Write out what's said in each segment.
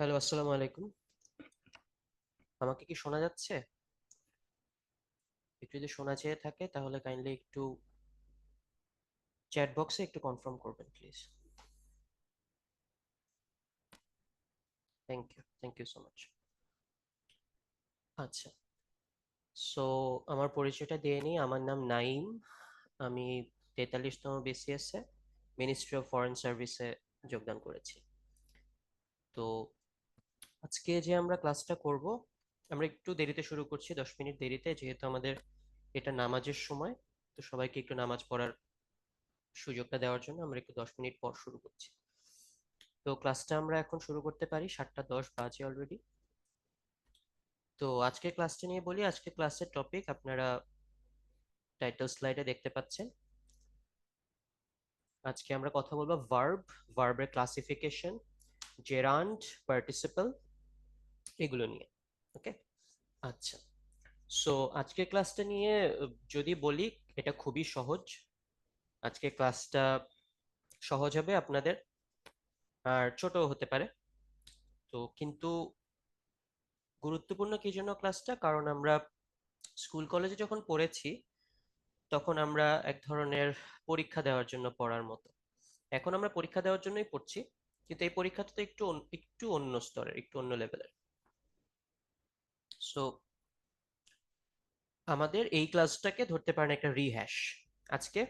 Hello, আসসালামু আলাইকুম। আমাকে কি শোনা যাচ্ছে? একটু যদি শোনা যেয়ে থাকে তাহলে কাইন্ডলি একটু চ্যাট বক্সে একটু কনফার্ম করবেন please. Thank you so much. আচ্ছা, সো আমার পরিচয়টা দিয়ে নিই। আমার নাম নাইম। আমি 43তম বিসিএস এ মিনিস্ট্রি অফ ফরেন সার্ভিসে যোগদান করেছি। তো আজকে যে আমরা ক্লাসটা করব, আমরা একটু দেরিতে শুরু করছি, 10 মিনিট দেরিতে, যেহেতু আমাদের এটা নামাজের সময়। তো সবাইকে একটু নামাজ পড়ার সুযোগটা দেওয়ার জন্য আমরা একটু 10 মিনিট পর শুরু করছি। তো ক্লাসটা আমরা এখন শুরু করতে পারি, 7টা 10 বাজে অলরেডি। তো আজকের ক্লাসটা নিয়ে বলি। আজকের ক্লাসের টপিক আপনারা টাইটেল স্লাইডে দেখতে পাচ্ছেন। আজকে আমরা কথা বলবো ভার্বের ক্লাসিফিকেশন, জেরান্ড, পার্টিসিপল, এগুলো নিয়ে। ওকে, আচ্ছা। সো আজকের ক্লাসটা নিয়ে যদি বলি, এটা খুবই সহজ। আজকে ক্লাসটা সহজ হবে আপনাদের, আর ছোট হতে পারে। তো কিন্তু গুরুত্বপূর্ণ কি জন্য ক্লাসটা, কারণ আমরা স্কুল কলেজে যখন পড়েছি তখন আমরা এক ধরনের পরীক্ষা দেওয়ার জন্য পড়ার মতো। এখন আমরা পরীক্ষা দেওয়ার জন্যই পড়ছি, কিন্তু এই পরীক্ষাটা তো একটু অন্য স্তরের, একটু অন্য লেভেলের। সো আমাদের এই ক্লাসটাকে ধরতে পারেন একটা রিহ্যাশ। আজকে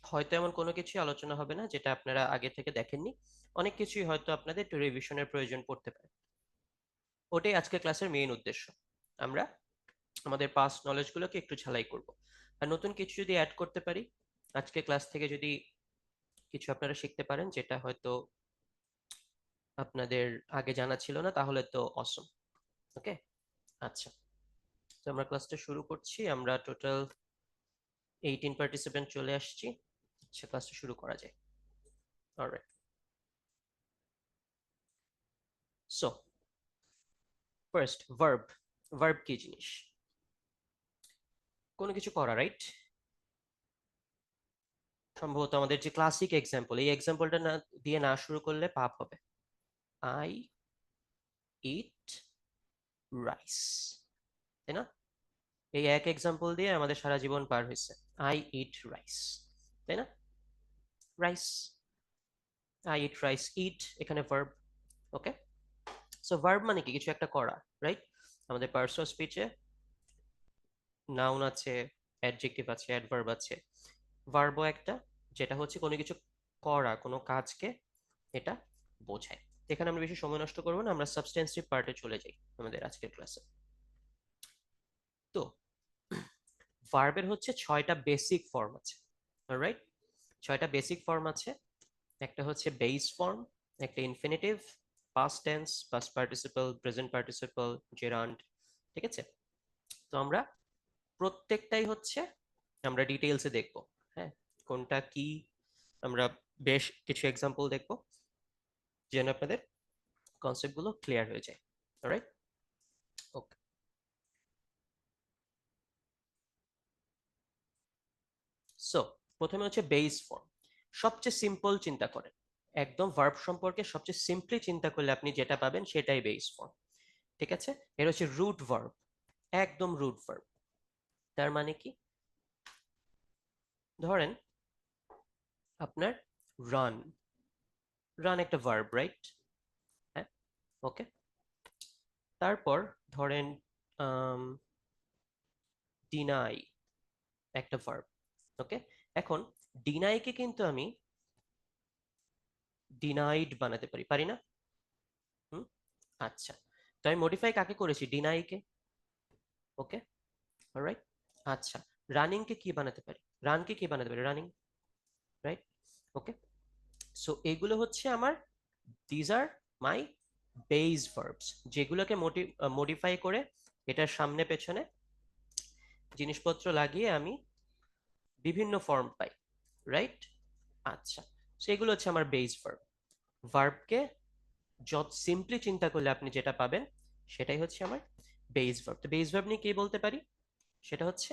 হয়তো এমন কোনো কিছুই আলোচনা হবে না যেটা আপনারা আগে থেকে দেখেননি। অনেক কিছুই হয়তো আপনাদের একটু রিভিশনের প্রয়োজন পড়তে পারে। ওটাই আজকে ক্লাসের মেইন উদ্দেশ্য। আমরা আমাদের পাস্ট নলেজগুলোকে একটু ঝালাই করব, আর নতুন কিছু যদি অ্যাড করতে পারি আজকে ক্লাস থেকে, যদি কিছু আপনারা শিখতে পারেন যেটা হয়তো আপনাদের আগে জানা ছিল না, তাহলে তো অসম। ওকে, আচ্ছা। তো আমরা ক্লাসটা শুরু করছি। আমরা টোটাল 18 পার্টিসিপেন্ট চলে আসছি। আচ্ছা, ক্লাসটা শুরু করা যায়। অলরাইট। সো ফার্স্ট, ভার্ব কি জিনিস? কোনো কিছু করা, রাইট? সম্ভবত আমাদের যে ক্লাসিক এক্সাম্পল, এই এক্সাম্পলটা না দিয়ে না শুরু করলে পাপ হবে। আই ইট রাইস, তাই না? এই এক এক্সাম্পল দিয়ে আমাদের সারা জীবন পার হয়েছে। আই ইট রাইস, তাই না? রাইস, আই ইট রাইস, ইট এখানে ভার্ব। ওকে, সো ভার্ব মানে কি? কিছু একটা করা, রাইট? আমাদের পার্সোনাল স্পিচে নাউন আছে, অ্যাডজেক্টিভ আছে, অ্যাডভার্ব আছে, ভার্বও একটা, যেটা হচ্ছে কোনো কিছু করা, কোনো কাজকে এটা বোঝায়। এখানে আমরা বেশি সময় নষ্ট করবো না, আমরা সাবস্টেন্সিভ পার্টে চলে যাই আমাদের আজকের ক্লাসে। তো ভার্বের হচ্ছে 6টা বেসিক ফর্ম আছে, রাইট? 6টা বেসিক ফর্ম আছে। একটা হচ্ছে বেস ফর্ম, একটা infinitive, past tense, past participle, present participle, gerund. ঠিক আছে? তো আমরা প্রত্যেকটাই হচ্ছে আমরা ডিটেইলসে দেখব। হ্যাঁ, কোনটা কি, আমরা বেশ কিছু এক্সাম্পল দেখব যেন আপনাদের কনসেপ্টগুলো ক্লিয়ার হয়ে যায়। Alright, okay. সো প্রথমে হচ্ছে বেস ফর্ম। সবচেয়ে সিম্পল চিন্তা করেন, একদম ভার্ব সম্পর্কে সবচেয়ে সিম্পলি চিন্তা করলে আপনি যেটা পাবেন সেটাই বেস ফর্ম। ঠিক আছে? এর হচ্ছে রুট ভার্ব, একদম রুট ভার্ব। তার মানে কি? ধরেন আপনার রান, রান একটা ভার্ব, রাইট? হ্যাঁ, ওকে। তারপর ধরেন ডিনাই একটা ভার্ব। ওকে, এখন ডিনাইকে কিন্তু আমি ডিনাইড বানাতে পারি, পারি না? হুম, আচ্ছা। তো আমি মডিফাই কাকে করেছি? ডিনাইকে। ওকে, অলরাইট। আচ্ছা, রানিংকে কি বানাতে পারি? রানকে কি বানাতে পারি? Running, right? ওকে, সো এগুলো হচ্ছে আমার, these are my base verbs, যেগুলোকে মডিফাই করে এটার সামনে পেছনে জিনিসপত্র লাগিয়ে আমি বিভিন্ন ফর্ম পাই, রাইট? আচ্ছা, সেগুলো হচ্ছে আমার বেস ভার্ব। ভার্বকে যত সিম্পলি চিন্তা করলে আপনি যেটা পাবেন সেটাই হচ্ছে আমার বেস ভার্ব। তো বেস ভার্ব নিয়ে কি বলতে পারি? সেটা হচ্ছে,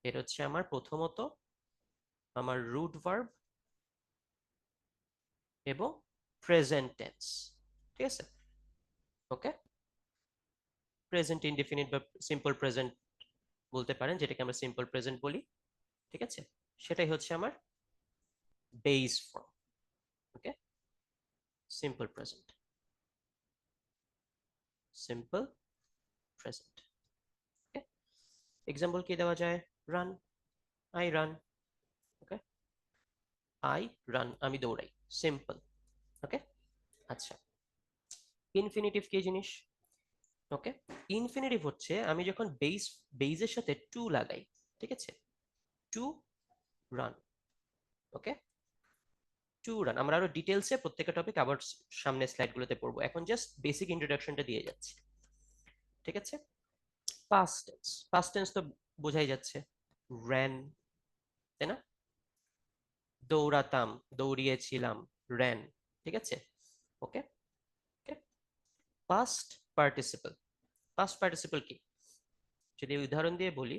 এটা হচ্ছে আমার প্রথমত আমার রুট ভার্ব এবং প্রেজেন্ট টেন্স, ঠিক আছে? ওকে, প্রেজেন্ট ইনডিফিনিট বা সিম্পল প্রেজেন্ট বলতে পারেন, যেটাকে আমরা সিম্পল প্রেজেন্ট বলি, ঠিক আছে? সেটাই হচ্ছে আমার বেস ফর্ম। ওকে, সিম্পল প্রেজেন্ট, সিম্পল প্রেজেন্ট। ওকে, এক্সাম্পল কি দেওয়া যায়? Run, I run. Okay, I run, আমি দৌড়াই, সিম্পল। ওকে, আচ্ছা, ইনফিনিটিভ কি জিনিস? ওকে, ইনফিনিটিভ হচ্ছে আমি যখন বেসের সাথে টু লাগাই, ঠিক আছে? To run. Okay, to run. আমরা আরো ডিটেলসে প্রত্যেকটা টপিক আবার সামনে স্লাইডগুলোতে পড়বো, এখন জাস্ট বেসিক ইন্ট্রোডাকশনটা দিয়ে যাচ্ছি, ঠিক আছে? পাস্ট টেন্স, পাস্ট টেন্স তো বোঝাই যাচ্ছে, র্যান, তাই না? দৌড়াতাম, দৌড়িয়েছিলাম, র্যান, ঠিক আছে? ওকে, ওকে, পাস্ট পার্টিসিপল। পাস্ট পার্টিসিপল কি? যদি উদাহরণ দিয়ে বলি,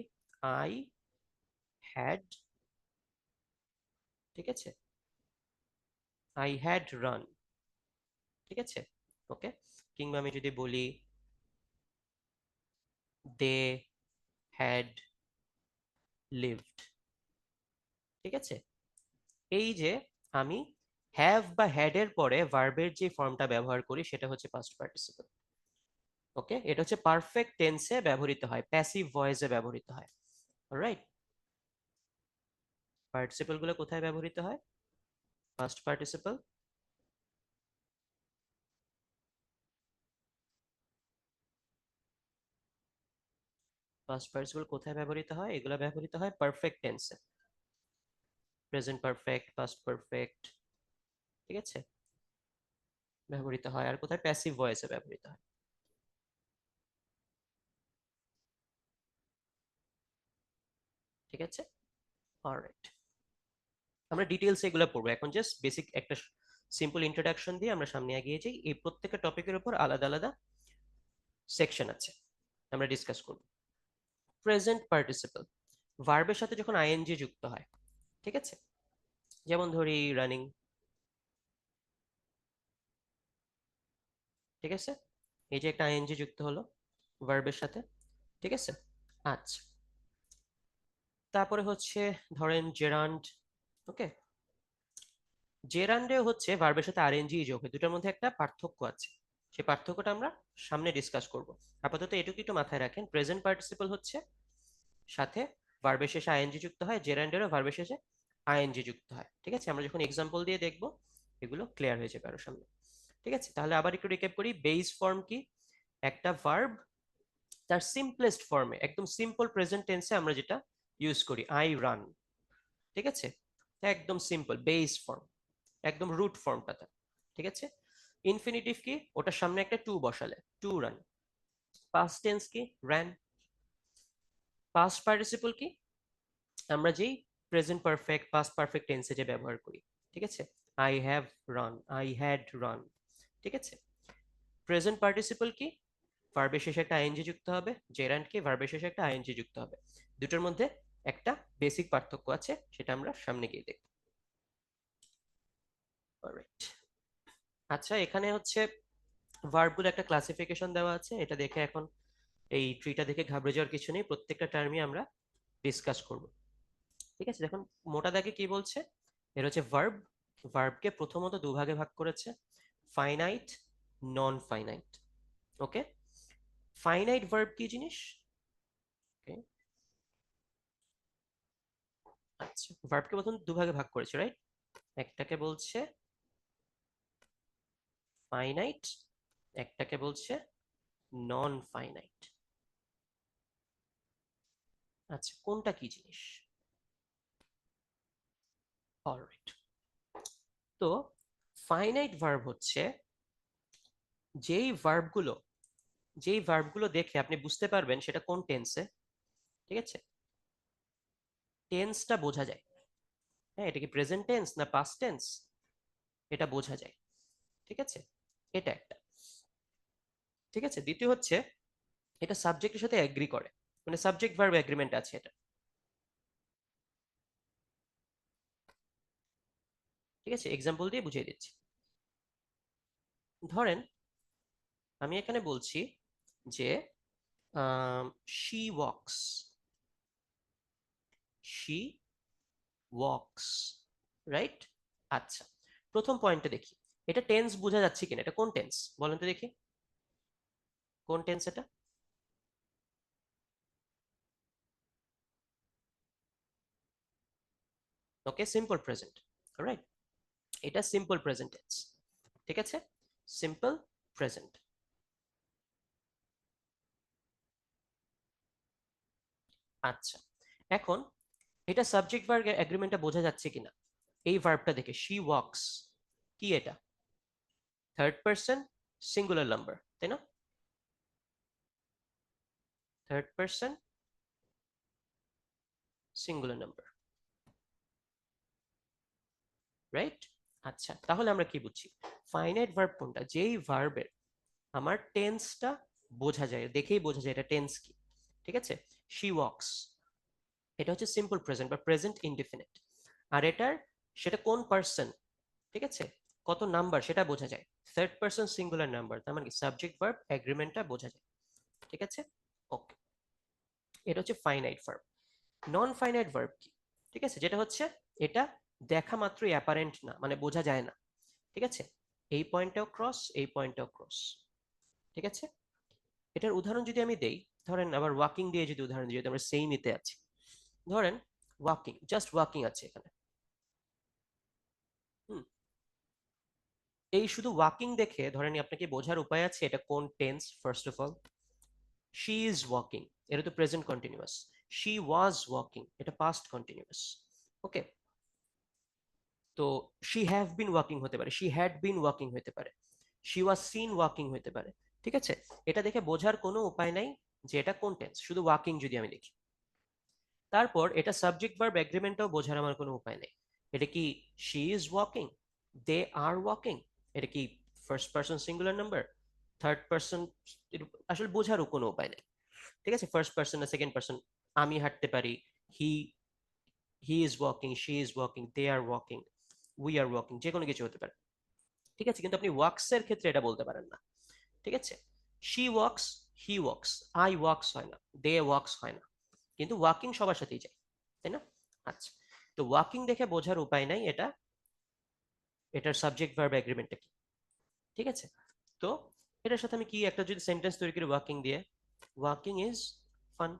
আই হ্যাড, ঠিক আছে, আই হ্যাড রান, ঠিক আছে? ওকে, কিংবা আমি যদি বলি দে হ্যাড লিভড, ঠিক আছে? এই যে আমি হ্যাভ বা হ্যাড এর পরে ভার্বের যে ফর্মটা ব্যবহার করি সেটা হচ্ছে পাস্ট পার্টিসিপল। ওকে, এটা হচ্ছে পারফেক্ট টেন্সে ব্যবহৃত হয়, প্যাসিভ ভয়েসে ব্যবহৃত হয়। অলরাইট, পার্টিসিপল গুলো কোথায় ব্যবহৃত হয়? পাস্ট পার্টিসিপল, পাস্ট পার্টিসিপল কোথায় ব্যবহৃত হয়? এগুলো ব্যবহৃত হয় পারফেক্ট টেন্সে, প্রেজেন্ট পারফেক্ট, পাস্ট পারফেক্ট, ঠিক আছে, ব্যবহৃত হয়। আর কোথায়? প্যাসিভ ভয়েসে ব্যবহৃত হয়, ঠিক আছে? অলরাইট, আমরা ডিটেলস এগুলো পড়বো, এখন জাস্ট বেসিক একটা সিম্পল ইন্ট্রোডাকশন দিয়ে আমরা সামনে এগিয়ে যাই। এই প্রত্যেকটা টপিকের উপর আলাদা আলাদা সেকশন আছে, আমরা ডিসকাস করব। প্রেজেন্ট পার্টিসিপল, ভার্বের সাথে যখন আইএনজি যুক্ত হয়, ঠিক আছে? যেমন ধরি রানিং, ঠিক আছে? এই যে একটা আইএনজি যুক্ত হলো ভার্বের সাথে, ঠিক আছে? আচ্ছা, তারপরে হচ্ছে ধরেন জেরান্ড। ওকে, জেরান্ডে হচ্ছে ভার্বের সাথে আরএনজি যোগ হয়, দুটোর মধ্যে একটা পার্থক্য আছে, সেই পার্থক্যটা আমরা সামনে ডিসকাস করব। আপাতত এটুকু একটু মাথায় রাখেন, প্রেজেন্ট পার্টিসিপল হচ্ছে সাথে ভার্বের শেষে আইএনজি যুক্ত হয়, জেরান্ডেরও ভার্বের শেষে আইএনজি যুক্ত হয়, ঠিক আছে? আমরা যখন এক্সাম্পল দিয়ে দেখব এগুলো ক্লিয়ার হয়ে যাবে আরো সামনে, ঠিক আছে? তাহলে আবার একটু রিক্যাপ করি, বেস ফর্ম কি? একটা ভার্ব তার সিম্পলেস্ট ফর্মে, একদম সিম্পল প্রেজেন্ট টেন্সে আমরা যেটা ইউজ করি, আই রান, ঠিক আছে? একদম সিম্পল বেস ফর্ম, একদম রুট ফর্মটা তার, ঠিক আছে? ইনফিনিটিভ কি? ওটার সামনে একটা টু বসালে, টু রান। পাস্ট টেন্স কি? র্যান। পাস্ট পার্টিসিপল কি? আমরা যেই প্রেজেন্ট পারফেক্ট, পাস্ট পারফেক্ট টেন্সে যে ব্যবহার করি, ঠিক আছে? I have run, I had run, ঠিক আছে? প্রেজেন্ট পার্টিসিপল কি? ভার্বের শেষে একটা আইএনজি যুক্ত হবে, জেরান্ড কি? ভার্বের শেষে একটা আইএনজি যুক্ত হবে, দুটোর মধ্যে একটা বেসিক পার্থক্য আছে, সেটা আমরা সামনে গিয়ে দেখব। অলরাইট, আচ্ছা, এখানে হচ্ছে ভার্বগুলো একটা ক্লাসিফিকেশন দেওয়া আছে, এটা দেখে এখন এই ট্রিটা দেখে ঘাবড়ে যাওয়ার কিছু নেই, প্রত্যেকটা টার্মই আমরা ডিসকাস করব, ঠিক আছে? দেখুন মোটা দাগে কি বলছে, এর হচ্ছে ভার্ব, ভার্বকে প্রথমত দুভাগে ভাগ করেছে, ফাইনাইট, নন ফাইনাইট। ওকে, ফাইনাইট ভার্ব কি জিনিস? ওকে, আচ্ছা, ভার্বকে প্রথম দুভাগে ভাগ করেছে, রাইট? একটাকে বলছে ফাইনাইট, একটাকে বলছে নন ফাইনাইট। আচ্ছা, কোনটা কি জিনিস? অলরাইট, তো ফাইনাইট ভার্ব হচ্ছে যেই ভার্বগুলো, যেই ভার্বগুলো দেখে আপনি বুঝতে পারবেন সেটা কোন টেন্সে, ঠিক আছে? টেন্সটা বোঝা যায়, হ্যাঁ, এটা কি প্রেজেন্ট টেন্স না পাস্ট টেন্স, এটা বোঝা যায়, ঠিক আছে? এটা একটা, ঠিক আছে? দ্বিতীয় হচ্ছে এটা সাবজেক্টের সাথে এগ্রি করে, মানে সাবজেক্ট ভার্ব এগ্রিমেন্ট আছে এটা, ঠিক আছে? এক্সাম্পল দিয়ে বুঝিয়ে দিচ্ছি। ধরেন আমি এখানে বলছি যে she wax, she wax, right? আচ্ছা, প্রথম পয়েন্টে দেখি এটা টেন্স বোঝা যাচ্ছে কিনা, এটা কোন টেন্স বলেন তো দেখি, কোন টেন্স এটা? ওকে, সিম্পল প্রেজেন্ট, রাইট? এটা সিম্পল প্রেজেন্ট টেন্স, ঠিক আছে, সিম্পল প্রেজেন্ট। আচ্ছা, এখন এটা সাবজেক্ট ভার্ব এগ্রিমেন্টটা বোঝা যাচ্ছে কিনা এই ভার্বটা দেখে, শি ওয়াক্স কি এটা? থার্ড পারসন সিঙ্গুলার নাম্বার, তাই না? Third person singular number, right? আচ্ছা, তাহলে আমরা কি বুঝছি, ফাইনাইট ভার্ব কোনটা, যেই ভার্বের আমার টেন্সটা বোঝা যায়, দেখেই বোঝা যায় এটা টেন্স কি, ঠিক আছে? শি ওয়াক্স এটা হচ্ছে সিম্পল প্রেজেন্ট বা প্রেজেন্ট ইনডিফিনিট, আর এটার সেটা কোন পার্সন, ঠিক আছে, কত নাম্বার সেটা বোঝা যায়, থার্ড পার্সন সিঙ্গুলার নাম্বার, তার মানে কি সাবজেক্ট ভার্ব এগ্রিমেন্টটা বোঝা যায়, ঠিক আছে? ওকে, এটা হচ্ছে finite verb. Non finite verb কি, ঠিক আছে, যেটা হচ্ছে এটা দেখা মাত্রই অ্যাপারেন্ট না, মানে বোঝা যায় না, ঠিক আছে, এই পয়েন্টটাও ক্রস, এই পয়েন্টটাও ক্রস, ঠিক আছে? এটার উদাহরণ যদি আমি দেই, ধরেন আবার ওয়াকিং দিয়ে যদি উদাহরণ দিই, যদি আমরা সেম ইতে আছি, ধরেন ওয়াকিং, জাস্ট ওয়াকিং আছে এখানে, হুম, এই শুধু ওয়াকিং দেখে ধরেন আপনাকে বোঝার উপায় আছে এটা কোন tense? First of all, she is walking, এটা তো present continuous, she was walking এটা পাস্ট কন্টিনিউয়াস, ওকে? তো শি হ্যাভ বিন ওয়াকিং হতে পারে, শি হ্যাড বিন ওয়াকিং হতে পারে, শি ওয়াজ সিন ওয়াকিং হতে পারে, ঠিক আছে? এটা দেখে বোঝার কোনো উপায় নাই যে এটা কোন টেন্স, শুধু ওয়াকিং যদি আমি দেখি। তারপর এটা সাবজেক্ট ভার্ব এগ্রিমেন্টটাও বোঝার আমার কোনো উপায় নেই, এটা কি she is walking, they are walking, এটা কি first person singular number, third person, আসলে বোঝারও কোনো উপায় নেই, ঠিক আছে? ফার্স্ট পার্সন না সেকেন্ড পার্সন, আমি হাঁটতে পারি, he he is walking, she is walking, they are walking, we are walking, যে কোনো কিছু হতে পারে, ঠিক আছে? কিন্তু আপনি ওয়াক্স এর ক্ষেত্রে এটা বলতে পারেন না, ঠিক আছে? She wax, he wax, I wax হয় না, দে ওয়াক্স হয় না, কিন্তু ওয়াকিং সবার সাথেই যায়, তাই না? আচ্ছা, তো ওয়াকিং দেখে বোঝার উপায় নাই এটা, এটার সাবজেক্ট ভার্ব এগ্রিমেন্টটা কি, ঠিক আছে? তো এটার সাথে আমি কি একটা যদি সেন্টেন্স তৈরি করি ওয়াকিং দিয়ে, ওয়াকিং ইজ ফান,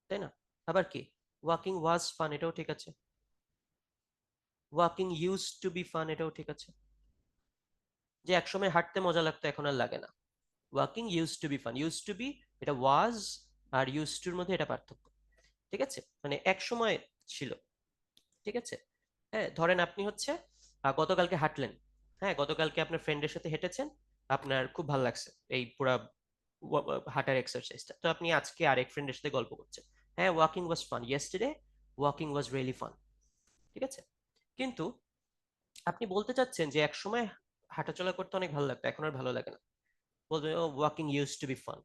তাই না? আবার কি, ওয়াকিং ওয়াজ ফান, এটাও ঠিক আছে, walking use to be fun, এটাও ঠিক আছে, যে একসময় হাঁটতে মজা লাগতো এখন আর লাগে না, walking use to be fun, use to be এটা ওয়াজ, আর ইউজ টুর মধ্যে এটা পার্থক্য, ঠিক আছে, মানে এক সময় ছিল, ঠিক আছে? হ্যাঁ, ধরেন আপনি হচ্ছে গতকালকে হাঁটলেন, হ্যাঁ, গতকালকে আপনার ফ্রেন্ডের সাথে হেঁটেছেন, আপনার খুব ভালো লাগছে এই পুরা হাঁটার এক্সারসাইজটা, তো আপনি আজকে আরেক ফ্রেন্ডের সাথে গল্প করছেন, হ্যাঁ, walking was fun yesterday, walking was really fun, ঠিক আছে? কিন্তু আপনি বলতে চাচ্ছেন যে এক সময় হাঁটাচলা করতে অনেক ভালো লাগতো, এখন আর ভালো লাগে না, বলবেন walking use to be fun,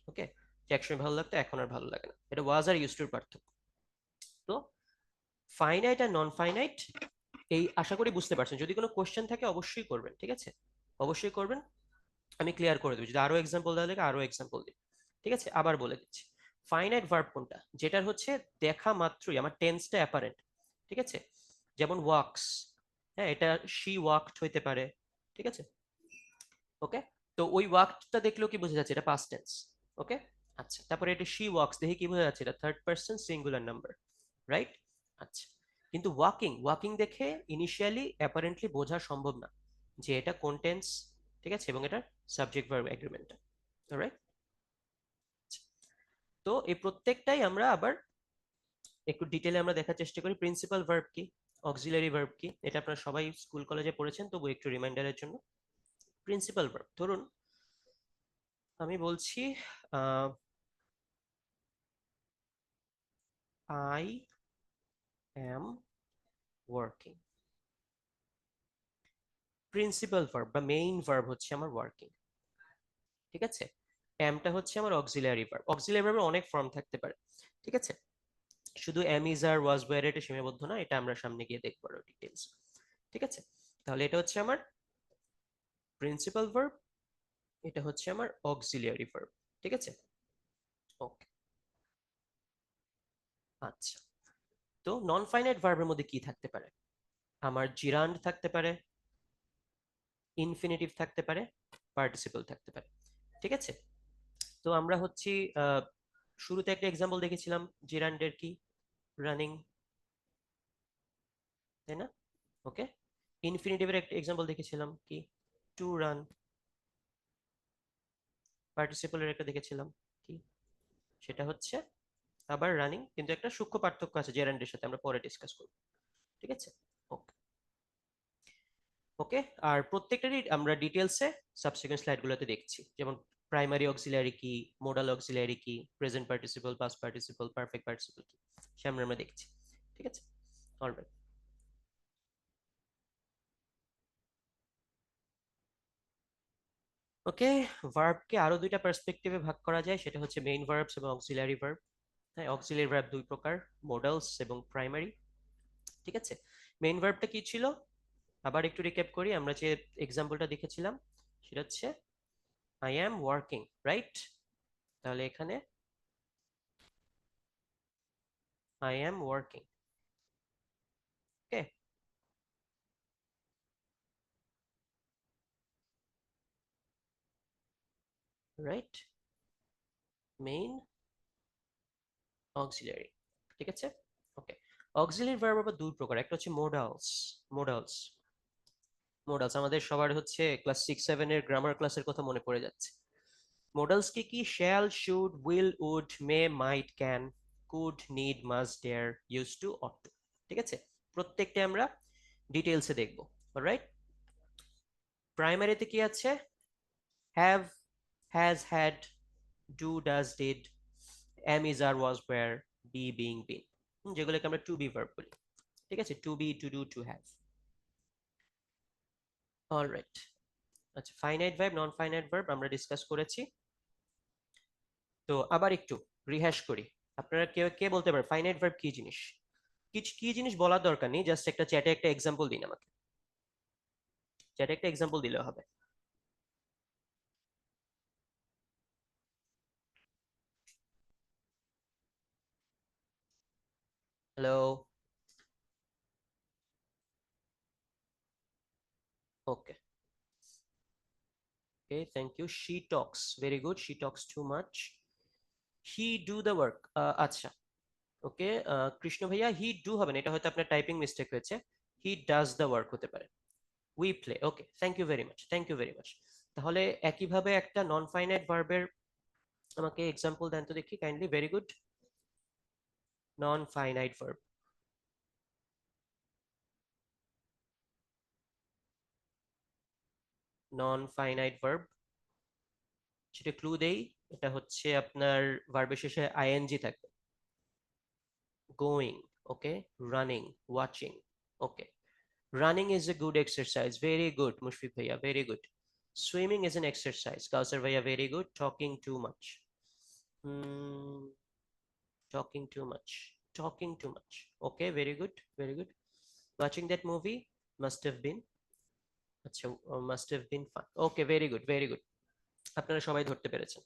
okay, যে একসময় ভালো লাগতো এখন আর ভালো লাগে না, এটা ওয়াজ আর ইউজ টুর পার্থক্য। তো ফাইনাইট আর নন ফাইনাইট এই আশা করি বুঝতে পারছেন, যদি কোনো কোশ্চেন থাকে অবশ্যই করবেন, ঠিক আছে, অবশ্যই করবেন, আমি ক্লিয়ার করে দেবো, যদি আরো এক্সাম্পল দেওয়া লাগে আরো এক্সাম্পল দিই, ঠিক আছে? আবার বলে দিচ্ছি, ফাইনাইট ভার্ব কোনটা, যেটার হচ্ছে দেখা মাত্রই আমার টেন্সটা অ্যাপারেন্ট, ঠিক আছে? যেমন ওয়াক্স, হ্যাঁ, এটা শি ওয়াকড হইতে পারে, ঠিক আছে, ওকে? তো ওই ওয়াকডটা দেখলেও কি বোঝা যাচ্ছে এটা পাস্ট টেন্স, ওকে? আচ্ছা, তারপরে এটা শি ওয়াক্স দেখে কি বোঝা যাচ্ছে এটা third person singular number, right? আচ্ছা, কিন্তু ওয়াকিং, ওয়াকিং দেখে ইনিশিয়ালি অ্যাপারেন্টলি বোঝা সম্ভব না যে এটা কোন টেন্স, ঠিক আছে, এবং এটার সাবজেক্ট ভার্ব এগ্রিমেন্টটা, রাইট? তো এই প্রত্যেকটাই আমরা আবার একটু ডিটেলে আমরা দেখার চেষ্টা করি, প্রিন্সিপাল ভার্ব কি, অক্সিলারি ভার্ব কি, এটা আপনারা সবাই স্কুল কলেজে পড়েছেন, তবু একটু রিমাইন্ডারের জন্য, প্রিন্সিপাল ভার্ব ধরুন আমি বলছি I am working, principal verb বা মেইন ভার্ব হচ্ছে আমার ওয়ার্কিং, ঠিক আছে? অ্যামটা হচ্ছে আমার অক্সিলারি ভার্ব, অক্সিলারি ভার্বের অনেক ফর্ম থাকতে পারে, ঠিক আছে, শুধু am is are was were এটা সীমাবদ্ধ না, এটা আমরা সামনে গিয়ে দেখবো আরো ডিটেলস, ঠিক আছে? তাহলে এটা হচ্ছে আমার প্রিন্সিপাল ভার্ব, এটা হচ্ছে আমার অক্সিলিয়ারি ভার্ব। ঠিক আছে, ওকে। আচ্ছা, তো নন ফাইনাইট ভার্বের মধ্যে কি থাকতে পারে? আমার জিরান্ড থাকতে পারে, ইনফিনিটিভ থাকতে পারে, পার্টিসিপল থাকতে পারে। ঠিক আছে, তো আমরা হচ্ছি শুরুতে একটা এক্সাম্পল দেখেছিলাম জিরান্ডের, কি রানিং, তাই না? ওকে, ইনফিনিটিভের একটা এক্সাম্পল দেখেছিলাম কি টু রান, পার্টিসিপলের একটা দেখেছিলাম কি সেটা হচ্ছে আবার রানিং, কিন্তু একটা সূক্ষ্ম পার্থক্য আছে জেরান্ডের সাথে, আমরা পরে ডিসকাস করব। ঠিক আছে, ওকে। ওকে, আর প্রত্যেকটারই আমরা ডিটেলসে সাবসিকুয়েন্ট স্লাইডগুলোতে দেখছি, যেমন প্রাইমারি অক্সিলারি কি, মোডাল অক্সিলারি কি, present participle, past participle, perfect participle কি, সামনে আমরা দেখছি। ঠিক আছে, অলরাইট। ওকে, ভার্বকে আরো দুইটা পার্সপেক্টিভে ভাগ করা যায়, সেটা হচ্ছে মেইন ভার্বস এবং অক্সিলারি ভার্ব। হ্যাঁ, অক্সিলারি ভার্ব দুই প্রকার, মোডালস এবং প্রাইমারি। ঠিক আছে, মেইন ভার্বটা কি ছিল আবার একটু রিক্যাপ করি, আমরা যে এক্সাম্পলটা দেখেছিলাম সেটা হচ্ছে আই অ্যাম ওয়ার্কিং, রাইট? তাহলে এখানে I am working, okay, right, main auxiliary. ঠিক আছে, ওকে। অক্সিলারি ভার্ব আবার দুই প্রকার, একটা হচ্ছে মোডালস। মোডালস মোডালস আমাদের সবার হচ্ছে ক্লাস 6 7 এর গ্রামার ক্লাসের কথা মনে পড়ে যাচ্ছে। মোডালস কি কি? Shall, should, will, would, may, might, can, could, need, must, dare, use to, ought to. ঠিক আছে, প্রত্যেকটা আমরা ডিটেইলসে দেখবো, অলরাইট। প্রাইমারিতে কি আছে? Have, has, had, do, does, did, am, is, are, was, were, be, being, been, যেগুলোকে আমরা টু বি ভার্ব বলি। ঠিক আছে, to be, to do, to have, alright. আচ্ছা, finite verb, non finite verb আমরা ডিসকাস করেছি। তো আবার একটু রিহ্যাশ করি। আপনারা কেউ কে বলতে পারে ফাইনাইট ভার্ব কি জিনিস? কিছু কি জিনিস বলার দরকার নেই, জাস্ট একটা চ্যাটে একটা এক্সাম্পল দিন আমাকে, চ্যাটে একটা এক্সাম্পল দিলে হবে। Hello, okay, okay, thank you. She talks, very good, she talks too much. He do the work, আচ্ছা, ওকে, কৃষ্ণ ভাইয়া হি ডু হবে না, এটা হয়তো আপনার টাইপিং মিস্টেক হয়েছে, হি ডাজ দ্য ওয়ার্ক হতে পারে। We play, okay, thank you very much, thank you very much. তাহলে একইভাবে একটা নন ফাইনাইট ভার্বের আমাকে এক্সাম্পল দেন তো দেখি kindly, very good. Non finite verb, non finite verb, সেটা ক্লু দেই, এটা হচ্ছে আপনার ভার্বের শেষে আইএনজি থাকবে। Going, okay, running, watching, okay. Running is a good exercise, very good Mushfiq ভাইয়া, very good. Swimming is an exercise, Kawsar ভাইয়া, very good. Talking too much, talking too much, talking too much, okay, very good, very good. Watching that movie must have been, আচ্ছা, must have bin fun, okay, very good, very good. আপনারা সবাই ধরতে পেরেছেন।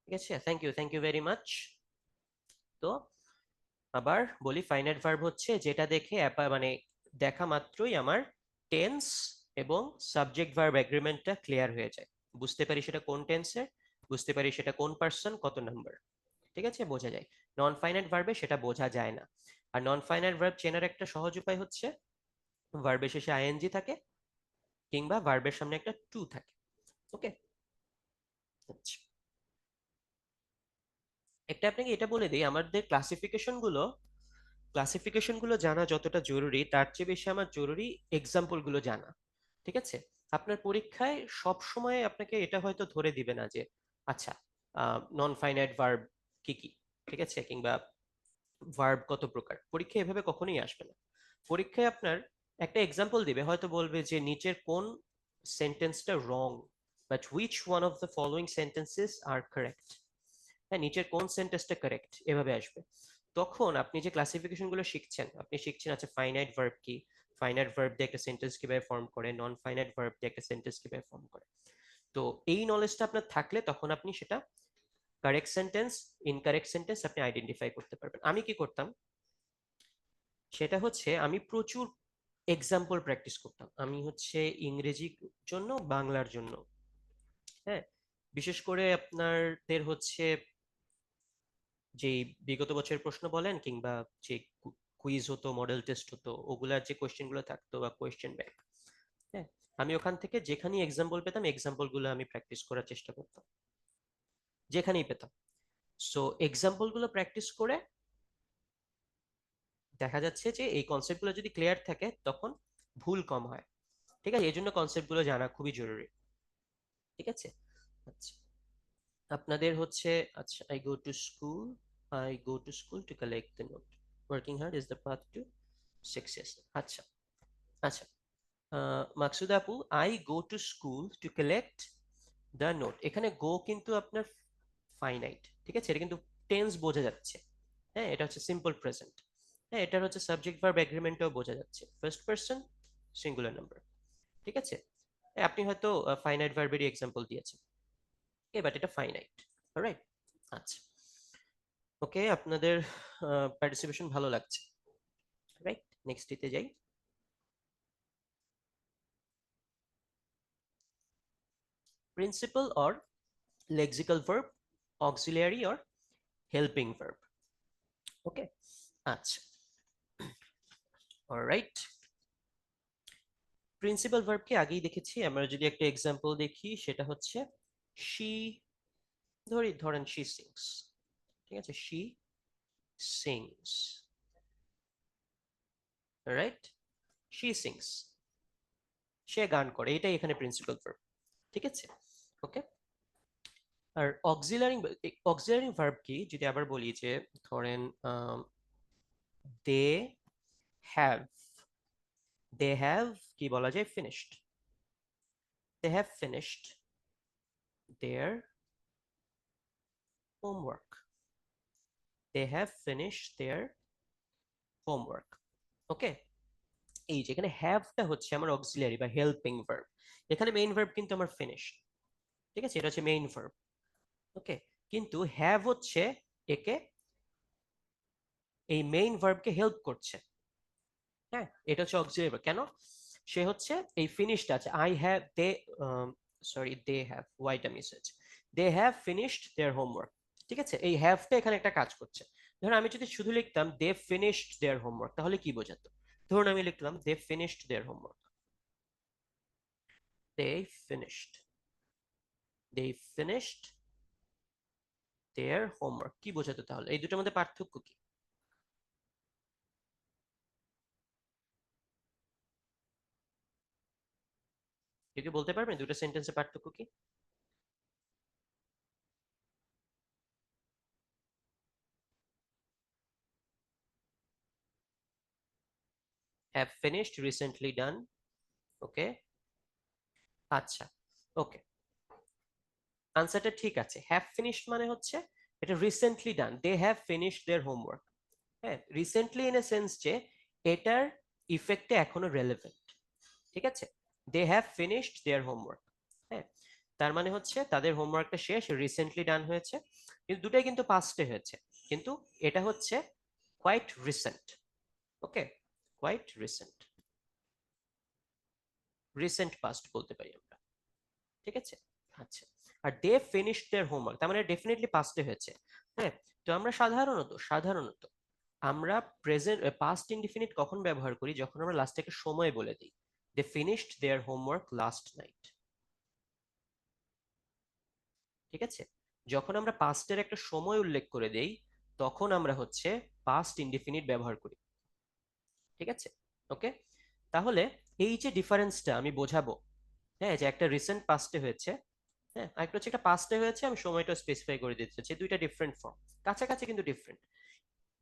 ঠিক আছে, thank you very much. তো আবার বলি, ফাইনাইট ভার্ব হচ্ছে যেটা দেখে মানে দেখা মাত্রই আমার টেন্স এবং সাবজেক্ট ভার্ব এগ্রিমেন্টটা ক্লিয়ার হয়ে যায়, বুঝতে পারি সেটা কোন টেন্সের, বুঝতে পারি সেটা কোন পার্সন, কত নাম্বার। ঠিক আছে, বোঝা যায়। নন ফাইনাইট ভার্বে সেটা বোঝা যায় না। আর নন ফাইনাইট ভার্ব চেনার একটা সহজ উপায় হচ্ছে ভার্বের শেষে আইএনজি থাকে কিংবা ভার্বের সামনে একটা টু থাকে। ওকে, আচ্ছা, একটা আপনাকে এটা বলে দিই, আমাদের ক্লাসিফিকেশন গুলো জানা যতটা জরুরি, তার চেয়ে বেশি আমার জরুরি এক্সাম্পল গুলো জানা। ঠিক আছে, আপনার পরীক্ষায় সব সময় আপনাকে এটা হয়তো ধরে দিবে না যে আচ্ছা নন ফাইনাইট ভার্ব কি কি, ঠিক আছে, কিংবা ভার্ব কত প্রকার, পরীক্ষায় এভাবে কখনোই আসবে না। পরীক্ষায় আপনার একটা এক্সাম্পল দিবে, হয়তো বলবে যে নিচের কোন সেন্টেন্সটা wrong, but which one of the following sentences are correct. হ্যাঁ, নিচের কোন সেন্টেন্সটা কারেক্ট, এভাবে আসবে। তখন আপনি যে ক্লাসিফিকেশন গুলো শিখছেন, আপনি শিখছেন আচ্ছা ফাইনাইট ভার্ব কি, ফাইনাইট ভার্ব দিয়ে একটা সেন্টেন্স কিভাবে ফর্ম করে, নন ফাইনাইট ভার্ব দিয়ে একটা সেন্টেন্স কিভাবে ফর্ম করে। তো এই নলেজটা আপনার থাকলে তখন আপনি সেটা কারেক্ট সেন্টেন্স, ইনকারেক্ট সেন্টেন্স আপনি আইডেন্টিফাই করতে পারবেন। আমি কি করতাম সেটা হচ্ছে আমি প্রচুর এক্সাম্পল প্র্যাকটিস করতাম। আমি হচ্ছে ইংরেজির জন্য, বাংলার জন্য, হ্যাঁ, বিশেষ করে আপনাদের হচ্ছে যে বিগত বছরের প্রশ্ন বলেন কিংবা যে কুইজ হতো, মডেল টেস্ট হতো, ওগুলার যে কোয়েশ্চেন গুলো থাকতো বা কোয়েশ্চেন ব্যাংক, হ্যাঁ, আমি ওখান থেকে যেখানেই এক্সাম্পল পেতাম এক্সাম্পল গুলো আমি প্র্যাকটিস করার চেষ্টা করতাম, যেখানেই পেতাম। সো এক্সাম্পল গুলো প্র্যাকটিস করে দেখা যাচ্ছে যে এই কনসেপ্ট গুলো যদি ক্লিয়ার থাকে তখন ভুল কম হয়। ঠিক আছে, এই জন্য কনসেপ্ট গুলো জানা খুবই জরুরি। ঠিক আছে, আচ্ছা, আপনাদের হচ্ছে, আচ্ছা, I go to school to collect the note, working hard is the path to success. আচ্ছা, আচ্ছা, মাকসুদা আপু, I go to school to collect the note, এখানে গো কিন্তু আপনার ফাইনাইট, ঠিক আছে, এটা কিন্তু টেন্স বোঝা যাচ্ছে। হ্যাঁ, এটা হচ্ছে সিম্পল প্রেজেন্ট। হ্যাঁ, এটা হচ্ছে সাবজেক্ট ভার্ব এগ্রিমেন্টও বোঝা যাচ্ছে, ফার্স্ট পারসন সিঙ্গুলার নাম্বার। ঠিক আছে, আপনি হয়তো ফাইনাইট ভার্বেরই এক্সাম্পল দিয়েছেন, বাট এটা ফাইনাইট। রাইট, আচ্ছা, ওকে, আপনাদের পার্টিসিপেশন ভালো লাগছে। রাইট, নেক্সট দিতে যাই। Principal or lexical verb, auxiliary or helping verb. Okay, আচ্ছা, অলরাইট, প্রিন্সিপাল ভার্বকে আগেই দেখেছি। আমরা যদি একটা এক্সাম্পল দেখি সেটা হচ্ছে শি, ধরেন শি সিংস, ঠিক আছে, she sings, right, she sings, সে গান করে, এটাই এখানে প্রিন্সিপাল ভার্ব। ঠিক আছে, ওকে। আর অক্সিলারি ভার্ব কি যদি আবার বলি যে ধরেন দে হ্যাভ, দে হ্যাভ কি বলা যায়, finished, they have finished their homework, they have finished their homework. Okay, এই যে এখানে হ্যাভটা হচ্ছে আমার অক্সিলারি বা হেল্পিং ভার্ব, এখানে মেইন ভার্ব কিন্তু আমার ফিনিশ। ঠিক আছে, এটা হচ্ছে মেইন ভার্ব। ওকে, কিন্তু হ্যাভ হচ্ছে একে, এই মেইন ভার্বকে হেল্প করছে। হ্যাঁ, এটা হচ্ছে অক্সিলারি ভার্ব। কেন? সে হচ্ছে এই ফিনিশড আছে, I have, they, sorry, they have, ওয়াইটা মিস হয়েছে, they have finished their homework. ঠিক আছে, এই হ্যাভটা এখানে একটা কাজ করছে। ধরুন আমি যদি শুধু লিখতাম দে ফিনিশড দেয়ার হোমওয়ার্ক, তাহলে কি বোঝাতো? ধরুন আমি লিখলাম they finished their homework, they finished, they finished their homework, কি বোঝাতো তাহলে? এই দুটোর মধ্যে পার্থক্য কি? কেউ কি বলতে পারবেন দুটো সেন্টেন্সের পার্থক্য কি? হ্যাভ ফিনিশড, রিসেন্টলি ডান। ওকে, আচ্ছা, ওকে, আনসারটা ঠিক আছে। হ্যাভ ফিনিশড মানে হচ্ছে এটা recently done, they have finished their homework. হ্যাঁ, রিসেন্টলি ইন এ সেন্স যে এটার ইফেক্টে এখনো রেলেভেন্ট। ঠিক আছে, they have finished their homework. হ্যাঁ, তার মানে হচ্ছে তাদের হোমওয়ার্কটা শেষ, রিসেন্টলি ডান হয়েছে, কিন্তু দুটাই কিন্তু পাস্টে হয়েছে, কিন্তু এটা হচ্ছে কোয়াইট রিসেন্ট। ওকে, কোয়াইট রিসেন্ট, রিসেন্ট পাস্ট বলতে পারি আমরা। ঠিক আছে, আচ্ছা, আর দে ফিনিশড দেয়ার হোমওয়ার্ক তার মানে ডেফিনেটলি পাস্টে হয়েছে। হ্যাঁ, তো আমরা সাধারণত আমরা প্রেজেন্ট পাস্ট ইনডিফিনিট কখন ব্যবহার করি? যখন আমরা লাস্ট থেকে সময় বলে দিই, they finished their homework last night. ঠিক আছে, যখন আমরা পাস্টের একটা সময় উল্লেখ করে দেই তখন আমরা হচ্ছে পাস্ট ইনডিফিনিট ব্যবহার করি। ঠিক আছে, ওকে, তাহলে এই যে ডিফারেন্সটা আমি বোঝাবো, হ্যাঁ, যে একটা রিসেন্ট পাস্টে হয়েছে, হ্যাঁ, আরেকটা হচ্ছে একটা পাস্টে হয়েছে, আমি সময়টা স্পেসিফাই করে দিতে চাচ্ছি, দুইটা ডিফারেন্ট ফর্ম, কাছাকাছি কিন্তু ডিফারেন্ট।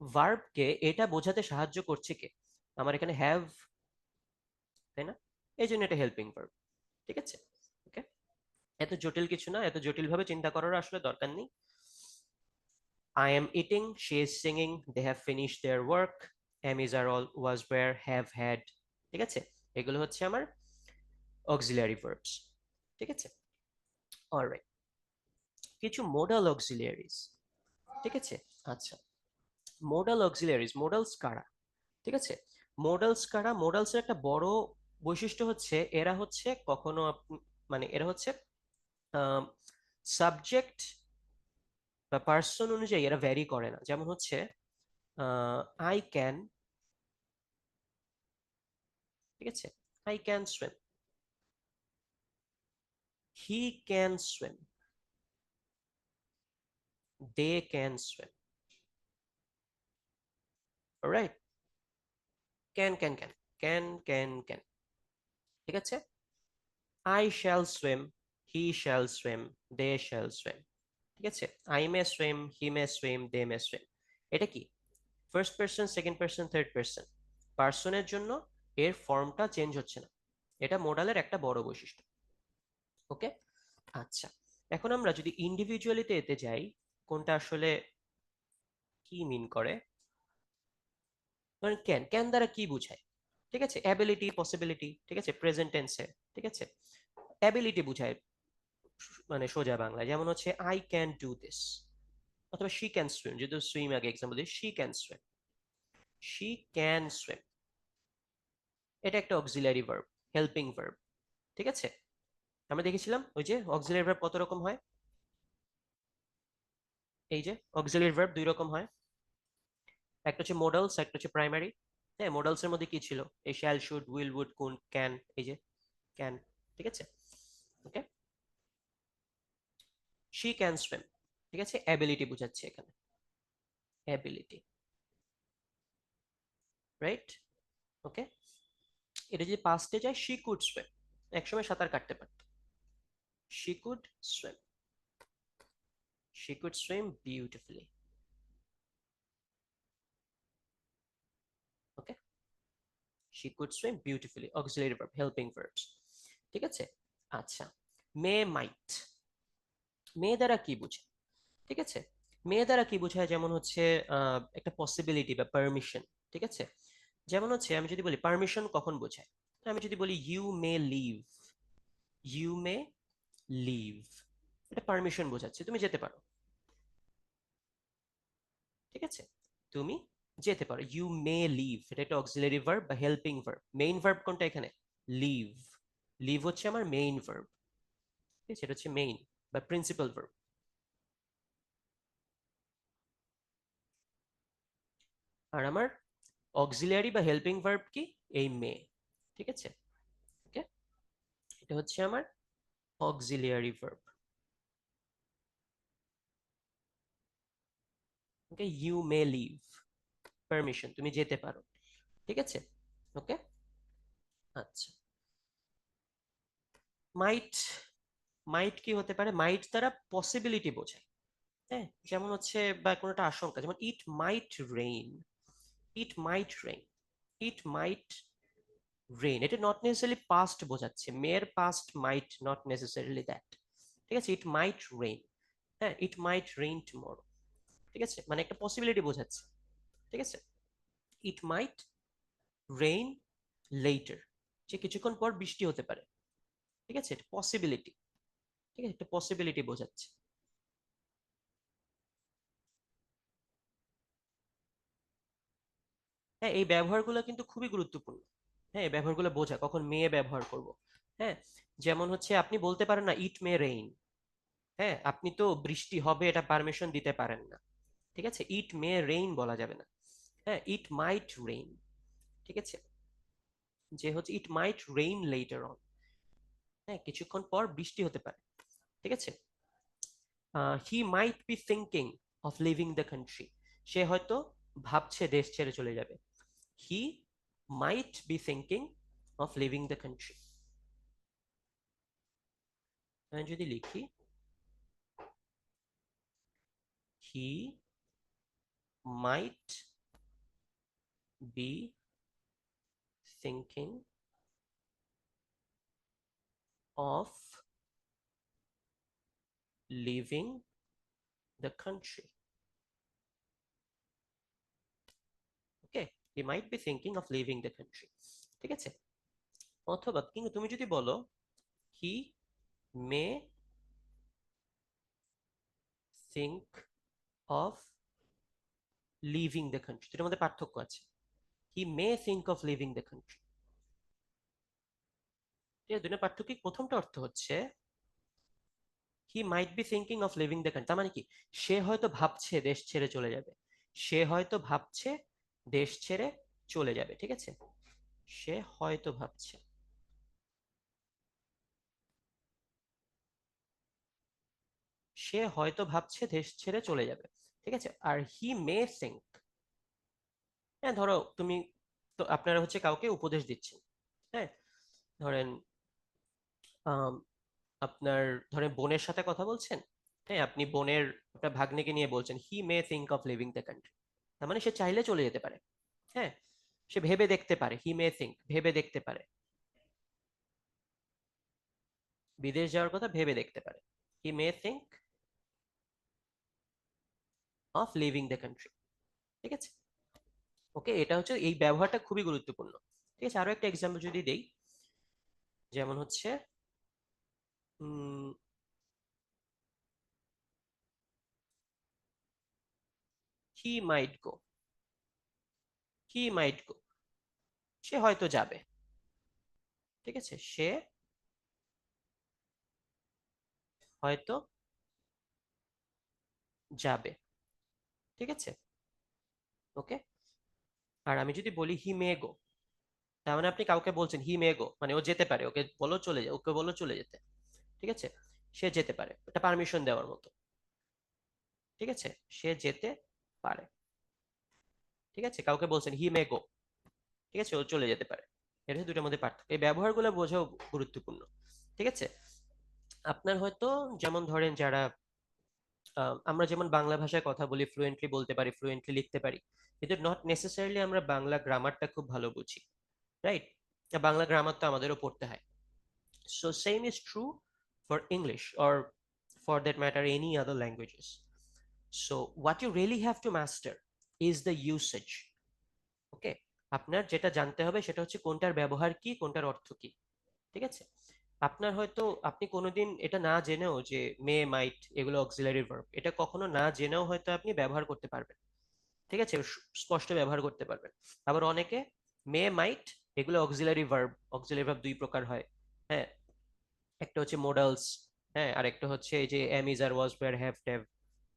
ভার্বকে এটা বোঝাতে সাহায্য করছে কে? আমার এখানে হ্যাভ, তাই না? এই জন্য এটা হেল্পিং ভার্ব। ঠিক আছে, ওকে, এত জটিল কিছু না, এত জটিল ভাবে চিন্তা করার আসলে দরকার নেই। I am eating, she is singing, they have finished their work, am is are all, was were, have had, ঠিক আছে, এগুলো হচ্ছে আমার অক্সিলিয়ারি ভার্বস। ঠিক আছে, অলরাইট, কিছু মোডাল অক্সিলিয়ারিজ। ঠিক আছে, আচ্ছা, মোডাল অক্সিলিয়ারিজ, মোডালস কারা? ঠিক আছে, মোডালস কারা? মোডালস এর একটা বড় বৈশিষ্ট্য হচ্ছে এরা হচ্ছে কখনো মানে এরা হচ্ছে সাবজেক্ট বা পার্সন অনুযায়ী এরা ভ্যারি করে না। যেমন হচ্ছে আই ক্যান, ঠিক আছে, I can swim, he can swim, they can swim, right, can can can, can can can, ঠিক আছে, I shall swim, he shall swim, they shall swim, ঠিক আছে, I may swim, he may swim, they may swim. এটা কি? First person, second person, third person, পার্সনের জন্য এর ফর্মটা চেঞ্জ হচ্ছে না। এটা মোডালের একটা বড় বৈশিষ্ট্য। ওকে, আচ্ছা, এখন আমরা যদি ইন্ডিভিজুয়ালিতে এতে যাই, কোনটা আসলে কি মিন করে, ধরেন ক্যান, ক্যান দ্বারা কি বোঝায়? ঠিক আছে, অ্যাবিলিটি, পসিবিলিটি, ঠিক আছে, প্রেজেন্ট টেন্সে, ঠিক আছে, অ্যাবিলিটি বোঝায় মানে সোজা বাংলায়, যেমন হচ্ছে আই ক্যান ডু দিস, অথবা শি ক্যান সুইম, যদি সুইম আগে এক্সাম্পল দিই, she can swim, she can swim, এটা একটা অক্সিলারি ভার্ব, হেল্পিং ভার্ব। ঠিক আছে, আমরা দেখেছিলাম ওই যে অক্সিলারি ভার্ব কত রকম হয়, এই যে অক্সিলারি ভার্ব দুই রকম হয়, একটা হচ্ছে মোডালস, একটা হচ্ছে প্রাইমারি। হ্যাঁ, মোডালস এর মধ্যে কি ছিল? এই shall, should, will, would, could, can, এই যে ক্যান, ঠিক আছে, ওকে, শি ক্যান সুইম, ঠিক আছে, অ্যাবিলিটি বোঝাচ্ছে এখানে, অ্যাবিলিটি, রাইট, ওকে। এটা যদি পাস্টে যায়, শি কুড সুইম, একসময় সাঁতার কাটতে পারত, she could swim, she could swim beautifully, okay, she could swim beautifully, auxiliary verb, helping verbs. ঠিক আছে, আচ্ছা, মে মাইট, মে দ্বারা কি বোঝায়? ঠিক আছে, মে দ্বারা কি বোঝায়, যেমন হচ্ছে একটা পসিবিলিটি বা পারমিশন। ঠিক আছে, যেমন হচ্ছে আমি যদি বলি পারমিশন কখন বোঝায়, আমি যদি বলি you may leave, you may leave, এটা পারমিশন বোঝাচ্ছে, তুমি যেতে পারো। ঠিক আছে, তুমি যেতে পারো, ইউ মে লিভ, এটা একটা অক্সিলারি ভার্ব বা হেল্পিং ভার্ব। মেইন ভার্ব কোনটা এখানে? লিভ, লিভ হচ্ছে আমার মেইন ভার্ব, ঠিক আছে, এটা হচ্ছে মেইন বা প্রিন্সিপাল ভার্ব। আর আমার অক্সিলারি বা হেল্পিং ভার্ব কি? এই মে, ঠিক আছে, ওকে, এটা হচ্ছে আমার auxiliary verb. Okay, you may leave, permission, তুমি যেতে পারো, ঠিক আছে, ওকে, আচ্ছা, মাইট, মাইট কি হতে পারে? মাইট দ্বারা পসিবিলিটি বোঝায়। হ্যাঁ, যেমন হচ্ছে বা কোনো একটা আশঙ্কা, যেমন ইট মাইট রেইন, ইট মাইট রেইন, ইট মাইট রেইন, এটা নট নেসেসারিলি পাস্ট বোঝাচ্ছে, মেয়ের past might not necessarily that, ঠিক আছে, ইট মাইট রেইন, হ্যাঁ, ইট মাইট রেইন টুমরো, ঠিক আছে, মানে একটা পসিবিলিটি বোঝাচ্ছে। ঠিক আছে, ইট মাইট রেইন লেটার, যে কিছুক্ষণ পর বৃষ্টি হতে পারে, ঠিক আছে, এটা পসিবিলিটি, ঠিক আছে, একটা পসিবিলিটি বোঝাচ্ছে। হ্যাঁ, এই ব্যবহারগুলো কিন্তু খুবই গুরুত্বপূর্ণ। হ্যাঁ, এই ব্যবহারগুলো বোঝা কখন মেয়ে ব্যবহার করব। হ্যাঁ, যেমন হচ্ছে আপনি বলতে পারেন না ইট মে রেইন, হ্যাঁ, আপনি তো বৃষ্টি হবে এটা পারমিশন দিতে পারেন না। ঠিক আছে, ইট মে রেইন বলা যাবে না, হ্যাঁ, ইট মাইট রেইন, ঠিক আছে, যে হচ্ছে it might rain later on, হ্যাঁ, কিছুক্ষণ পর বৃষ্টি হতে পারে, ঠিক আছে, he might be thinking of leaving the country, সে হয়তো ভাবছে দেশ ছেড়ে চলে যাবে, he might be thinking of leaving the country. আমি যদি লিখি he might be thinking of leaving the country, okay, he might be thinking of leaving the country, ঠিক আছে? অথবা কিন্তু তুমি যদি বলো he may think of leaving the country, দুটোর মধ্যে পার্থক্য আছে। He may think of leaving the country, ঠিক আছে? দুটোর পার্থক্য কি? প্রথমটা অর্থ হচ্ছে he might be thinking of leaving the country, তার মানে কি সে হয়তো ভাবছে দেশ ছেড়ে চলে যাবে, সে হয়তো ভাবছে দেশ ছেড়ে চলে যাবে, ঠিক আছে? সে হয়তো ভাবছে, সে হয়তো ভাবছে দেশ ছেড়ে চলে যাবে, ঠিক আছে? আর হি মে থিঙ্ক, হ্যাঁ ধরো তুমি, তো আপনারা হচ্ছে কাউকে উপদেশ দিচ্ছেন, হ্যাঁ, ধরেন আম, আপনার ধরেন বোনের সাথে কথা বলছেন, হ্যাঁ, আপনি বোনের আপনার ভাগ্নেকে নিয়ে বলছেন he may think of leaving the country, তার মানে সে চাইলে চলে যেতে পারে, হ্যাঁ, সে ভেবে দেখতে পারে, হি মে থিঙ্ক ভেবে দেখতে পারে, বিদেশ যাওয়ার কথা ভেবে দেখতে পারে, he may think of leaving the country, ঠিক আছে? ওকে, এটা হচ্ছে এই ব্যবহারটা খুবই গুরুত্বপূর্ণ, ঠিক আছে? আরো একটা এক্সাম্পল যদি দেই, যেমন হচ্ছে হি মাইট গো, হি মাইট গো, সে হয়তো যাবে, ঠিক আছে? সে হয়তো যাবে, ঠিক আছে? ওকে, আর আমি যদি বলি হি মে গো, তার মানে আপনি কাউকে বলছেন হি মে গো, মানে ও যেতে পারে, ওকে বলো চলে যায়, ওকে বলো চলে যেতে, ঠিক আছে? সে যেতে পারে, এটা পারমিশন দেওয়ার মতো, ঠিক আছে? সে যেতে পারে, ঠিক আছে? কাউকে বলছেন হি মে গো, ঠিক আছে, ও চলে যেতে পারে। এটা হচ্ছে দুটোর মধ্যে পার্থক্য, এই ব্যবহারগুলো বোঝাও গুরুত্বপূর্ণ, ঠিক আছে? আপনার হয়তো যেমন ধরেন যারা আমরা যেমন বাংলা ভাষায় কথা বলি, ফ্লুয়েন্টলি বলতে পারি, ফ্লুয়েন্টলি লিখতে পারি, কিন্তু নট নেসেসারিলি আমরা বাংলা গ্রামারটা খুব ভালো বুঝি, রাইট? বাংলা গ্রামার তো আমাদেরও পড়তে হয়। So same is true for English or for that matter any other languages. So what you really have to master is the usage. Okay, আপনার যেটা জানতে হবে সেটা হচ্ছে কোনটার ব্যবহার কি, কোনটার অর্থ কি, ঠিক আছে? আপনার হয়তো আপনি কোনোদিন এটা না জেনেও যে মে মাইট এগুলো অক্সিলারি ভার্ব, এটা কখনো না জেনেও হয়তো আপনি ব্যবহার করতে পারবেন, ঠিক আছে? স্পষ্ট ব্যবহার করতে পারবেন। আবার অনেকে মে মাইট এগুলো অক্সিলারি ভার্ব, অক্সিলারি ভার্ব দুই প্রকার হয়, হ্যাঁ, একটা হচ্ছে মোডালস, হ্যাঁ, আর একটা হচ্ছে এই যে am is are was were have ট্যাভ,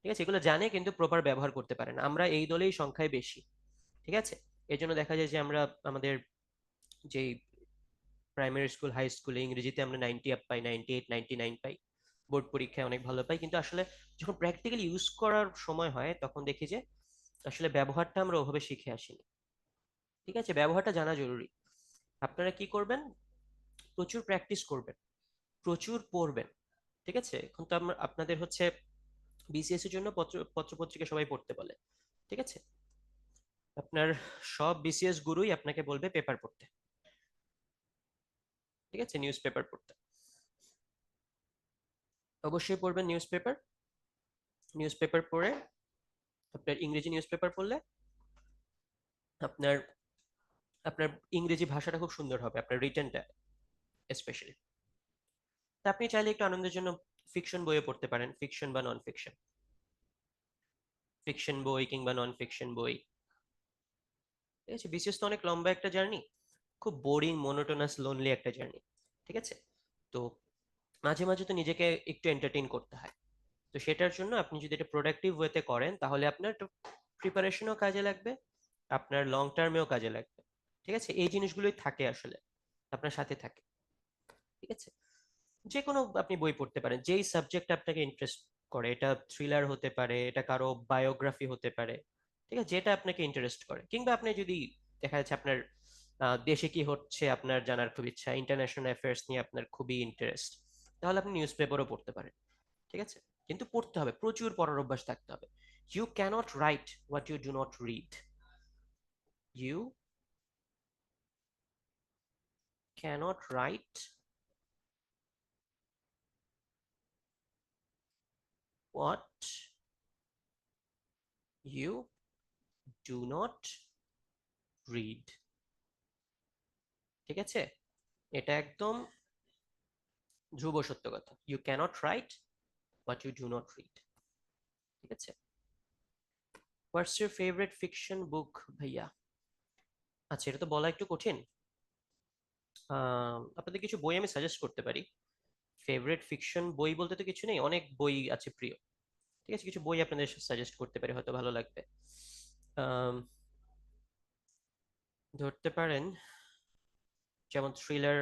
ঠিক আছে? এগুলো জানে কিন্তু প্রপার ব্যবহার করতে পারে না, আমরা এই দলেই সংখ্যায় বেশি, ঠিক আছে? এই জন্য দেখা যায় যে আমরা আমাদের যে প্রাইমারি স্কুল হাই স্কুলে ইংরেজিতে আমরা 90 আপ পাই, 98 99 পাই, বোর্ড পরীক্ষায় অনেক ভালো পাই, কিন্তু আসলে যখন প্র্যাকটিক্যালি ইউজ করার সময় হয় তখন দেখি যে আসলে ব্যবহারটা আমরা ওভাবে শিখে আসিনি, ঠিক আছে? ব্যবহারটা জানা জরুরি। আপনারা কি করবেন? প্রচুর প্র্যাকটিস করবেন, প্রচুর পড়বেন, ঠিক আছে? এখন তো আপনাদের হচ্ছে বিসিএস এর জন্য পত্রপত্রিকা সবাই পড়তে বলে, ঠিক আছে? আপনার সব বিসিএস গুরুই আপনাকে বলবে পেপার পড়তে, ঠিক আছে? নিউজ পেপার পড়তে অবশ্যই পড়বেন, নিউজ পেপার, নিউজ পেপার পড়ে আপনার ইংরেজি নিউজ পেপার পড়লে আপনার আপনার ইংরেজি ভাষাটা খুব সুন্দর হবে, আপনার রিটেনটা স্পেশালি। তা আপনি চাইলে একটু আনন্দের জন্য ফিকশন বইও পড়তে পারেন, ফিকশন বা নন ফিকশন, ফিকশন বই কিংবা নন ফিকশন বই, ঠিক আছে? বিশেষ তো অনেক লম্বা একটা জার্নি, খুব বোরিং মোনোটোনাস লোনলি একটা জার্নি, ঠিক আছে? তো মাঝে মাঝে তো নিজেকে একটু এন্টারটেইন করতে হয়, তো সেটার জন্য আপনি যদি এটা প্রোডাক্টিভ ওয়েতে করেন তাহলে আপনার প্রিপারেশনও কাজে লাগবে, আপনার লং টার্মেও কাজে লাগবে, ঠিক আছে? এই জিনিসগুলোই থাকে আসলে আপনার সাথে থাকে, ঠিক আছে? যে কোনো আপনি বই পড়তে পারেন যেই সাবজেক্ট আপনাকে ইন্টারেস্ট করে, এটা থ্রিলার হতে পারে, এটা কারো বায়োগ্রাফি হতে পারে, ঠিক আছে? যেটা আপনাকে ইন্টারেস্ট করে, কিংবা আপনি যদি দেখা যাচ্ছে আপনার দেশে কি হচ্ছে আপনার জানার খুব ইচ্ছা, ইন্টারন্যাশনাল অ্যাফেয়ার্স নিয়ে আপনার খুবই ইন্টারেস্ট, তাহলে আপনি নিউজ পেপারও পড়তে পারেন, ঠিক আছে? কিন্তু পড়তে হবে, প্রচুর পড়ার অভ্যাস থাকতে হবে। You can't write what you do not read, you can't write what you do not read, ঠিক আছে, এটা একদম ধ্রুব সত্য কথা। You can't write but you do not read. ঠিক আছে, what's your favourite fiction book ভাইয়া? আচ্ছা, এটা তো বলা একটু কঠিন। আপনাদের কিছু বই আমি সাজেস্ট করতে পারি। ফেভারিট ফিকশন বই বলতে তো কিছু নেই, অনেক বই আছে প্রিয়। ঠিক আছে, কিছু বই আপনাদের সাজেস্ট করতে পারি, হয়তো ভালো লাগবে। আম, ধরতে পারেন যেমন থ্রিলার।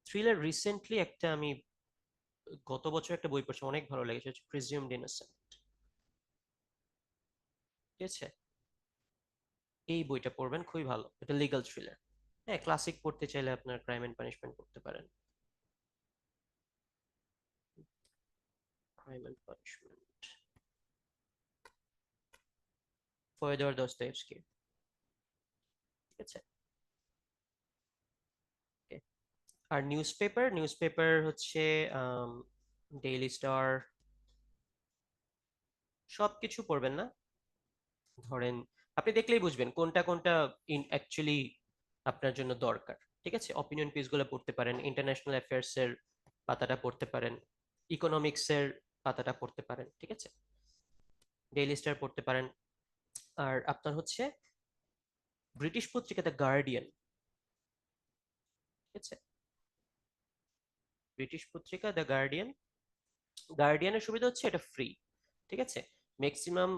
থ্রিলার রিসেন্টলি একটা আমি গত বছর একটা বই পড়ছি, অনেক ভালো লেগেছে, হচ্ছে প্রিজিউমড ইনোসেন্ট। ঠিক আছে, এই বইটা পড়বেন, খুবই ভালো, এটা লিগাল থ্রিলার। হ্যাঁ, ক্লাসিক পড়তে চাইলে আপনার ক্রাইম এন্ড পানিশমেন্ট পড়তে পারেন। Crime and Punishment, Fyodor Dostoevsky. ঠিক আছে। Okay. আর নিউজ পেপার, নিউজ পেপার হচ্ছে ডেইলি স্টার। সবকিছু পড়বেন না, ধরেন আপনি দেখলেই বুঝবেন কোনটা কোনটা ইন অ্যাকচুয়ালি আপনার জন্য দরকার। ঠিক আছে, অপিনিয়ন পিস গুলো পড়তে পারেন, ইন্টারন্যাশনাল অ্যাফেয়ার্স এর পাতাটা পড়তে পারেন, ইকোনমিক্স এর পাতাটা পড়তে পারেন। ঠিক আছে, ডেইলি স্টার পড়তে পারেন। আর আপনার হচ্ছে ব্রিটিশ পত্রিকা দ্য গার্ডিয়ান। ঠিক আছে, ব্রিটিশ পত্রিকা দ্য গার্ডিয়ান। গার্ডিয়ানের সুবিধা হচ্ছে এটা ফ্রি। ঠিক আছে, ম্যাক্সিমাম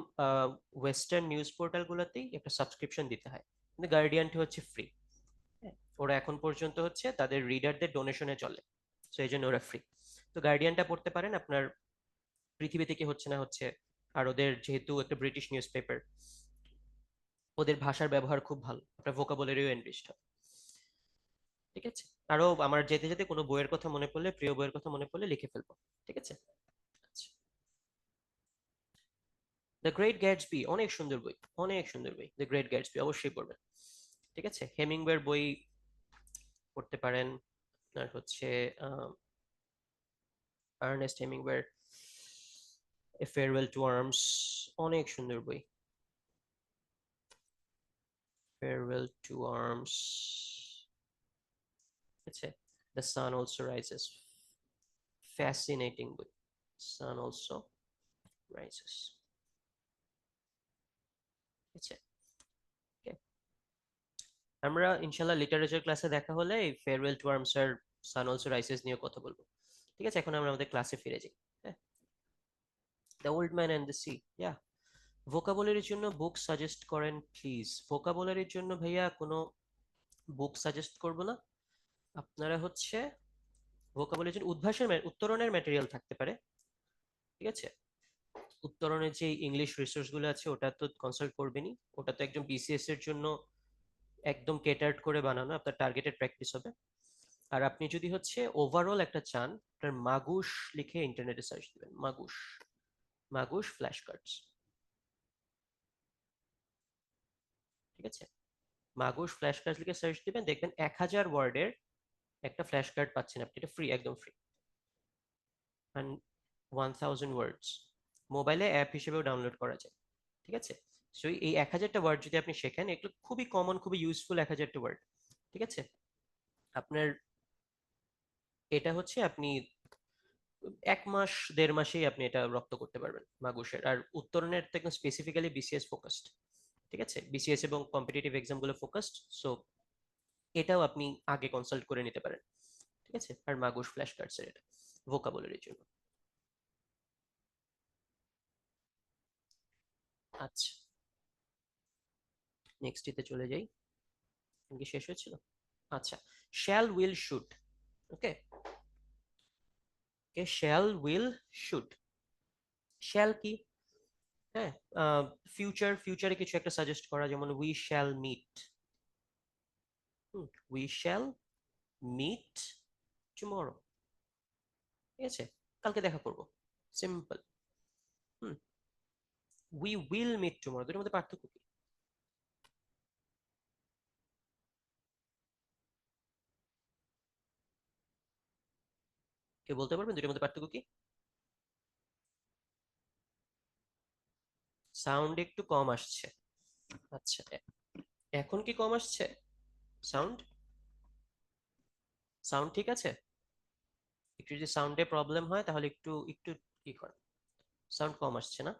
ওয়েস্টার্ন নিউজ পোর্টাল গুলোতেই একটা সাবস্ক্রিপশন দিতে হয়, কিন্তু গার্ডিয়ানটি হচ্ছে ফ্রি। ওরা এখন পর্যন্ত হচ্ছে তাদের রিডারদের ডোনেশনে চলে, তো এই জন্য ওরা ফ্রি। তো গার্ডিয়ানটা পড়তে পারেন, আপনার পৃথিবীতে কি হচ্ছে না হচ্ছে। আর ওদের যেহেতু একটা ব্রিটিশ নিউজ পেপার, ওদের ভাষার ব্যবহার খুব ভালো, আপনার ভোকাবুলারিও এনরিচড হয়। ঠিক আছে, আরো আমার যেতে যেতে কোনো বইয়ের কথা মনে পড়লে, প্রিয় বইয়ের কথা মনে পড়লে লিখে ফেলবো। ঠিক আছে। আচ্ছা, দ্য গ্রেট গ্যাটসবি অনেক সুন্দর বই, অনেক সুন্দর বই, দ্য গ্রেট গ্যাটসবি অবশ্যই পড়বেন। ঠিক আছে, হেমিংওয়ের বই পড়তে পারেন। আপনার হচ্ছে আর্নেস্ট হেমিংওয়ের এ ফেয়ারওয়েল টু আর্মস, অনেক সুন্দর বই। Farewell to arms. ঠিক আছে, the sun also rises, fascinating বই, সান অলসো রাইজেস। ঠিক আছে। Okay. আমরা ইনশাল্লাহ লিটারেচার ক্লাসে দেখা হলে এই ফেয়ারওয়েল টু আর্মস আর সান অলসো রাইজেস নিয়ে কথা বলবো। ঠিক আছে, এখন আমরা আমাদের ক্লাসে ফিরে যাই। হ্যাঁ, the old man and the sea, yeah. ভোকাবুলারির জন্য বুক সাজেস্ট করেন প্লিজ। ভোকাবুলারির জন্য ভাইয়া কোনো বুক সাজেস্ট করব না। আপনারা হচ্ছে ভোকাবুলারির জন্য উদ্ভাসের উত্তরণের ম্যাটেরিয়াল থাকতে পারে। ঠিক আছে, উত্তরণের যে ইংলিশ রিসোর্স গুলো আছে ওটা তো কনসাল্ট করবেনই, ওটা তো একদম বিসিএস এর জন্য একদম কেটার্ড করে বানানো, আপনার টার্গেটেড প্র্যাকটিস হবে। আর আপনি যদি হচ্ছে ওভারঅল একটা চান, আপনার মাগুশ লিখে ইন্টারনেটে সার্চ দিবেন, মাগুশ, মাগুশ ফ্ল্যাশ কার্ডস। ঠিক আছে, মাগুশ ফ্ল্যাশ কার্ডস লিখে সার্চ দিবেন, দেখবেন 1000 ওয়ার্ডের একটা ফ্ল্যাশ কার্ড পাচ্ছেন আপনি, এটা ফ্রি, একদম ফ্রি। অ্যান্ড 1000 ওয়ার্ডস মোবাইলে অ্যাপ হিসেবেও ডাউনলোড করা যায়। ঠিক আছে, সো এই 1000টা ওয়ার্ড যদি আপনি শেখেন, এগুলো খুবই কমন, খুবই ইউজফুল 1000টা ওয়ার্ড। ঠিক আছে, আপনার এটা হচ্ছে আপনি 1 মাস 1.5 মাসেই আপনি এটা রপ্ত করতে পারবেন মাগুশের। আর উত্তরণের তো একদম স্পেসিফিক্যালি বিসিএস ফোকাসড। ঠিক আছে, বিসিএস এবং কম্পিটিটিভ এক্সাম গুলো ফোকাসড, সো এটাও আপনি আগে কনসাল্ট করে নিতে পারেন। ঠিক আছে, আর মাগুশ ফ্ল্যাশ কার্ডস এর এটা ভোকাবুলারির জন্য। আচ্ছা, নেক্সট তে চলে যাই, কি শেষ হয়েছিল? আচ্ছা, shall will should. Okay, okay, shall will should. Shall কি? হ্যাঁ, ফিউচার, ফিউচারে কিছু একটা সাজেস্ট করা, যেমন we shall meet. We shall meet tomorrow. ঠিক আছে, কালকে দেখা করবো, simple. Hmm, we will meet tomorrow, দুটোর মধ্যে পার্থক্য কি? কেউ বলতে পারবেন দুটোর মধ্যে পার্থক্য কি? সাউন্ড একটু কম আসছে। আচ্ছা, এখন কি কম আসছে সাউন্ড? সাউন্ড ঠিক আছে? একটু যদি সাউন্ডে প্রবলেম হয় তাহলে একটু একটু কি করেন, সাউন্ড কম আসছে না?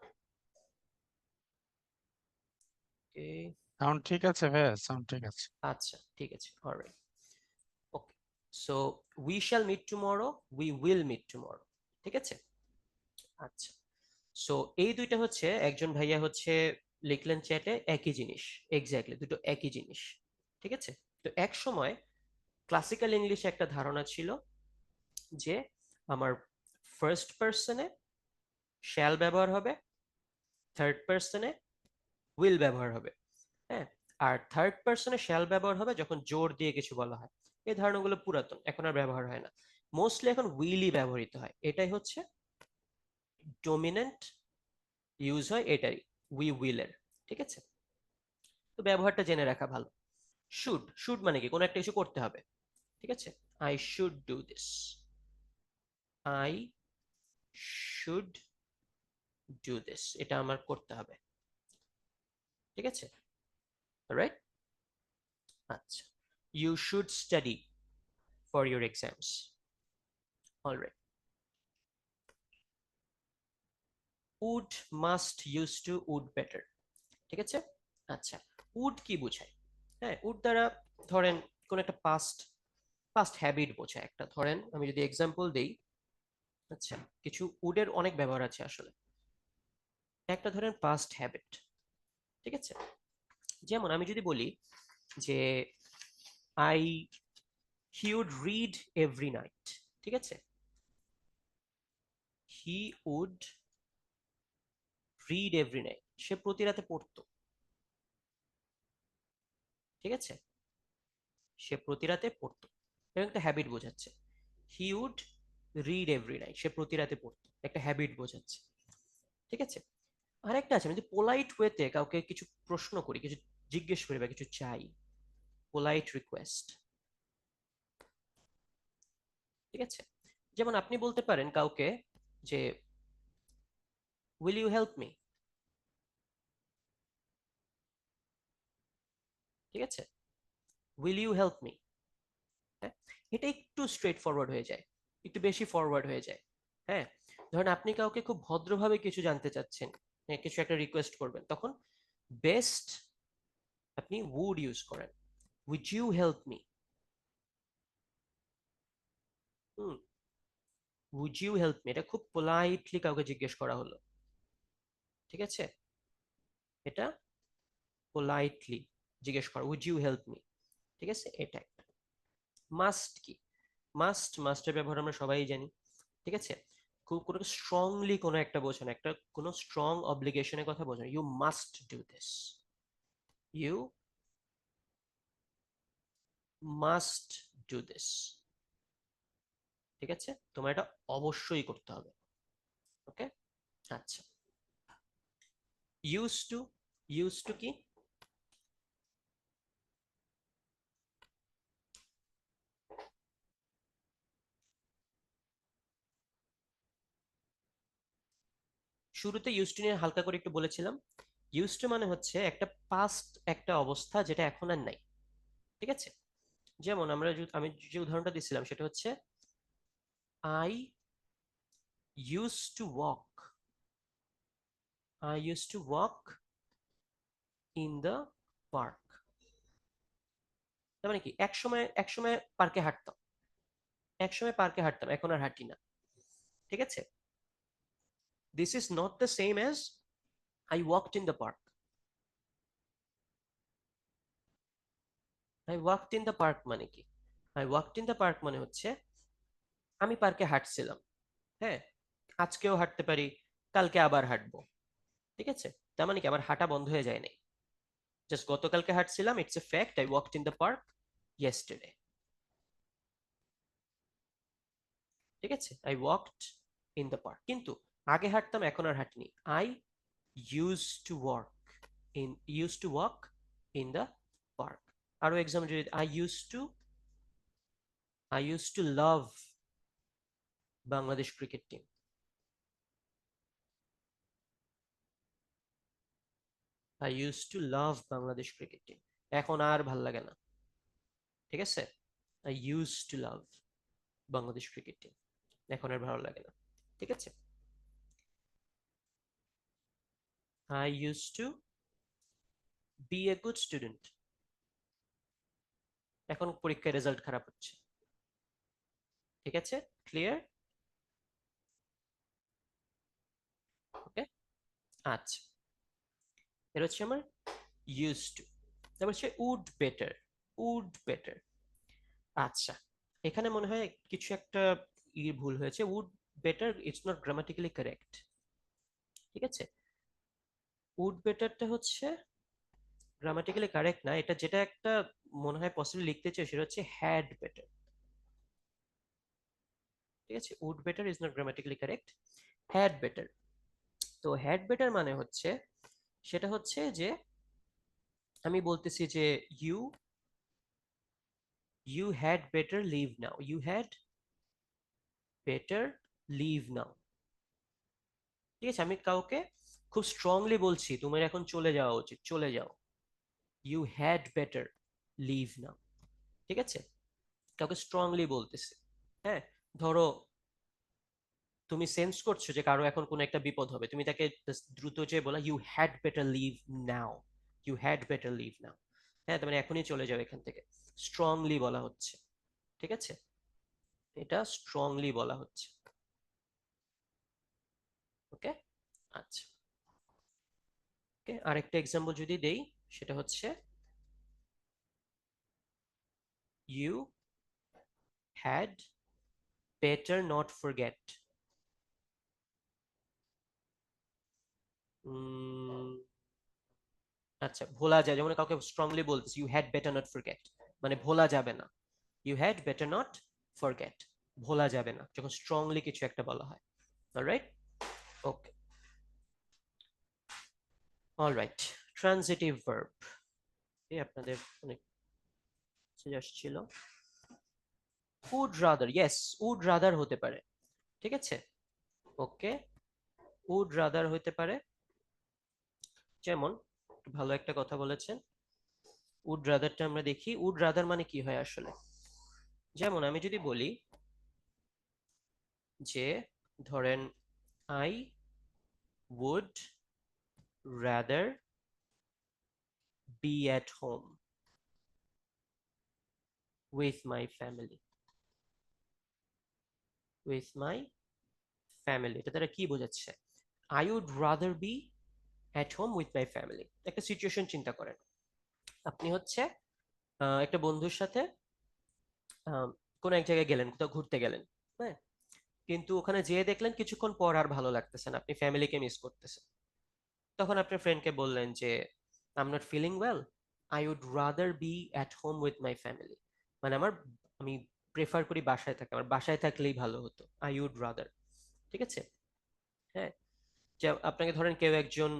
Okay, সাউন্ড ঠিক আছে ভাইয়া, সাউন্ড ঠিক আছে। আচ্ছা ঠিক আছে, alright, okay. So we shall meet tomorrow, we will meet tomorrow, ঠিক আছে। আচ্ছা, সো এই দুইটা হচ্ছে একজন ভাইয়া হচ্ছে লিখলেন চ্যাটে একই জিনিস, এক্স্যাক্টলি দুটো একই জিনিস, ঠিক আছে। তো এক সময় ক্লাসিক্যাল ইংলিশে একটা ধারণা ছিল যে আমার ফার্স্ট পার্সনে শ্যাল ব্যবহার হবে, থার্ড পার্সনে উইল ব্যবহার হবে, হ্যাঁ। আর থার্ড পার্সনে শ্যাল ব্যবহার হবে যখন জোর দিয়ে কিছু বলা হয়। এই ধারণাগুলো পুরাতন, এখন আর ব্যবহার হয় না। মোস্টলি এখন উইলই ব্যবহৃত হয়, এটাই হচ্ছে ডমিনেন্ট ইউজ হয় এটাই, উই উইলের, ঠিক আছে। তো ব্যবহারটা জেনে রাখা ভালো। শুড, শুড মানে কি কোনো একটা কিছু করতে হবে, ঠিক আছে। I should do this, I should do this, এটা আমার করতে হবে, ঠিক আছে, রাইট। আচ্ছা, you should study for your exams, alright. Would, must, use to, would better, ঠিক আছে। আচ্ছা, উড কি বোঝায়? হ্যাঁ, উড দ্বারা ধরেন কোন একটা পাস্ট পাস্ট হ্যাবিট বোঝায় একটা, ধরেন আমি যদি এক্সাম্পল দেই, আচ্ছা, কিছু উডের অনেক ব্যবহার আছে আসলে। একটা ধরেন পাস্ট হ্যাবিট, ঠিক আছে। যেমন আমি যদি বলি যে I he would read every night, ঠিক আছে, he would read every night, সে প্রতি রাতে পড়তো, ঠিক আছে, সে প্রতি রাতে পড়তো, এটা একটা হ্যাবিট বোঝাচ্ছে। He would read every night, সে প্রতি রাতে পড়তো, একটা হ্যাবিট বোঝাচ্ছে, ঠিক আছে। আরেকটা আছে, আমি যদি পোলাইট ওয়েতে কাউকে কিছু প্রশ্ন করি, কিছু জিজ্ঞেস করি বা কিছু চাই, পোলাইট রিকোয়েস্ট, ঠিক আছে। যেমন আপনি বলতে পারেন কাউকে যে উইল ইউ হেল্প মি, ঠিক আছে, উইল ইউ হেল্প মি, হ্যাঁ। এটা একটু স্ট্রেট ফরওয়ার্ড হয়ে যায়, একটু বেশি ফরওয়ার্ড হয়ে যায়, হ্যাঁ। ধরেন আপনি কাউকে খুব ভদ্রভাবে কিছু জানতে চাচ্ছেন, হ্যাঁ, কিছু একটা রিকোয়েস্ট করবেন, তখন বেস্ট আপনি উড ইউজ করেন, would you help me, hmm, would you help me, এটা খুব পোলাইটলি কাউকে জিজ্ঞেস করা হলো, ঠিক আছে, এটা পোলাইটলি জিজ্ঞেস করা, উইড ইউ হেল্প মি, ঠিক আছে, এটা একটা। মাস্ট কি? মাস্ট, মাস্টের ব্যবহার আমরা সবাই জানি, ঠিক আছে। খুব কোনো স্ট্রংলি কোনো একটা বোঝানো, একটা কোনো স্ট্রং অব্লিগেশনের কথা বোঝানো, you must do this, you must do this, ঠিক আছে, তোমার এটা অবশ্যই করতে হবে, ওকে। আচ্ছা, ইউজ টু, ইউজ টু কি? শুরুতে ইউজ টু নিয়ে হালকা করে একটু বলেছিলাম। ইউজ টু মানে হচ্ছে একটা পাস্ট একটা অবস্থা যেটা এখন আর নাই, ঠিক আছে। যেমন আমি যে উদাহরণটা দিছিলাম সেটা হচ্ছে I use to walk, I use to walk in the park, তার মানে কি এক সময় পার্কে হাঁটতাম, এক সময় পার্কে হাঁটতাম, এখন আর হাঁটি না, ঠিক আছে। This is not the same as I walked in the park. I walked in the park মানে কি? I walked in the park মানে হচ্ছে আমি পার্কে হাঁটছিলাম, হ্যাঁ, আজকেও হাঁটতে পারি, কালকে আবার হাঁটবো, ঠিক আছে। তার মানে কি আমার হাঁটা বন্ধ হয়ে যায় নাই, জাস্ট গতকালকে হাঁটছিলাম, it's a fact, I walked in the park yesterday, ঠিক আছে, I walked in the park. কিন্তু আগে হাঁটতাম, এখন আর হাঁটিনি, I use to work in, use to walk in the park. আরো এক্সাম্পল যদি, I use to love Bangladesh cricket team, I use to love Bangladesh cricket team, এখন আর ভাল লাগে না, ঠিক আছে? I use to love Bangladesh cricket team, এখন আর ভালো লাগে না, ঠিক আছে? I use to be a good student, এখন পরীক্ষায় রেজাল্ট খারাপ হচ্ছে, ঠিক আছে? ক্লিয়ার? ওকে, আচ্ছা, এটা হচ্ছে আমার ইউজ টু। তারপর হচ্ছে উড বেটার, উড বেটার। আচ্ছা, এখানে মনে হয় কিছু একটা ভুল হয়েছে। Would better it's not grammatically correct, ঠিক আছে? উড বেটারটা হচ্ছে গ্রামাটিক্যালি কারেক্ট না, এটা যেটা একটা মনে হয় পসিবলি লিখতে চাই সেটা হচ্ছে হ্যাড বেটার, ঠিক আছে? Would better is not grammatically correct, had better. তো হ্যাড বেটার মানে হচ্ছে, সেটা হচ্ছে যে আমি বলতেছি যে you you had better leave now, you had better leave now, ঠিক আছে? আমি কাউকে খুব স্ট্রংলি বলছি তোমার এখন চলে যাওয়া উচিত, চলে যাও, you had better leave now, ঠিক আছে? কাউকে স্ট্রংলি বলতেছে, হ্যাঁ? ধরো তুমি সেন্স করছো যে কারো এখন কোনো একটা বিপদ হবে, তুমি তাকে দ্রুত যে বলা you had better leave now, you had better leave now, হ্যাঁ? তার মানে এখনই চলে যাও এখান থেকে, স্ট্রংলি বলা হচ্ছে, ঠিক আছে? এটা স্ট্রংলি বলা হচ্ছে, ওকে? আচ্ছা, ওকে, আরেকটা এক্সাম্পল যদি দেই, সেটা হচ্ছে you had better not forget. আচ্ছা, ভোলা যায়, যেমন কাউকে স্ট্রংলি বলতেছি you had better not forget, মানে ভোলা যাবে না, you had better not forget, ভোলা যাবে না যখন স্ট্রংলি কিছু একটা বলা হয়। Alright, okay, alright. Transitive verb, এই আপনাদের অনেক সাজেস্ট ছিল। Would rather, yes, would rather হতে পারে, ঠিক আছে? ওকে, উড রাদার হতে পারে। যেমন ভালো একটা কথা বলেছেন, উড রাদারটা আমরা দেখি, উড রাদার মানে কি হয় আসলে। যেমন আমি যদি বলি যে, ধরেন I would rather be at home with my family, with my family, এটা দ্বারা কি বোঝাচ্ছে? I would rather be at home with my family। একটা সিচুয়েশন চিন্তা করেন, আপনি হচ্ছে একটা বন্ধুর সাথে আহ, কোনো এক জায়গায় গেলেন, কোথাও ঘুরতে গেলেন, হ্যাঁ? কিন্তু ওখানে যেয়ে দেখলেন কিছুক্ষণ পর আর ভালো লাগতেছে না, আপনি ফ্যামিলিকে মিস করতেছেন। তখন আপনার ফ্রেন্ডকে বললেন যে I am not feeling well, I would rather be at home with my family, মানে আমি প্রেফার করি বাসায় থাকা, আমার বাসায় থাকলেই ভালো হতো, আই উড রাদার, ঠিক আছে? হ্যাঁ, যে আপনাকে ধরেন কেউ একজন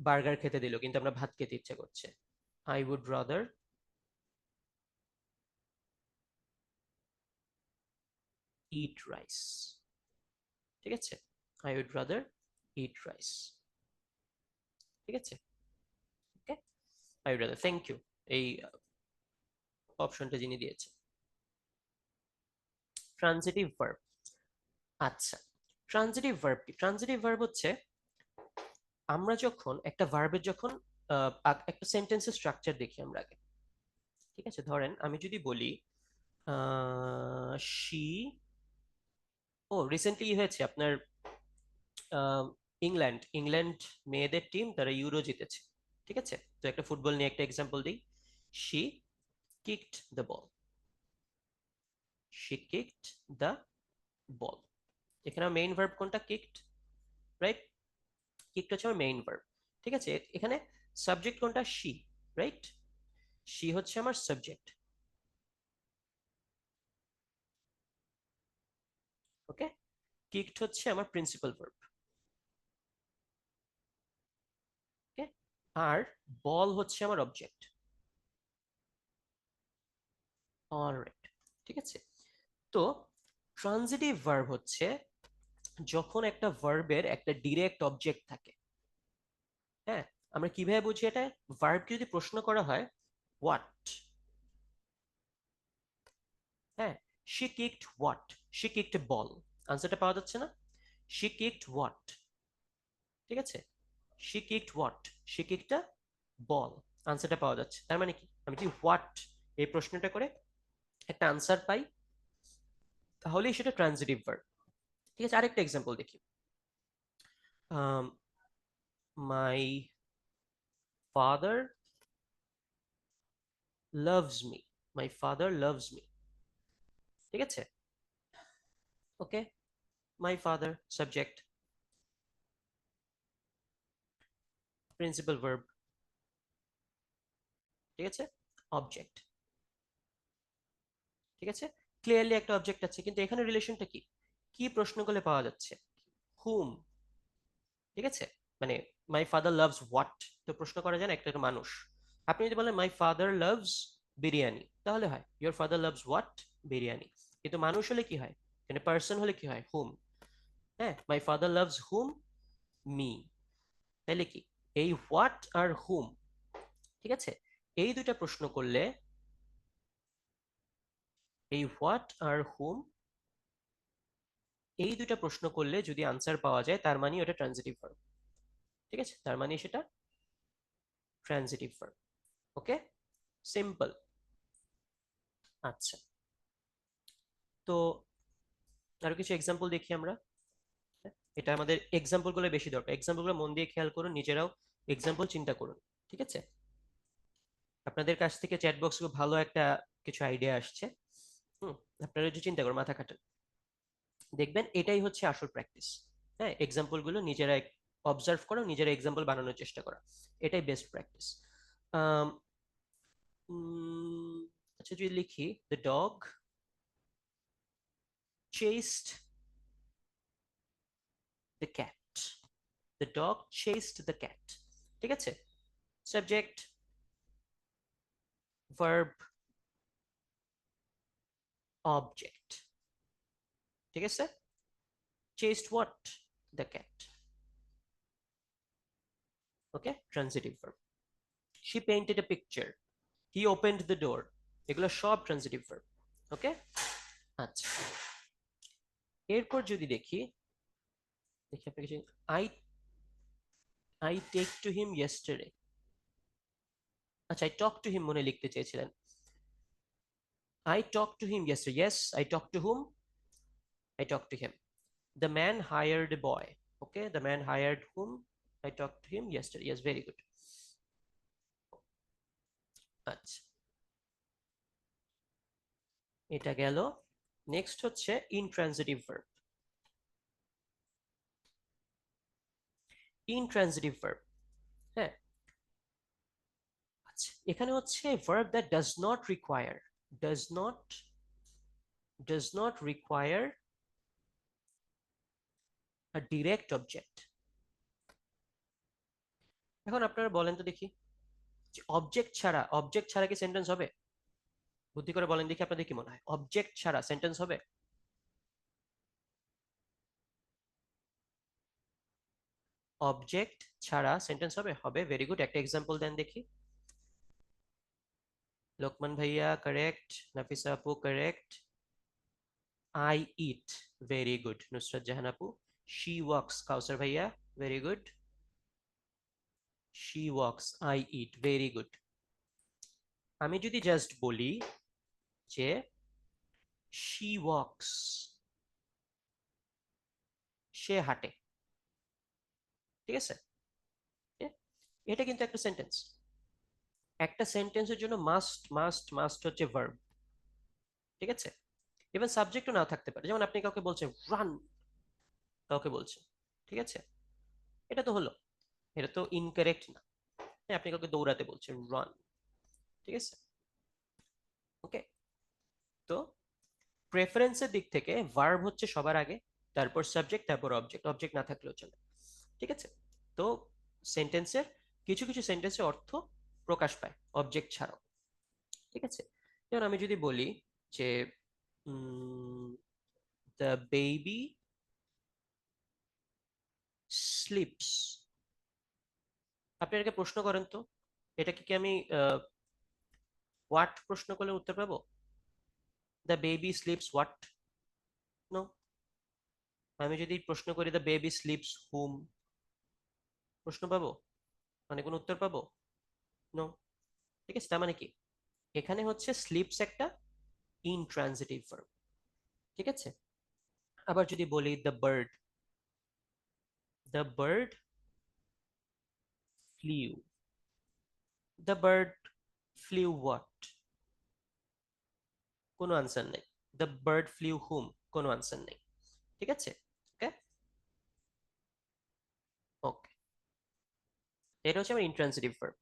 বার্গার খেতে দিল কিন্তু আমরা ভাত খেতে ইচ্ছে করছে, I would rather eat rice, ঠিক আছে? I would rather eat rice, ঠিক আছে? Okay, I would rather, thank you এই অপশনটা যিনি দিয়েছে। ট্রানজিটিভ ভার্ব, আচ্ছা, ট্রানজিটিভ ভার্ব কি? ট্রানজিটিভ ভার্ব হচ্ছে আমরা যখন একটা ভার্বের যখন একটা সেন্টেন্সের স্ট্রাকচার দেখি আমরা আগে, ঠিক আছে? ধরেন আমি যদি বলি শি, ও রিসেন্টলি হয়েছে আপনার ইংল্যান্ড, ইংল্যান্ড মেয়েদের টিম তারা ইউরো জিতেছে, ঠিক আছে? তো একটা ফুটবল নিয়ে একটা এক্সাম্পল দিই, she kicked the ball, she kicked the ball, এখানে মেইন ভার্ব কোনটা? Kicked, right? কিকড হচ্ছে আমার মেইন ভার্ব, ঠিক আছে? এখানে সাবজেক্ট কোনটা? She, right? শি হচ্ছে আমার সাবজেক্ট, ওকে? কিকড হচ্ছে আমার প্রিন্সিপাল ভার্ব, ওকে? আর বল হচ্ছে আমার অবজেক্ট, অলরাইট, ঠিক আছে? তো ট্রানজিটিভ ভার্ব হচ্ছে যখন একটা ভার্বের একটা ডিরেক্ট অবজেক্ট থাকে, হ্যাঁ? আমরা কিভাবে বুঝি এটা? ভার্বকে যদি প্রশ্ন করা হয় হোয়াট, হ্যাঁ, she kicked what, she kicked a ball, আনসারটা পাওয়া যাচ্ছে না? শি কিকড হোয়াট, ঠিক আছে, she kicked what, she kicked a ball, আনসারটা পাওয়া যাচ্ছে। তার মানে কি, আমি যদি হোয়াট এই প্রশ্নটা করে একটা আনসার পাই তাহলেই সেটা ট্রানজিটিভ ভার্ব। ঠিক আছে, আরেকটা এক্সাম্পল দেখি। My father loves me, my father loves me, ঠিক আছে, okay, my father subject, principal verb, ঠিক আছে, অবজেক্ট, ঠিক আছে, ক্লিয়ারলি একটা অবজেক্ট আছে, কিন্তু এখানে রিলেশনটা কি, কি প্রশ্ন করলে পাওয়া যাচ্ছে, হুম, ঠিক আছে, মানে মাই ফাদার লাভস হোয়াট, তো প্রশ্ন করা যায় না, একটা মানুষ। আপনি যদি বলেন মাই ফাদার লাভস বিরিয়ানি, তাহলে হয় your father loves what, biryani. কিন্তু মানুষ হলে কি হয়, মানে পার্সন হলে কি হয়, হুম, হ্যাঁ, মাই ফাদার লাভস হুম, মি, তাহলে কি এই হোয়াট আর হুম, ঠিক আছে, এই দুইটা প্রশ্ন করলে, এই হোয়াট আর হুম, এই দুইটা প্রশ্ন করলে যদি আনসার পাওয়া যায় তার মানে ওটা ট্রানজিটিভ ভার্ব, ঠিক আছে, তার মানে সেটা ট্রানজিটিভ ভার্ব, ওকে, সিম্পল। আচ্ছা, তো আরো কিছু এক্সাম্পল দেখি আমরা। এটা আমাদের এক্সাম্পল গুলো বেশি দরকার, এক্সাম্পল গুলো মন দিয়ে খেয়াল করুন, নিজেরাও এক্সাম্পল চিন্তা করুন, ঠিক আছে। আপনাদের কাছ থেকে চ্যাট বক্স ভালো একটা কিছু আইডিয়া আসছে, হুম, আপনারা একটু চিন্তা করুন, মাথা খাটান, দেখবেন এটাই হচ্ছে আসল প্র্যাকটিস। হ্যাঁ, এক্সাম্পল গুলো নিজেরা অবজার্ভ করো, নিজেরা এক্সাম্পল বানানোর চেষ্টা করা, এটাই বেস্ট প্র্যাকটিস। আচ্ছা, যদি লিখি the dog chased the cat, the dog chased the cat, ঠিক আছে, সাবজেক্ট, ভার্ব, অবজেক্ট, ঠিক আছে, chased what, the cat, okay, transitive verb, she painted a picture, he opened the door, এগুলো সব ট্রানজিটিভ ভার্ব, ওকে। আচ্ছা, এরপর যদি দেখি, দেখি আপনি কিছু, I I take to him yesterday, আচ্ছা, আই টক টু হিম মনে লিখতে চেয়েছিলেন, I talk to him yesterday, yes, I talk to hmm, I talk to him, the man hired a boy, okay, the man hired whom, I talked to him yesterday, yes, very good। আচ্ছা, এটা গেল। Next হচ্ছে intransitive verb, intransitive verb, হ্যাঁ, আচ্ছা, এখানে হচ্ছে verb that does not require, does not, does not require a direct object. এখন আপনারা বলেন তো দেখি, অবজেক্ট ছাড়া, অবজেক্ট ছাড়া কি সেন্টেন্স হবে? বুদ্ধি করে বলেন দেখি, আপনাদের কি মনে হয় অবজেক্ট ছাড়া সেন্টেন্স হবে? অবজেক্ট ছাড়া সেন্টেন্স হবে? হবে, ভেরি গুড, একটা এক্সাম্পল দেন দেখি। লোকমান ভাইয়া কারেক্ট, নাফিসা আপু correct, I eat, very good, Nusrat Jahan আপু, শি ওয়াক্স, কাউসার ভাইয়া, very good, she walks, I eat, very good. আমি যদি জাস্ট বলি যে শি ওয়াক্স, সে হাঁটে, ঠিক আছে, এটা কিন্তু একটা সেন্টেন্স, একটা সেন্টেন্সের জন্য মাস্ট মাস্ট মাস্ট হচ্ছে ভার্ব, ঠিক আছে, ইভেন সাবজেক্টও নাও থাকতে পারে, যেমন আপনি কাউকে বলছেন রান, কাউকে বলছেন, ঠিক আছে, এটা তো হলো, এটা তো ইনকারেক্ট না, হ্যাঁ, আপনি কাউকে দৌড়াতে বলছেন রান, ঠিক আছে, ওকে। তো প্রেফারেন্সের দিক থেকে ভার্ব হচ্ছে সবার আগে, তারপর সাবজেক্ট, তারপর অবজেক্ট, অবজেক্ট না থাকলেও চলে, ঠিক আছে। তো সেন্টেন্সের কিছু কিছু সেন্টেন্সের অর্থ প্রকাশ পায় অবজেক্ট ছাড়াও, ঠিক আছে। যেমন আমি যদি বলি যে দ্য বেবি স্লিপস, আপনি এটাকে প্রশ্ন করেন তো, এটাকে কি আমি হোয়াট প্রশ্ন করলে উত্তর পাবো? The baby sleeps what? No. আমি যদি প্রশ্ন করি দ্য বেবি স্লিপস হুম, প্রশ্ন পাবো? মানে কোনো উত্তর পাবো? নো। ঠিক আছে, তার মানে কি এখানে হচ্ছে স্লিপস একটা ইনট্রানজিটিভ ভার্ব। ঠিক আছে, আবার যদি বলি the bird flew, the bird flew what? কোনো আনসার নেই। দ্য বার্ড ফ্লিউ হুম, কোনো আনসার নেই। ঠিক আছে, ওকে ওকে, এটা হচ্ছে আমার ইন্ট্রান্সিটিভ ভার্ব।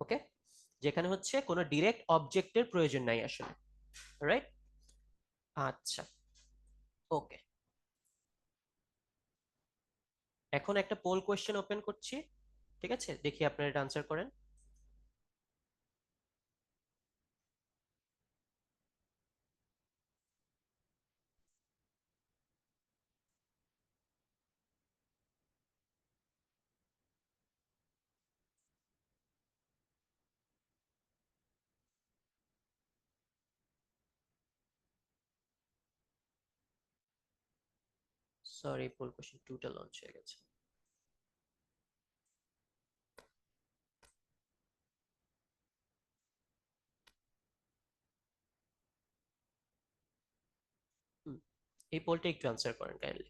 ওকে, যেখানে হচ্ছে কোনো ডিরেক্ট অবজেক্টের প্রয়োজন নাই আসলে। রাইট? আচ্ছা, ওকে, এখন একটা পোল কোয়েশ্চেন ওপেন করছি। ঠিক আছে, দেখি আপনারা এটা আনসার করেন। সরি, পোল কোয়েশ্চেন 2টা লঞ্চ হয়ে গেছে। এই পোলটা একটু আনসার করেন কাইন্ডলি।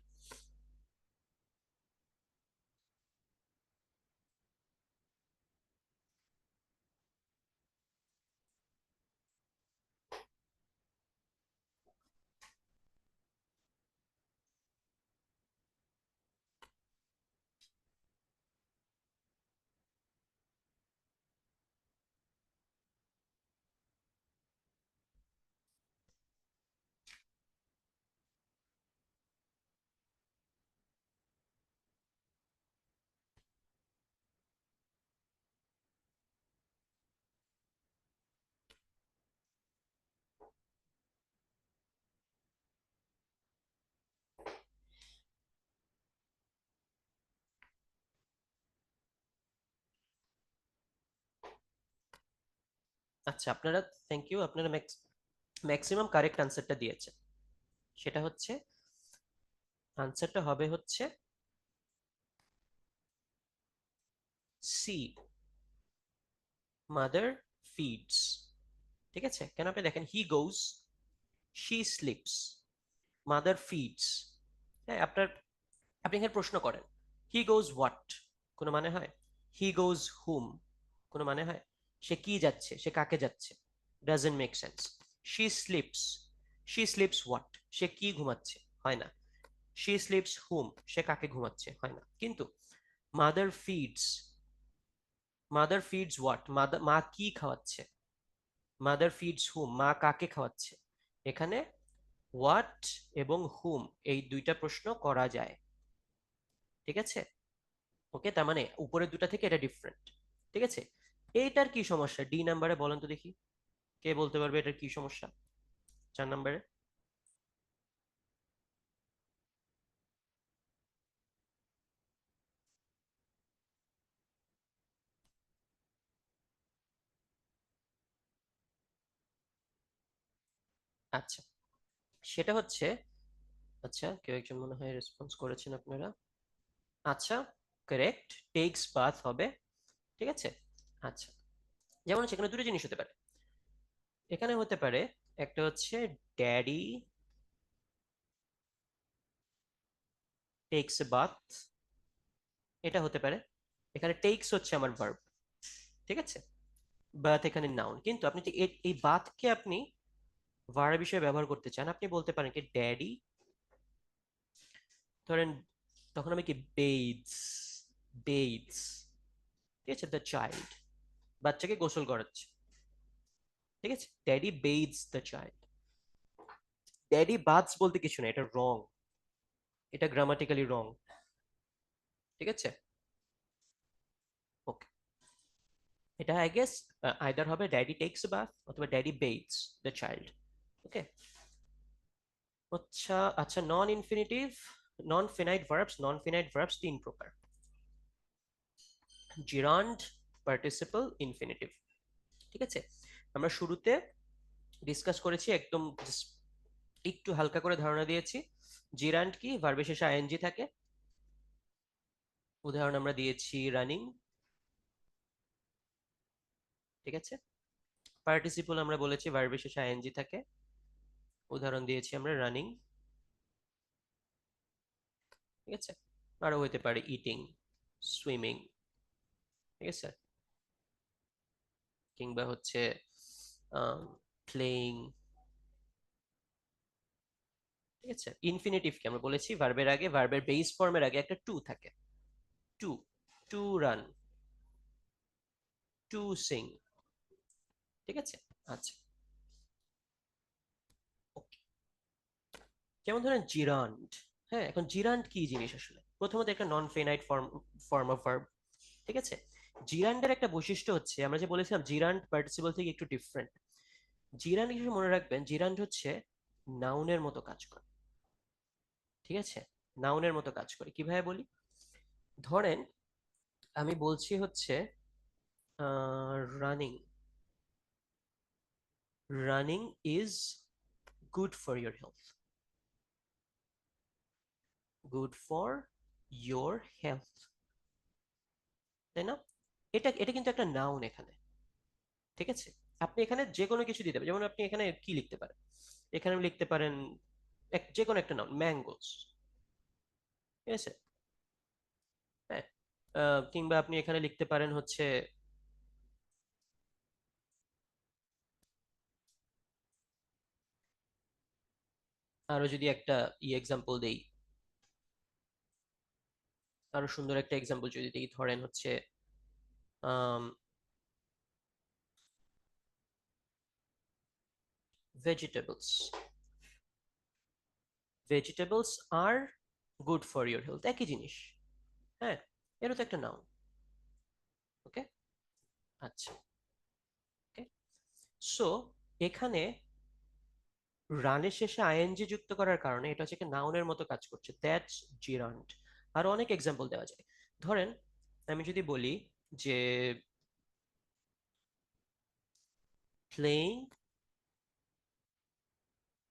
আচ্ছা, আপনারা থ্যাংক ইউ, আপনারা ম্যাক্সিমাম কারেক্ট আনসারটা দিয়েছেন। সেটা হচ্ছে, আনসারটা হবে হচ্ছে সি, মাদার ফিডস। ঠিক আছে, কেন? আপনি দেখেন হি গোজ, শি স্লিপস, মাদার ফিডস। হ্যাঁ, আপনি এখানে প্রশ্ন করেন হি গোজ হোয়াট, কোনো মানে হয়? হি গোজ হুম, কোনো মানে হয়? সে কি যাচ্ছে, সে কাকে যাচ্ছে? Doesn't make sense. She sleeps, she sleeps what, সে কি ঘুমাচ্ছে? হয় না। শি স্লিপস হুম, সে কাকে ঘুমাচ্ছে? হয় না। কিন্তু mother feeds, mother feeds what, মা কি খাওয়াচ্ছে? মাদার ফিডস হুম, মা কাকে খাওয়াচ্ছে? এখানে হোয়াট এবং হুম, এই দুইটা প্রশ্ন করা যায়। ঠিক আছে, ওকে, তার মানে উপরের দুটা থেকে এটা ডিফারেন্ট। ঠিক আছে, এইটার কি সমস্যা ডি নাম্বারে বলেন তো দেখি, কে বলতে পারবে এটার কি সমস্যা 4 নাম্বারে? আচ্ছা, সেটা হচ্ছে, আচ্ছা কেউ একজন মনে হয় রেসপন্স করেছেন আপনারা। আচ্ছা, কারেক্ট, টেকস বাথ হবে। ঠিক আছে, আচ্ছা, যেমন হচ্ছে এখানে দুটো জিনিস হতে পারে। এখানে হতে পারে একটা হচ্ছে ড্যাডি টেকস এ বাথ, এটা হতে পারে। এখানে টেকস হচ্ছে আমার ভার্ব। ঠিক আছে, বাথ এখানে নাউন, কিন্তু আপনি যে এই বাথকে আপনি ভার্ব হিসেবে ব্যবহার করতে চান, আপনি বলতে পারেন কি ড্যাডি, ধরেন তখন আমি কি বেইডস, বেইডস, ঠিক আছে, দ্য চাইল্ড, বাচ্চাকে গোসল করাচ্ছে। ঠিক আছে, daddy বেইডস the child. Daddy baths বলতে কিছু না, এটা রং, এটা গ্রামাটিক্যালি রং। ঠিক আছে, ওকে, এটা আই গেস আইদার হবে ড্যাডি টেকস বাথ অথবা ড্যাডি বেইডস দ্য চাইল্ড। ওকে, আচ্ছা আচ্ছা, নন ইনফিনিটিভ, নন ফিনাইট ভার্বস, নন ফিনাইট ভার্বস 3 প্রকার: জিরান্ড, পার্টিসিপল, ইনফিনিটিভ। ঠিক আছে, আমরা শুরুতে ডিসকাস করেছি, একদম একটু হালকা করে ধারণা দিয়েছি। জিরান্ড কি? ভার্বের শেষে আইএনজি থাকে। উদাহরণ আমরা দিয়েছি রানিং, ঠিক আছে। পার্টিসিপল আমরা বলেছি ভার্বের শেষে আইএনজি থাকে। উদাহরণ দিয়েছি আমরা রানিং, ঠিক আছে। আরো হতে পারে ইটিং, সুইমিং, ঠিক আছে, কিংবা হচ্ছে প্লেইং, ঠিক আছে। ইনফিনিটিভ কি আমরা বলেছি ভার্বের আগে, ভার্বের বেস ফর্মের আগে একটা টু থাকে। To, to run, to sing, ঠিক আছে। আচ্ছা, ওকে। যেমন ধরেন জিরান্ড। হ্যাঁ, এখন জিরান্ড কি জিনিস আসলে? প্রথমত একটা নন ফিনাইট ফর্ম অফ ভার্ব, ঠিক আছে। জিরান্ডের একটা বৈশিষ্ট্য হচ্ছে, আমরা যে বলেছিলাম জিরান্ড পার্টিসিপল থেকে একটু ডিফারেন্ট। জিরান্ড কিছু মনে রাখবেন, জিরান্ড হচ্ছে নাউনের মতো কাজ করে, ঠিক আছে। নাউনের মতো কাজ করে কিভাবে বলি? ধরেন আমি বলছি হচ্ছে running, running is good for your health, good for your health, তাই না? এটা এটা কিন্তু একটা নাউন এখানে, ঠিক আছে। আপনি এখানে যে কোনো কিছু দিতে পারেন, যেমন আপনি এখানে কি লিখতে পারেন? এখানে লিখতে পারেন যে কোনো একটা নাউন, ম্যাঙ্গোস, ঠিক আছে। হ্যাঁ, কিংবা আপনি এখানে লিখতে পারেন হচ্ছে, আরো যদি একটা এক্সাম্পল দেই, আরো সুন্দর একটা এক্সাম্পল যদি দিই, ধরেন হচ্ছে vegetables, vegetables are good for your health, একই জিনিস। হ্যাঁ, এরও তো একটা নাউন। ওকে, আচ্ছা, ওকে। সো এখানে রানের শেষে আইএনজি যুক্ত করার কারণে এটা হচ্ছে একটা নাউনের মতো কাজ করছে, দ্যাটস জিরান্ড। আর অনেক এক্সাম্পল দেওয়া যায়। ধরেন আমি যদি বলি যে playing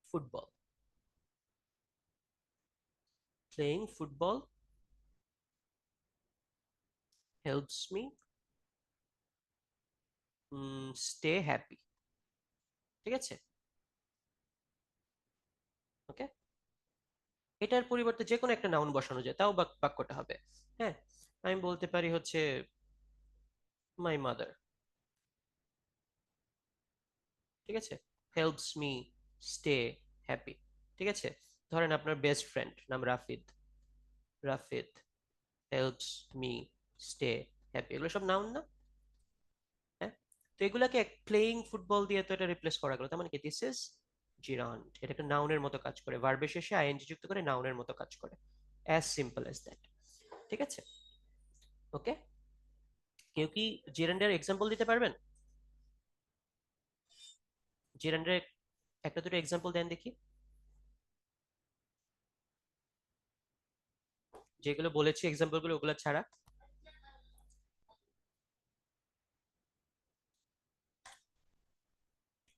football, playing football helps me stay happy, ঠিক আছে, ওকে। এটার পরিবর্তে যে কোনো একটা নাউন বসানো যায়, তাও বাক্যটা হবে। হ্যাঁ, আমি বলতে পারি হচ্ছে মাই মাদার, ঠিক আছে, হেল্পস মি স্টে হ্যাপি, ঠিক আছে। ধরেন আপনার বেস্ট ফ্রেন্ড নাম Rafid, Rafid helps me stay happy, এগুলো সব নাউন না? হ্যাঁ, তো এগুলাকে প্লেইং ফুটবল দিয়ে তো এটা রিপ্লেস করা গেল, তার মানে কি দিস ইজ জিরান্ড। এটা একটা নাউনের মতো কাজ করে, ভার্বের শেষে আইএনজি যুক্ত করে নাউনের মতো কাজ করে, অ্যাজ সিম্পল অ্যাজ দ্যাট, ঠিক আছে। ওকে, কেউ কি জিরান্ডের এক্সাম্পল দিতে পারবেন? জিরান্ডের একটা দুটো এক্সাম্পল দেন দেখি, যেগুলো বলেছি এক্সাম্পল গুলো ওগুলো ছাড়া।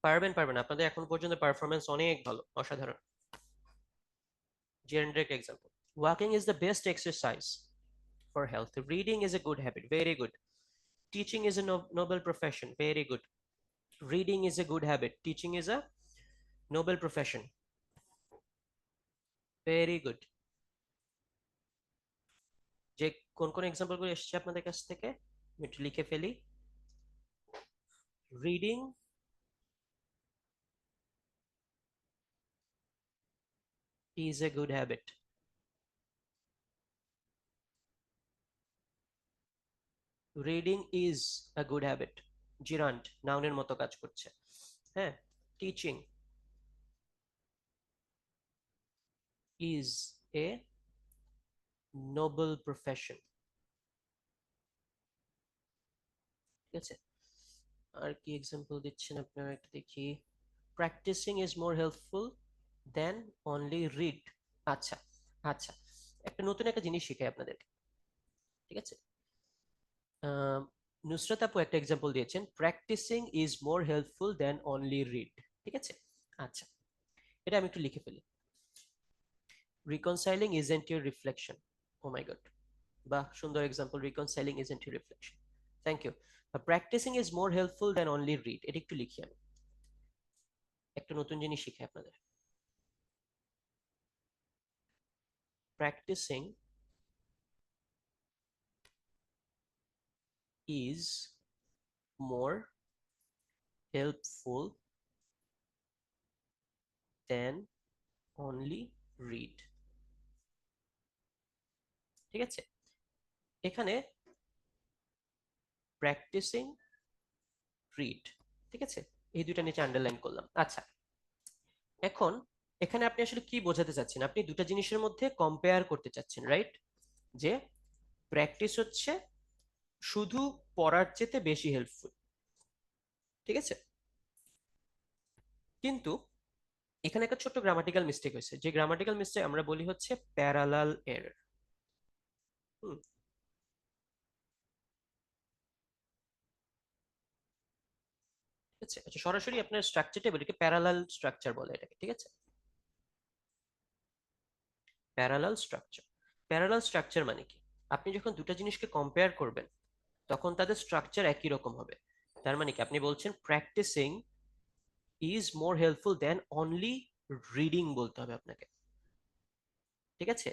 পারবেন, পারবেন, আপনাদের এখন পর্যন্ত পারফরমেন্স অনেক ভালো, অসাধারণ। জিরান্ডের একটা example, walking is the best exercise for health. Reading is a good habit. Very good. Teaching is a noble profession. Very good. Reading is a good habit. Teaching is a noble profession. Very good. যে কোন কোন example গুলো এসেছে আপনাদের কাছ থেকে আমি একটু লিখে ফেলি। Reading is a good habit. Reading is a good habit, gerund নাউনের মতো কাজ করছে। হ্যাঁ, teaching is a noble profession, ঠিক আছে। আর কি এক্সাম্পল দিচ্ছেন আপনারা একটু দেখি। Practising is more helpful than only read. আচ্ছা, আচ্ছা, একটা নতুন একটা জিনিস শিখাই আপনাদেরকে, ঠিক আছে। নুসরাত আপু একটা এক্সাম্পল দিয়েছেন, practicing is more helpful than only read. ঠিক আছে, আচ্ছা এটা আমি একটু লিখে ফেলি। Reconciling isn't your reflection. Oh my God, বাহ সুন্দর example, reconciling isn't your reflection. Thank you. Practicing is more helpful than only read, এটা একটু লিখি আমি, একটা নতুন জিনিস শিখে আপনাদের। Practicing is more helpful than only read. ঠিক আছে, এখানে প্র্যাকটিসিং, রিড, ঠিক আছে, এই দুইটা নিচে আন্ডারলাইন করলাম। আচ্ছা, এখন এখানে আপনি আসলে কি বোঝাতে চাচ্ছেন? আপনি দুটো জিনিসের মধ্যে কম্পেয়ার করতে চাচ্ছেন, রাইট? যে প্র্যাকটিস হচ্ছে শুধু পড়ার চেয়ে বেশি হেল্পফুল, ঠিক আছে? কিন্তু এখানে একটা ছোট্ট গ্রামাটিক্যাল মিস্টেক হয়েছে, যে গ্রামাটিক্যাল মিস্টেক আমরা বলি হচ্ছে প্যারালাল এরর। ঠিক আছে, আচ্ছা সরাসরি আপনার স্ট্রাকচার টেবিলকে প্যারালাল স্ট্রাকচার বলে এটাকে, ঠিক আছে? প্যারালাল স্ট্রাকচার, প্যারালাল স্ট্রাকচার মানে কি? আপনি যখন দুটো জিনিসকে কম্পেয়ার করবেন তখন তাদের স্ট্রাকচার একই রকম হবে। তার মানে কি আপনি বলছেন practising is more helpful than only reading বলতে হবে আপনাকে, ঠিক আছে?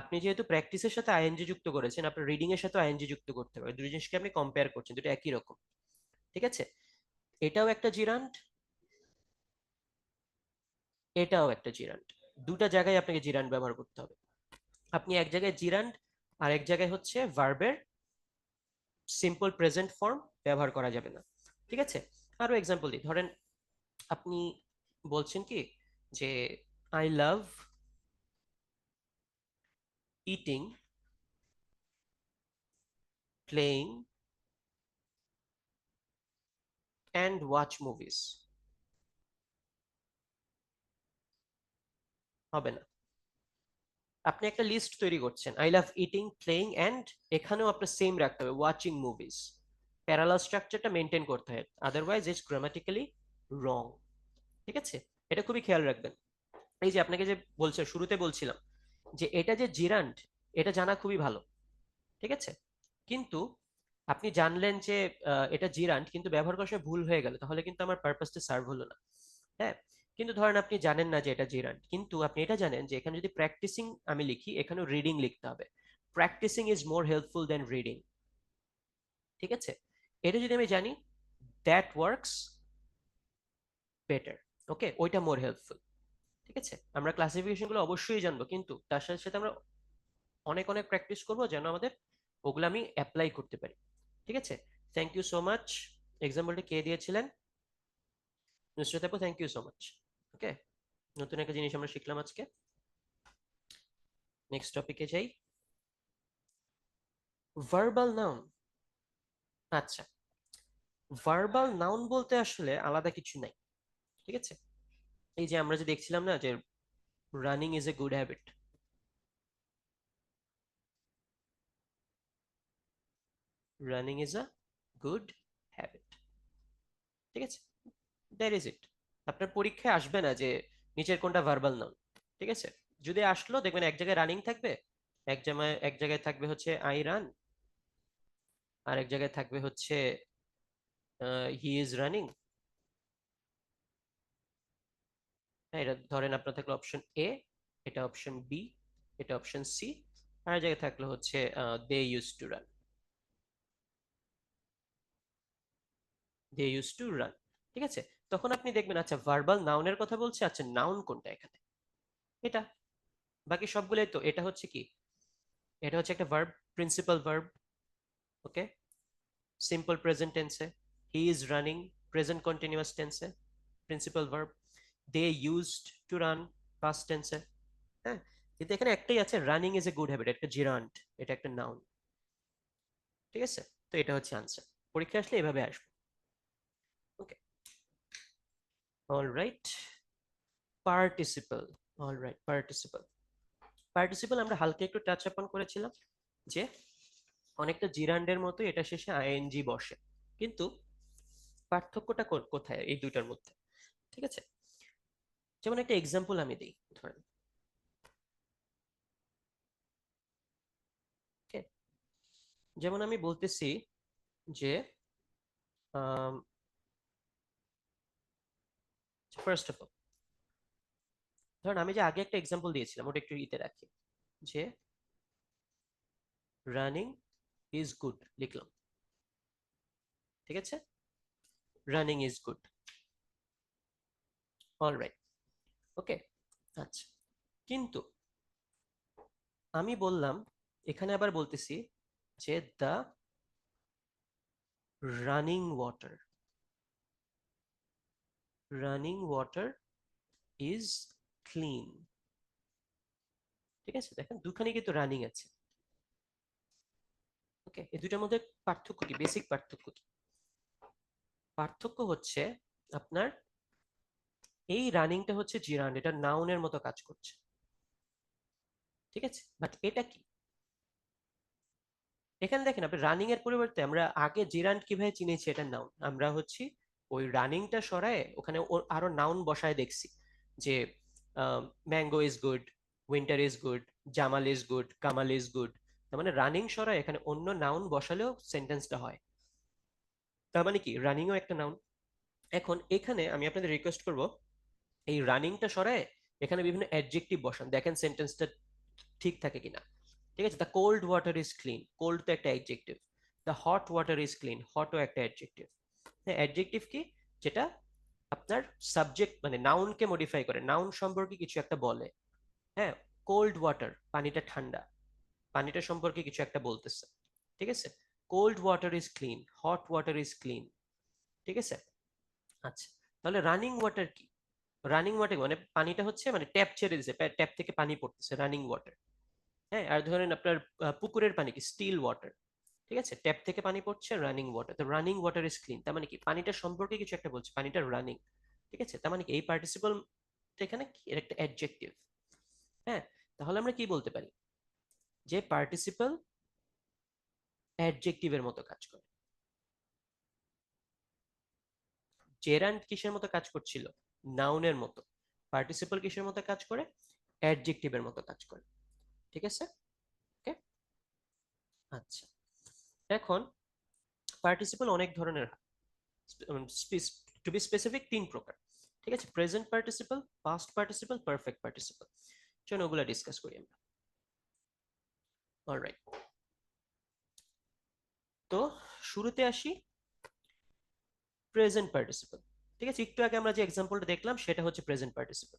আপনি যেহেতু প্র্যাকটিসের সাথে আইএনজি যুক্ত করেছেন, আপনার রিডিং এর সাথে আইএনজি যুক্ত করতে হবে, দুই জিনিসকে আপনি কম্পেয়ার করছেন, দুটো একই রকম, ঠিক আছে? এটাও একটা জিরান্ড, এটাও একটা জিরান্ড, দুটা জায়গায় আপনাকে জিরান্ড ব্যবহার করতে হবে। আপনি এক জায়গায় জিরান্ড আর এক জায়গায় হচ্ছে ভার্বের সিম্পল প্রেজেন্ট ফর্ম ব্যবহার করা যাবে না, ঠিক আছে? আরো এক্সাম্পল দিই, ধরেন আপনি বলছেন কি যে I love eating, playing and watch movies. হবে না, আপনি একটা লিস্ট তৈরি করছেন, I love eating, playing and, এখানেও আপনার সেম রাখতে হবে ওয়াচিং মুভিজ। প্যারালাল স্ট্রাকচারটা মেনটেন করতে হয়, আদারওয়াইজ ইটস গ্রামাটিক্যালি রং, ঠিক আছে? এটা খুবই খেয়াল রাখবেন। এই যে আপনাকে যে বলছে, শুরুতে বলছিলাম যে এটা যে জিরান্ড, এটা জানা খুবই ভালো, ঠিক আছে? কিন্তু আপনি জানলেন যে এটা জিরান্ড, কিন্তু ব্যবহার করার সময় ভুল হয়ে গেল, তাহলে কিন্তু আমার পারপাসটা সার্ভ হলো না। হ্যাঁ, কিন্তু ধরেন আপনি জানেন না যে এটা জিরান্ড, কিন্তু আপনি এটা জানেন যে এখানে যদি প্র্যাকটিসিং আমি লিখি, এখানেও রিডিং লিখতে হবে। Practising is more helpful than reading, ঠিক আছে? এটা যদি আমি জানি, দ্যাট ওয়ার্কস বেটার, ওকে, ওইটা মোর হেল্পফুল, ঠিক আছে? আমরা ক্লাসিফিকেশন গুলো অবশ্যই জানবো, কিন্তু তার সাথে সাথে আমরা অনেক অনেক প্র্যাকটিস করবো যেন আমাদের ওগুলো আমি অ্যাপ্লাই করতে পারি, ঠিক আছে? Thank you so much. এক্সাম্পলটা কে দিয়েছিলেন? নুসরাত আপু, thank you so much. Okay, নতুন একটা জিনিস আমরা শিখলাম আজকে। নেক্সট টপিকে যাই, ভার্বাল নাউন। আচ্ছা, ভার্বাল নাউন বলতে আসলে আলাদা কিছু নাই, ঠিক আছে? এই যে আমরা যে দেখছিলাম না যে running is a good habit, running is a good habit, ঠিক আছে? That is it. আপনার পরীক্ষায় আসবে না যে নিচের কোনটা ভার্বাল নাউন, ঠিক আছে? যদি আসলো দেখবেন এক জায়গায় রানিং থাকবে, এক জায়গায় থাকবে হচ্ছে আই রান, আর এক জায়গায় থাকবে হচ্ছে হি ইজ রানিং। হ্যাঁ, এটা ধরেন আপনার থাকলো অপশন এ, এটা অপশন বি, এটা অপশন সি, আর এক জায়গায় থাকলো হচ্ছে they use to run, they use to run, ঠিক আছে? তখন আপনি দেখবেন আচ্ছা ভার্বাল নাউনের কথা বলছে, আচ্ছা নাউন কোনটা এখানে? এটা, বাকি সবগুলোই তো, এটা হচ্ছে কি, এটা হচ্ছে একটা verb, principal verb, okay, simple present টেন্সে, he is running present continuous টেন্সে, principal verb, they used to run past টেন্সে। হ্যাঁ, কিন্তু এখানে একটাই আছে, running is a good habit, একটা জিরান্ট, এটা একটা নাউন, ঠিক আছে? তো এটা হচ্ছে আনসার, পরীক্ষা আসলে এভাবে আসবে। ওকে, অলরাইট, পার্টিসিপল, পার্টিসিপল আমরা হালকা একটু টাচ আপন করেছিলাম, যে অনেকটা জিরান্ডের মতো এটা শেষে আইএনজি বসে, কিন্তু পার্থক্যটা কোথায় এই দুইটার মধ্যে? ঠিক আছে, যেমন একটা এক্সাম্পল আমি দিই, ধরেন okay? যেমন আমি বলতেছি যে ফার্স্ট অফ অল, ধরেন আমি যে আগে একটা এক্সাম্পল দিয়েছিলাম ওটা একটু ইতে রাখি, যে রানিং ইজ গুড লিখলাম, ঠিক আছে, রানিং ইজ গুড, অলরাইট, ওকে। আচ্ছা, কিন্তু আমি বললাম, এখানে আবার বলতেছি যে the running water, running water is clean, ঠিক আছে, দেখেন দুখানে কিন্তু রানিং আছে, ওকে। এই দুটার মধ্যে পার্থক্য কি, বেসিক পার্থক্য কি? পার্থক্য হচ্ছে আপনার এই রানিংটা হচ্ছে জিরান্ড, এটা নাউনের মতো কাজ করছে, ঠিক আছে, বাট এটা কি, এখানে দেখেন আপনি রানিং এর পরিবর্তে আমরা আগে জিরান্ড কিভাবে চিনেছি এটা নাউন, আমরা হচ্ছে ওই রানিংটা সরায় ওখানে আরো নাউন বসায় দেখছি, যে mango is good, winter is good, Jamal is good, Kamal is good, তার মানে রানিং সরায় এখানে অন্য নাউন বসালেও সেন্টেন্সটা হয়, তার মানে কি রানিংও একটা নাউন। এখন এখানে আমি আপনাদের রিকোয়েস্ট করব এই রানিংটা সরায় এখানে বিভিন্ন অ্যাডজেক্টিভ বসান, দেখেন সেন্টেন্সটা ঠিক থাকে কিনা, ঠিক আছে। The cold water is clean, cold তো একটা adjective, the hot water is clean, হটও একটা অ্যাডজেক্টিভ। হ্যাঁ, অ্যাডজেক্টিভ কি, যেটা আপনার সাবজেক্ট মানে নাউনকে মডিফাই করে, নাউন সম্পর্কে কিছু একটা বলে। হ্যাঁ, কোল্ড ওয়াটার পানিটা ঠান্ডা, পানিটা সম্পর্কে কিছু একটা বলতেছে, ঠিক আছে। Cold water is clean, hot water is clean, ঠিক আছে। আচ্ছা, তাহলে রানিং ওয়াটার কি, রানিং ওয়াটার মানে পানিটা হচ্ছে মানে ট্যাপ ছেড়ে দিছে, ট্যাপ থেকে পানি পড়তেছে, রানিং ওয়াটার। হ্যাঁ, আর ধরেন আপনার পুকুরের পানি কি, স্টিল ওয়াটার, ঠিক আছে, ট্যাপ থেকে পানি পড়ছে, রানিং ওয়াটার, তো রানিং ওয়াটার ইজ ক্লিন, তার মানে কি পানিটা সম্পর্কে কিছু একটা বলছে, পানিটা রানিং, ঠিক আছে, তার মানে কি এই পার্টিসিপল এখানে কি এর একটা অ্যাডজেক্টিভ। হ্যাঁ, তাহলে আমরা কি বলতে পারি, যে পার্টিসিপল অ্যাডজেক্টিভের মতো কাজ করে। জেরান্ড কিসের মতো কাজ করছিল, নাউনের মতো, পার্টিসিপল কিসের মতো কাজ করে, অ্যাডজেক্টিভের মতো কাজ করে, ঠিক আছে, ওকে। আচ্ছা, এখন পার্টিসিপল অনেক ধরনের, টু বি স্পেসিফিক তিন প্রকার, ঠিক আছে, present participle, past participle, perfect participle. চলো ওগুলা ডিসকাস করি আমরা, অলরাইট। তো শুরুতে আসি প্রেজেন্ট পার্টিসিপল, ঠিক আছে, একটু আগে আমরা যে এক্সাম্পলটা দেখলাম সেটা হচ্ছে প্রেজেন্ট পার্টিসিপল।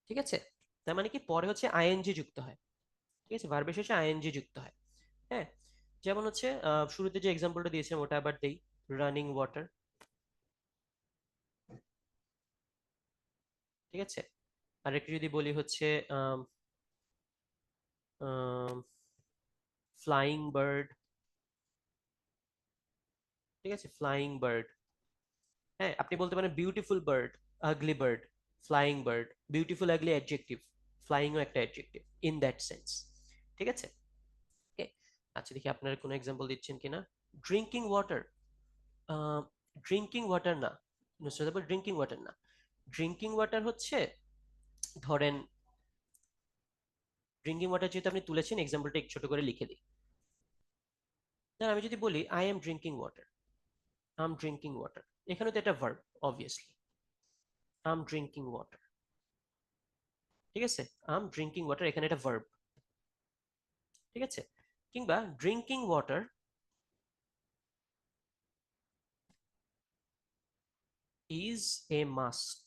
ঠিক আছে, তার মানে কি পরে হচ্ছে আইএনজি যুক্ত হয়, ঠিক আছে, ভার্বের শেষে আইএনজি যুক্ত হয়। হ্যাঁ, যেমন হচ্ছে শুরুতে যে এক্সাম্পলটা দিয়েছিলাম ওটা আবার দেই, রানিং ওয়াটার, ঠিক আছে। আর একটু যদি বলি হচ্ছে ফ্লাইং বার্ড, ঠিক আছে, ফ্লাইং বার্ড। হ্যাঁ, আপনি বলতে পারেন বিউটিফুল বার্ড, আগলি বার্ড, ফ্লাইং বার্ড, বিউটিফুল আগলি অ্যাডজেক্টিভ, ফ্লাইংও একটা অ্যাডজেক্টিভ ইন দ্যাট সেন্স, ঠিক আছে, ওকে। আচ্ছা, দেখি আপনারা কোনো এক্সাম্পল দিচ্ছেন কিনা। ড্রিঙ্কিং ওয়াটার, ড্রিঙ্কিং ওয়াটার না, নুসরাত, ড্রিঙ্কিং ওয়াটার না, ড্রিঙ্কিং ওয়াটার হচ্ছে ধরেন, ড্রিঙ্কিং ওয়াটার যেহেতু আপনি তুলেছেন এক্সাম্পলটা একটু ছোট করে লিখে দিই। তাহলে আমি যদি বলি I am drinking water, I'm drinking water, এখানে তো এটা verb, obviously, I'm drinking water, ঠিক আছে, আম ড্রিঙ্কিং ওয়াটার এখানে এটা ভার্ব, ঠিক আছে। কিংবা drinking water is a must,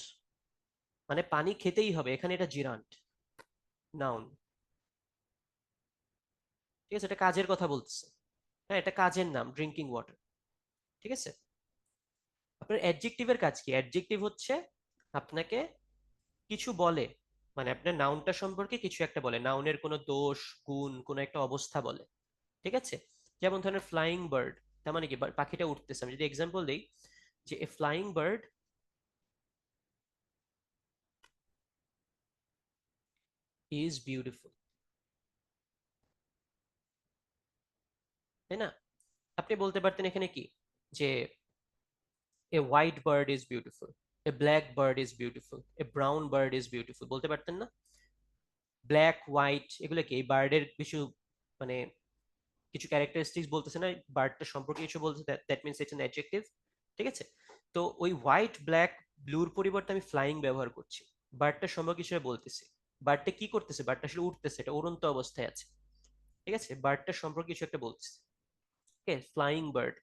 মানে পানি খেতেই হবে, এখানে এটা জিরান্ট, নাউন, ঠিক আছে, এটা কাজের কথা বলতেছে। হ্যাঁ, এটা কাজের নাম ড্রিঙ্কিং ওয়াটার, ঠিক আছে। আপনার অ্যাডজেক্টিভের কাজ কি, অ্যাডজেক্টিভ হচ্ছে আপনাকে কিছু বলে, মানে আপনার নাউনটা সম্পর্কে কিছু একটা বলে, নাউনের কোনো দোষ গুণ কোনো একটা অবস্থা বলে, ঠিক আছে। যেমন ধরেন ফ্লাইং বার্ড, তার মানে কি পাখিটা উঠতেছে। আমি যদি এক্সাম্পল দিই যে এ ফ্লাইং বার্ড ইজ বিউটিফুল, তাই না? আপনি বলতে পারতেন এখানে কি যে a white bird is beautiful, A black bird is beautiful, a brown bird is beautiful, বলতে পারতেন না? ব্ল্যাক হোয়াইট এগুলো কি এই বার্ডের কিছু মানে কিছু ক্যারেক্টারিস্টিক্স বলতেছে না, বার্ডটা সম্পর্কে কিছু বলছে, that means it's an adjective. ঠিক আছে, তো ওই হোয়াইট ব্ল্যাক ব্লুর পরিবর্তে আমি ফ্লাইং ব্যবহার করছি, বার্ডটা সম্পর্কে হিসেবে বলতেছি। বার্ডটা কি করতেছে? বার্ডটা আসলে উঠতেছে, এটা উড়ন্ত অবস্থায় আছে। ঠিক আছে, বার্ডটা সম্পর্কে কিছু একটা বলতেছে। Okay, flying bird,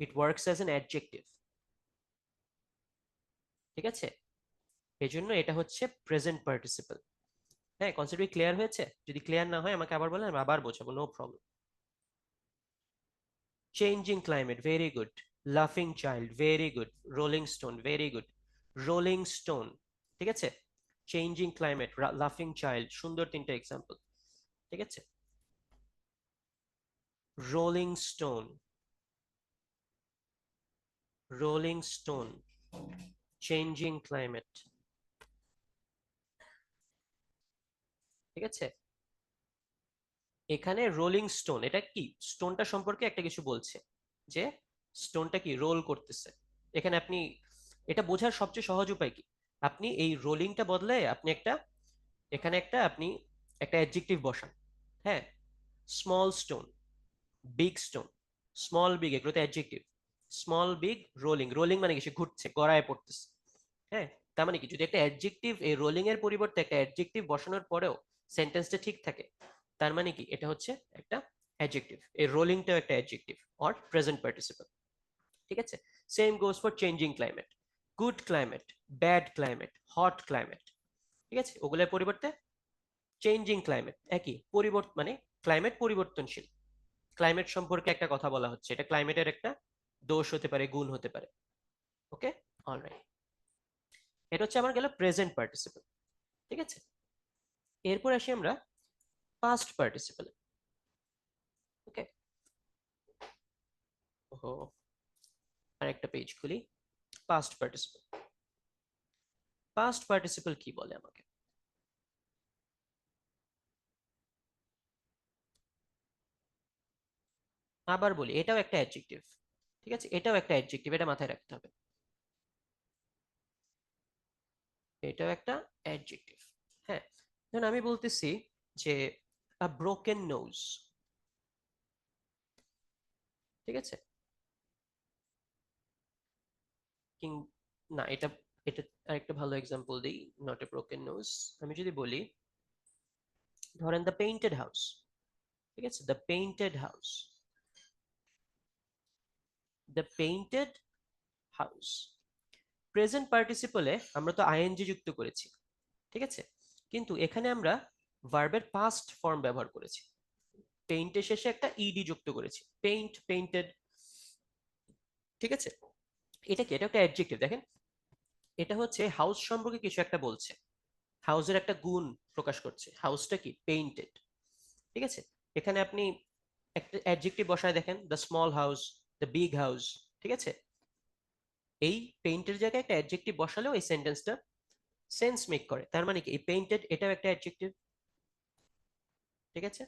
it works as an adjective. ঠিক আছে, এই জন্য এটা হচ্ছে প্রেজেন্ট পার্টিসিপল। হ্যাঁ, কনসেপ্ট ক্লিয়ার হয়েছে? যদি ক্লিয়ার না হয় আমাকে আবার বলেন, আমি আবার বোঝাবো, no problem. Changing climate, very good. লাফিং child, very good. Rolling stone, very good. Rolling stone, ঠিক আছে। চেঞ্জিং ক্লাইমেট, লাফিং চাইল্ড, সুন্দর তিনটা এক্সাম্পল। ঠিক আছে, rolling stone, rolling stone, changing climate. ঠিক আছে, এখানে রোলিং স্টোন, এটা কি স্টোনটা সম্পর্কে একটা কিছু বলছে, যে স্টোনটা কি রোল করতেছে। এখানে আপনি এটা বোঝার সবচেয়ে সহজ উপায় কি, আপনি এই রোলিংটা বদলে আপনি একটা এখানে আপনি একটা অ্যাডজেক্টিভ বসান। হ্যাঁ, small stone, big stone, small big এগুলোতে adjective. Small big rolling, rolling মানে কি সে ঘুরছে, গড়ায় পড়তেছে। হ্যাঁ, তার মানে কি যদি একটা অ্যাডজেক্টিভ এই রোলিং এর পরিবর্তে একটা অ্যাডজেক্টিভ বসানোর পরেও সেন্টেন্সটা ঠিক থাকে, তার মানে কি এটা হচ্ছে একটা অ্যাডজেক্টিভ। এই রোলিংটাও একটা অ্যাডজেক্টিভ অর প্রেজেন্ট পার্টিসিপল। ঠিক আছে, same goes for changing climate, good climate, bad climate, hot climate. ঠিক আছে, ওগুলোর পরিবর্তে চেঞ্জিং ক্লাইমেট, একই পরিবর্তন, মানে ক্লাইমেট পরিবর্তনশীল। ক্লাইমেট সম্পর্কে একটা কথা বলা হচ্ছে, এটা ক্লাইমেটের একটা দোষ হতে পারে, গুণ হতে পারে। ওকে, অলরাইট, এটা হচ্ছে আমার গেল প্রেজেন্ট পার্টিসিপল। ঠিক আছে, এরপর আসি আমরা পাস্ট পার্টিসিপল। ওকে, ও আরেকটা পেজ খুলি। পাস্ট পার্টিসিপল, পাস্ট পার্টিসিপল কি বলে আমাকে? আবার বলি, এটাও একটা অ্যাডজেক্টিভ। ঠিক আছে, এটাও একটা অ্যাডজেক্টিভ, এটা মাথায় রাখতে হবে। এটাও একটা অ্যাডজেক্টিভ। হ্যাঁ, ধরুন আমি বলতেছি যে আ ব্রোকেন নোজ। ঠিক আছে, কিং না, এটা এটা আরেকটা ভালো এক্সাম্পল দিই, নট এ ব্রোকেন নোজ। আমি যদি বলি ধরেন দ্য পেইন্টেড হাউস। ঠিক আছে, the painted house, the painted house. Present পার্টিসিপলে আমরা তো আইএনজি যুক্ত করেছি। ঠিক আছে, কিন্তু এখানে আমরা ভার্বের পাস্ট ফর্ম ব্যবহার করেছি, পেইন্টের শেষে একটা ইডি যুক্ত করেছি, পেইন্ট, পেইন্টেড। ঠিক আছে, এটা কি? এটা একটা অ্যাডজেক্টিভ। দেখেন, এটা হচ্ছে হাউস সম্পর্কে কিছু একটা বলছে, হাউসের একটা গুণ প্রকাশ করছে, হাউসটা কি পেইন্টেড। ঠিক আছে, এখানে আপনি একটা অ্যাডজেক্টিভ বসায় দেখেন, the small house, the big house. ঠিক আছে, এই পেইন্টের জায়গায় একটা অ্যাডজেক্টিভ বসালেও এই সেন্টেন্সটা সেন্স মেক করে। তার মানে কি এই পেইন্টেড এটাও একটা অ্যাডজেক্টিভ। ঠিক আছে,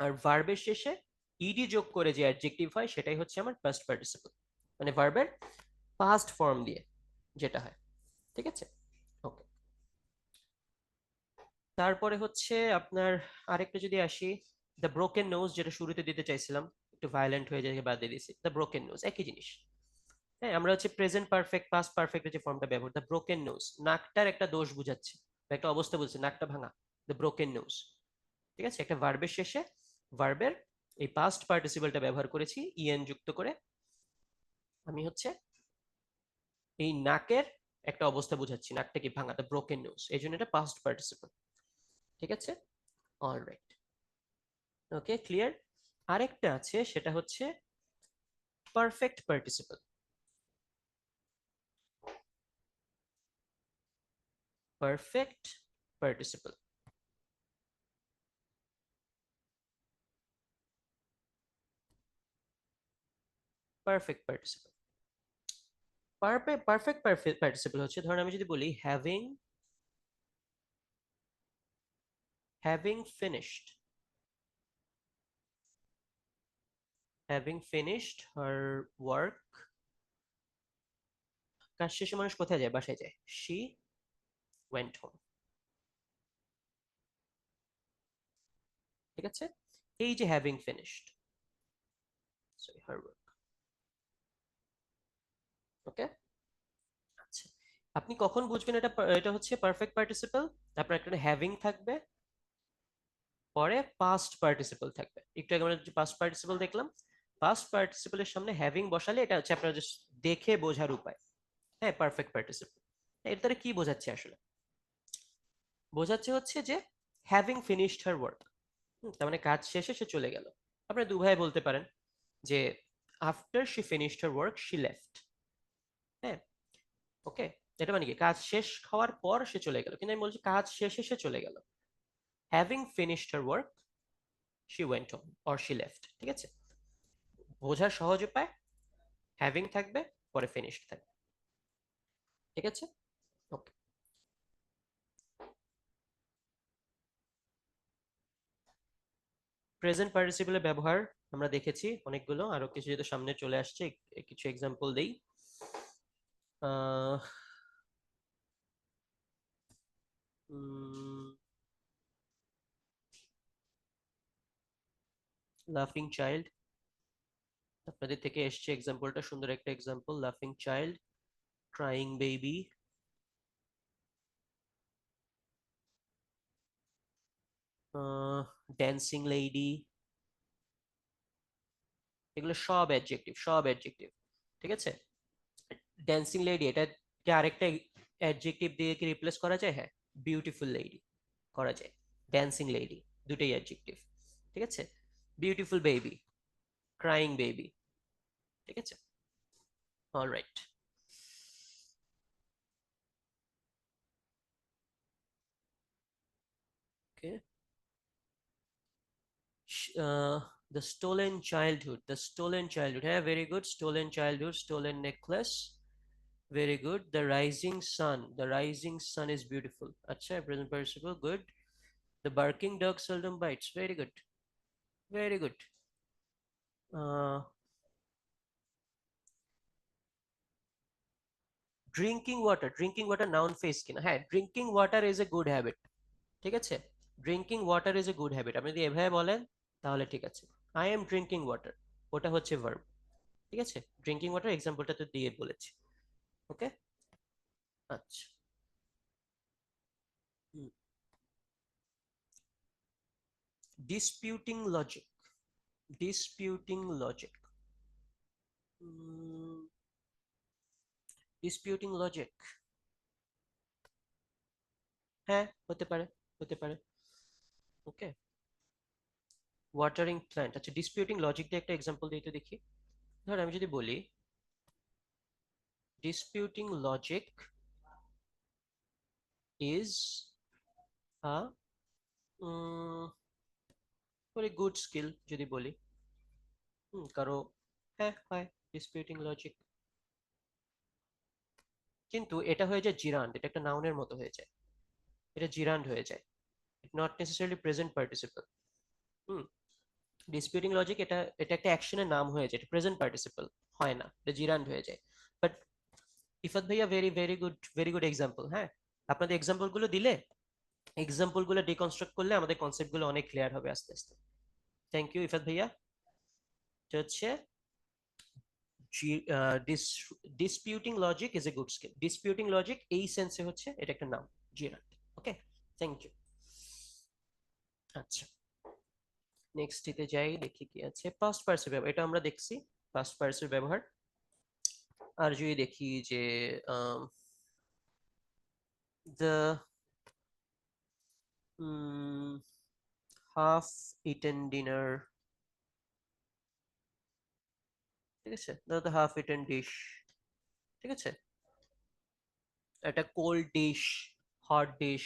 আর ভার্বের শেষে ইডি যোগ করে যে অ্যাডজেক্টিভ হয় সেটাই হচ্ছে আমার পাস্ট পার্টিসিপল, মানে ভার্বের পাস্ট ফর্ম দিয়ে যেটা হয়। ঠিক আছে, ওকে। তারপরে হচ্ছে আপনার আরেকটা যদি আসি, দ্য ব্রোকেন নোজ, যেটা শুরুতে দিতে চাইছিলাম, একটু ভায়োলেন্ট হয়ে যায় বাদ দিয়ে দিছি। দ্য ব্রোকেন নোজ একই জিনিস। হ্যাঁ, আমরা হচ্ছে প্রেজেন্ট পারফেক্ট, পাস্ট পারফেক্টের যে ফর্মটা ব্যবহার, দ্য ব্রোকেন নোজ, নাকটার একটা দোষ বুঝাচ্ছে, একটা অবস্থা বলছে, নাকটা ভাঙা, দ্য ব্রোকেন নোজ। ঠিক আছে, একটা ভার্বের শেষে ভার্বের এই পাস্ট পার্টিসিপলটা ব্যবহার করেছি ইএন যুক্ত করে। আমি হচ্ছে এই নাকের একটা অবস্থা বুঝাচ্ছি, নাকটা কি ভাঙা, দ্য ব্রোকেন নোজ, এই জন্য এটা পাস্ট পার্টিসিপল। ঠিক আছে, অলরাইট, ওকে, ক্লিয়ার। আরেকটা আছে, সেটা হচ্ছে perfect participle. Perfect participle, perfect participle. Perfect participle হচ্ছে, ধরুন আমি যদি বলি হ্যাভিং ফিনিশড, হার ওয়ার্ক। কাজ শেষে মানুষ কোথায় যায়? বাসায় যায়। She went home. ঠিক আছে, এই যে having finished, sorry her work. Okay, আচ্ছা, আপনি কখন বুঝবেন এটা এটা হচ্ছে পারফেক্ট পার্টিসিপল? আপনার একটা হ্যাভিং থাকবে, পরে পাস্ট পার্টিসিপল থাকবে। একটু আগে আমরা যে পাস্ট পার্টিসিপল দেখলাম, পাস্ট পার্টিসিপলের সামনে হ্যাভিং বসালে এটা হচ্ছে আপনার জাস্ট দেখে বোঝার উপায়। হ্যাঁ, পারফেক্ট পার্টিসিপল। এর দ্বারা কি বোঝাচ্ছে আসলে? বোঝাচ্ছে হচ্ছে যে হ্যাভিং ফিনিশড হার ওয়ার্ক, তার মানে কাজ শেষে সে চলে গেল। আপনি দু ভাই বলতে পারেন যে after she finished her work she left. হ্যাঁ, ওকে, এটা মানে কি কাজ শেষ হওয়ার পর সে চলে গেল, কিন্তু আমি বলছি কাজ শেষে সে চলে গেল। Having finished her work she went home or she left. ঠিক আছে, বোঝার সহজ উপায়, হ্যাভিং থাকবে, পরে ফিনিশড থাকবে। ঠিক আছে, ওকে। প্রেজেন্ট পার্টিসিপলের ব্যবহার আমরা দেখেছি অনেকগুলো, আরো কিছু যেহেতু সামনে চলে আসছে কিছু এক্সাম্পল দেই। লাফিং চাইল্ড, আপনাদের থেকে এসছে এক্সাম্পলটা, সুন্দর একটা এক্সাম্পল, লাফিং child, crying baby, dancing lady. এগুলো সব অ্যাডজেক্টিভ, সব অ্যাডজেক্টিভ। ঠিক আছে, ড্যান্সিং লেডি, এটা কি আরেকটা অ্যাডজেক্টিভ দিয়ে কি রিপ্লেস করা যায়? হ্যাঁ, বিউটিফুল লেডি করা যায়। ড্যান্সিং লেডি দুটোই অ্যাডজেক্টিভ। ঠিক আছে, বিউটিফুল বেবি, ক্রাইং বেবি। ঠিক আছে, alright. Okay, the stolen childhood, হ্যাঁ, very good, stolen childhood, stolen necklace, very good. The rising sun is beautiful. আচ্ছা, present participle, good. The barking dog seldom bites, very good, very good. Drinking water noun face কিনা? হ্যাঁ, drinking water is a good habit. ঠিক আছে, drinking water is a good habit, আপনি যদি এভাবে বলেন তাহলে ঠিক আছে। আই এম ড্রিঙ্কিং ওয়াটার, ওটা হচ্ছে ভার্ব। ঠিক আছে, ড্রিঙ্কিং ওয়াটার এক্সাম্পলটা তো দিয়ে বলেছি। ওকে, আচ্ছা। ডিসপিউটিং লজিক, ডিসপিউটিং লজিক, ডিসপিউটিং লজিক, হ্যাঁ হতে পারে, হতে পারে। ওকে, ওয়াটারিং প্ল্যান্ট, আচ্ছা ডিসপিউটিং লজিক দিয়ে একটা এক্সাম্পল দিতে দেখি। ধর আমি যদি বলি disputing logic is a very good skill যদি বলি, কারো, হ্যাঁ হয় ডিসপিউটিং লজিক, কিন্তু এটা হয়ে যায় জিরান্ড, এটা একটা নাউনের মতো হয়ে যায়, এটা জিরান্ড হয়ে যায়, not necessarily present participle. Hmm, disputing logic এটা এটা একটা অ্যাকশনের নাম হয়ে যায়, এটা প্রেজেন্ট পার্টিসিপল হয় না, এটা জিরান্ড হয়ে যায়। বাট ইফাত ভাইয়া ভেরি ভেরি গুড এক্সাম্পল। হ্যাঁ, আপনাদের এক্সাম্পল গুলো দিলে, এক্সাম্পল গুলো ডিকনস্ট্রাক্ট করলে আমাদের কনসেপ্ট গুলো অনেক ক্লিয়ার হবে আস্তে আস্তে। থ্যাংক ইউ ইফাত ভাইয়া। এটা হচ্ছে disputing logic is a good skill, disputing logic এই সেন্সে হচ্ছে এটা একটা নাম, জিরান্ড। Okay, thank you. আচ্ছা, নেক্সট দিতে যাই, দেখি কি আছে। পাস্ট পার্সের ব্যবহার, এটা আমরা দেখছি পাস্ট পার্সের ব্যবহার। আর যদি দেখি যে the half eaten dinner, ঠিক আছে, the half eaten dish, ঠিক আছে, একটা cold dish, hot dish,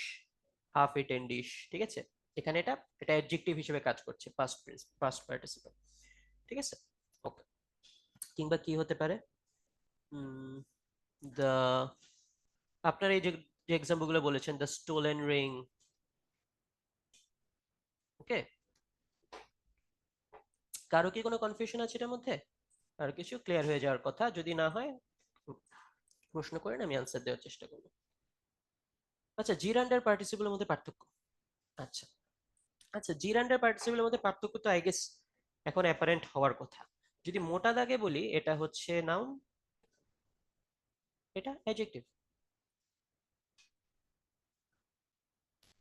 half eaten dish. ঠিক আছে, এখানে এটা এটা অ্যাডজেক্টিভ হিসেবে কাজ করছে, পাস্ট পাস্ট পার্টিসিপল। ঠিক আছে, ওকে। কিংবা কি হতে পারে, দ্য, আপনার এই যে এক্সাম্পল গুলো বলেছেন, দ্য স্টোলেন রিং। ওকে, কারো কি কোনো কনফিউশন আছে এটার মধ্যে? আর কিছু ক্লিয়ার হয়ে যাওয়ার কথা, যদি না হয় প্রশ্ন করেন, আমি আনসার দেওয়ার চেষ্টা করবো। আচ্ছা, জিরান্ডার পার্টিসিপলের মধ্যে পার্থক্য। আচ্ছা আচ্ছা, জিরান্ডার পার্টিসিপলের মধ্যে পার্থক্য তো আই গেস এখন অ্যাপারেন্ট হওয়ার কথা। যদি মোটা দাগে বলি, এটা হচ্ছে নাউন, এটা অ্যাডজেক্টিভ।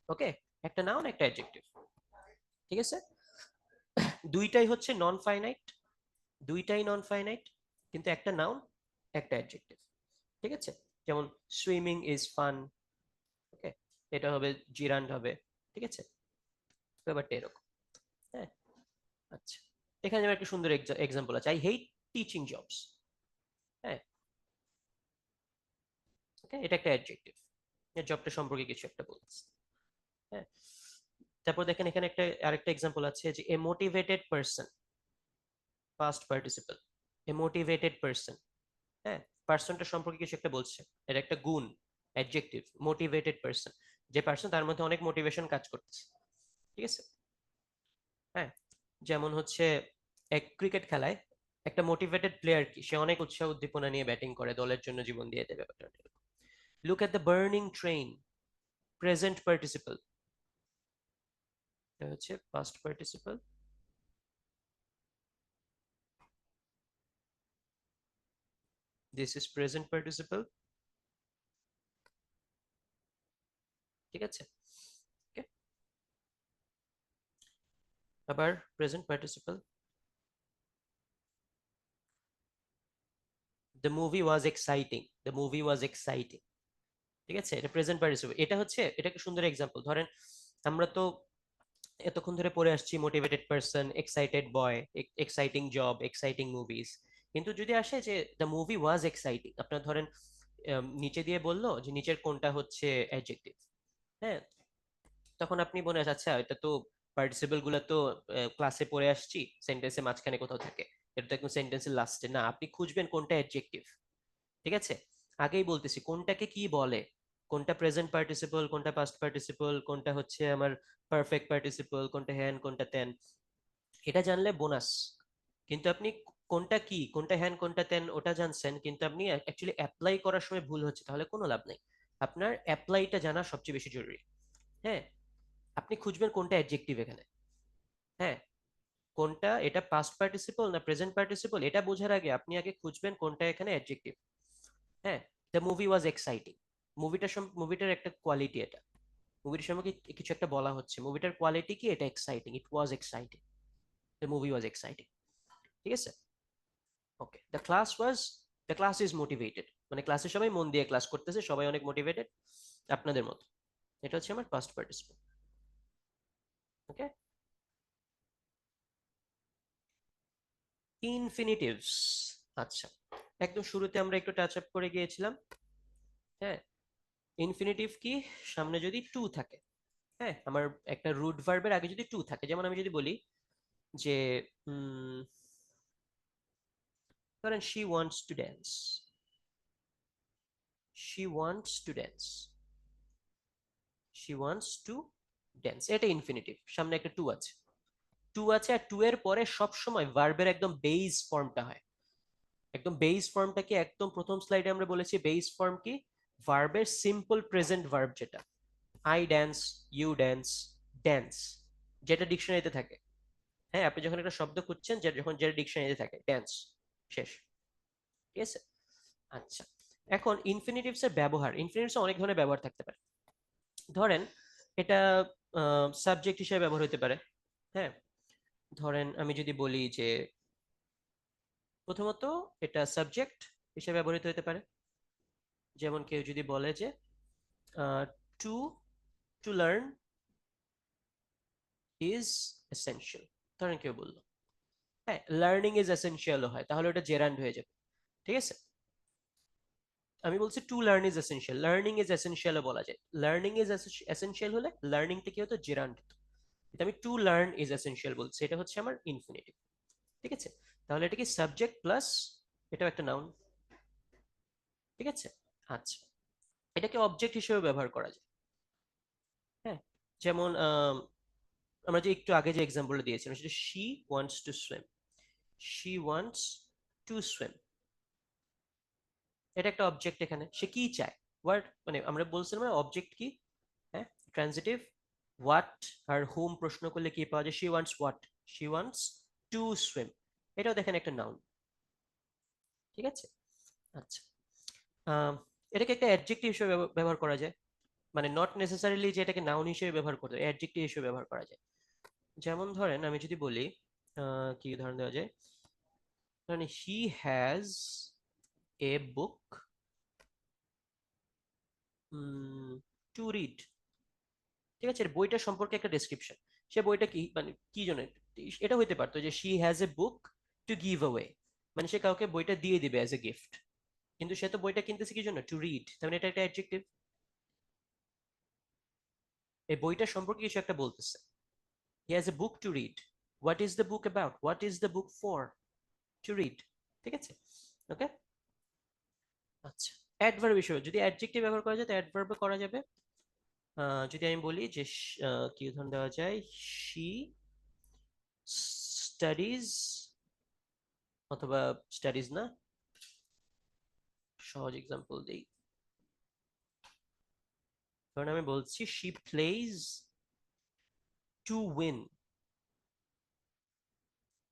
ওকে, একটা নাউন একটা অ্যাডজেক্টিভ, ঠিক আছে। দুইটাই হচ্ছে নন ফাইনাইট, দুইটাই নন ফাইনাইট, কিন্তু একটা নাউন একটা অ্যাডজেক্টিভ, ঠিক আছে। যেমন সুইমিং ইজ ফান, ওকে, এটা হবে জিরান্ড হবে, ঠিক আছে, ব্যাপারটা এরকম। হ্যাঁ, আচ্ছা, এখানে যেমন একটা সুন্দর এক্সাম্পল আছে, আই হেট টিচিং জবস। হ্যাঁ, ওকে, এটা একটা অ্যাডজেক্টিভ, জবটা সম্পর্কে কিছু একটা বলছে। হ্যাঁ, তারপর দেখেন এখানে একটা আরেকটা এক্সাম্পল আছে, যে এ মোটিভেটেড পারসন, পাস্ট পার্টিসিপল, এ মোটিভেটেড পারসন। হ্যাঁ, পার্সনটা সম্পর্কে কিছু একটা বলছে, এটা একটা গুণ, অ্যাডজেক্টিভ, মোটিভেটেড পারসন, যে পার্সন তার মধ্যে অনেক মোটিভেশন কাজ করতেছে, ঠিক আছে। হ্যাঁ, যেমন হচ্ছে এক ক্রিকেট খেলায় একটা মোটিভেটেড প্লেয়ার কি, সে অনেক উৎসাহ উদ্দীপনা নিয়ে ব্যাটিং করে, দলের জন্য জীবন দিয়ে দেবে, ব্যাপারটা। Look at the burning train, present participle, এটা হচ্ছে past participle, this is present participle, ঠিক আছে। Okay? আবার present participle, the movie was exciting, the movie was exciting, ঠিক আছে, এটা প্রেজেন্ট পার্টিসিপল। এটা হচ্ছে, এটা একটা সুন্দর এক্সাম্পল। ধরেন আমরা তো এতক্ষণ ধরে পড়ে আসছি মোটিভেটেড পারসন, এক্সাইটেড বয়, এক্সাইটিং জব, এক্সাইটিং মুভিজ, কিন্তু যদি আসে যে দ্য মুভি ওয়াজ এক্সাইটিং, আপনার ধরেন নিচে দিয়ে বললো যে নিচের কোনটা হচ্ছে অ্যাডজেক্টিভ, হ্যাঁ, তখন আপনি মনে আছে, আচ্ছা এটা তো পার্টিসিপল গুলো তো ক্লাসে পড়ে আসছি, সেন্টেন্সের মাঝখানে কোথাও থাকে, এটা তো একদম সেন্টেন্সের লাস্টে না, আপনি খুঁজবেন কোনটা অ্যাডজেক্টিভ, ঠিক আছে। আগেই বলতেছি কোনটাকে কি বলে, কোনটা প্রেজেন্ট পার্টিসিপল, কোনটা পাস্ট পার্টিসিপল, কোনটা হচ্ছে আমার পারফেক্ট পার্টিসিপল, কোনটা হ্যান কোনটা তেন, এটা জানলে বোনাস। কিন্তু আপনি কোনটা কি, কোনটা হ্যান কোনটা তেন ওটা জানছেন, কিন্তু আপনি অ্যাকচুয়ালি অ্যাপ্লাই করার সময় ভুল হচ্ছে, তাহলে কোনো লাভ নেই। আপনার অ্যাপ্লাইটা জানা সবচেয়ে বেশি জরুরি। হ্যাঁ, আপনি খুঁজবেন কোনটা অ্যাডজেক্টিভ এখানে। হ্যাঁ, কোনটা, এটা পাস্ট পার্টিসিপল না প্রেজেন্ট পার্টিসিপল, এটা বোঝার আগে আপনি আগে খুঁজবেন কোনটা এখানে অ্যাডজেক্টিভ। হ্যাঁ, দ্য মুভি ওয়াজ এক্সাইটিং, মুভিটার একটা কোয়ালিটি, এটা মুভিটার সম্পর্কে কিছু একটা বলা হচ্ছে, মুভিটার কোয়ালিটি কি, এটা exciting, it was exciting, the movie was exciting, ঠিক আছে। ওকে, দ্য ক্লাস ইজ মোটিভেটেড, মানে ক্লাসে সবাই মন দিয়ে ক্লাস করতেছে, সবাই অনেক মোটিভেটেড, আপনাদের মতো। এটা হচ্ছে আমার পাস্ট পার্টিসিপল। ওকে, ইনফিনিটিভস। আচ্ছা, একদম শুরুতে আমরা একটু টাচ আপ করে গিয়েছিলাম। হ্যাঁ, ইনফিনিটিভ কি, সামনে যদি টু থাকে, হ্যাঁ, আমার একটা রুট ভার্বের আগে যদি টু থাকে, যেমন আমি যদি বলি যে ধরেন she wants to dance, she wants to dance, she wants to dance, এটা ইনফিনিটিভ, সামনে একটা টু আছে, টু আছে, আর টু এর পরে সব সময় ভার্বের একদম বেস ফর্মটা হয়। একদম বেস ফর্মটা কি, একদম প্রথম স্লাইডে আমরা বলেছি বেস ফর্ম কি, ভার্বের সিম্পল প্রেজেন্ট ভার্ব, যেটা I dance, you dance, dance, যেটা ডিকশনারিতে থাকে। হ্যাঁ, আপনি যখন একটা শব্দ খুঁজছেন, যখন যেটা ডিকশনারিতে থাকে, ড্যান্স, শেষ, ঠিক আছে। আচ্ছা, এখন ইনফিনিটিভস এর ব্যবহার, ইনফিনিটিভস অনেক ধরনের ব্যবহার থাকতে পারে। ধরেন এটা সাবজেক্ট হিসেবে ব্যবহার হতে পারে। হ্যাঁ, ধরেন আমি যদি বলি যে প্রথমত এটা সাবজেক্ট হিসেবে ব্যবহৃত হতে পারে, যেমন কেউ যদি বলে যে to to learn is essential, ধরেন কেউ বললো, হ্যাঁ লার্নিং ইজ এসেনশিয়াল হয়, তাহলে ওটা জেরান্ড হয়ে যাবে, ঠিক আছে। আমি বলছি two learn is essential, learning is essential বলা যায়, লার্নিং ইজ এসেনশিয়াল হলে লার্নিংটা কি হতো, জেরান্ড হতো। এটা আমি টু লার্ন ইজ এসেনশিয়াল বলছি, এটা হচ্ছে আমার ইনফিনিটিভ, ঠিক আছে। তাহলে এটা কি সাবজেক্ট প্লাস এটাও একটা নাউন। ঠিক আছে। আচ্ছা, এটাকে অবজেক্ট হিসেবে ব্যবহার করা যায়। হ্যাঁ, যেমন আমরা যে একটু আগে যে এক্সাম্পলটা দিয়েছিলাম সেটা she wants to swim. She wants to swim, এটা একটা অবজেক্ট। এখানে সে কি চায়, হোয়াট, মানে আমরা বলছিলাম না অবজেক্ট কি। হ্যাঁ, ট্রানজিটিভ। হোয়াট আর হোম প্রশ্ন করলে কি পাওয়া যায়? She wants what, she wants to swim. এটাও দেখেন একটা নাউন। ঠিক আছে। আচ্ছা, আহ, এটাকে একটা অ্যাডজেক্টিভ হিসেবে ব্যবহার করা যায়, মানে নট নেসেসারিলি যে এটাকে নাউন হিসেবে ব্যবহার করতে হয়, অ্যাডজেক্টিভ হিসেবে ব্যবহার করা যায়। যেমন ধরেন আমি যদি বলি, কি উদাহরণ দেওয়া যায়, ধরেন he has a book to read. ঠিক আছে, বইটা সম্পর্কে একটা ডেসক্রিপশন। সে বইটা কি, মানে কি জন্য, এটা হইতে পারতো যে she has a book to give away, মানে সে কাউকে বইটা দিয়ে দিবে অ্যাজ এ গিফট। কিন্তু সে তো বইটা কিনতেছে কি জন্য? টু রিড, তার মানে এটা একটা অ্যাডজেক্টিভ। এই বইটা সম্পর্কে কিছু একটা বলতেছে। He has a book to read, what is the book about, what is the book for, to read. ঠিক আছে। ওকে। আচ্ছা, অ্যাডভার্ব হিসেবে যদি অ্যাডজেক্টিভ ব্যবহার করা যায় তো অ্যাডভার্বে করা যাবে। যদি আমি বলি যে কি উদাহরণ দেওয়া যায়, শি স্টাডিজ, অথবা স্টাডিজ না, সহজ এক্সাম্পল দিই। কারণ আমি বলছি she plays to win.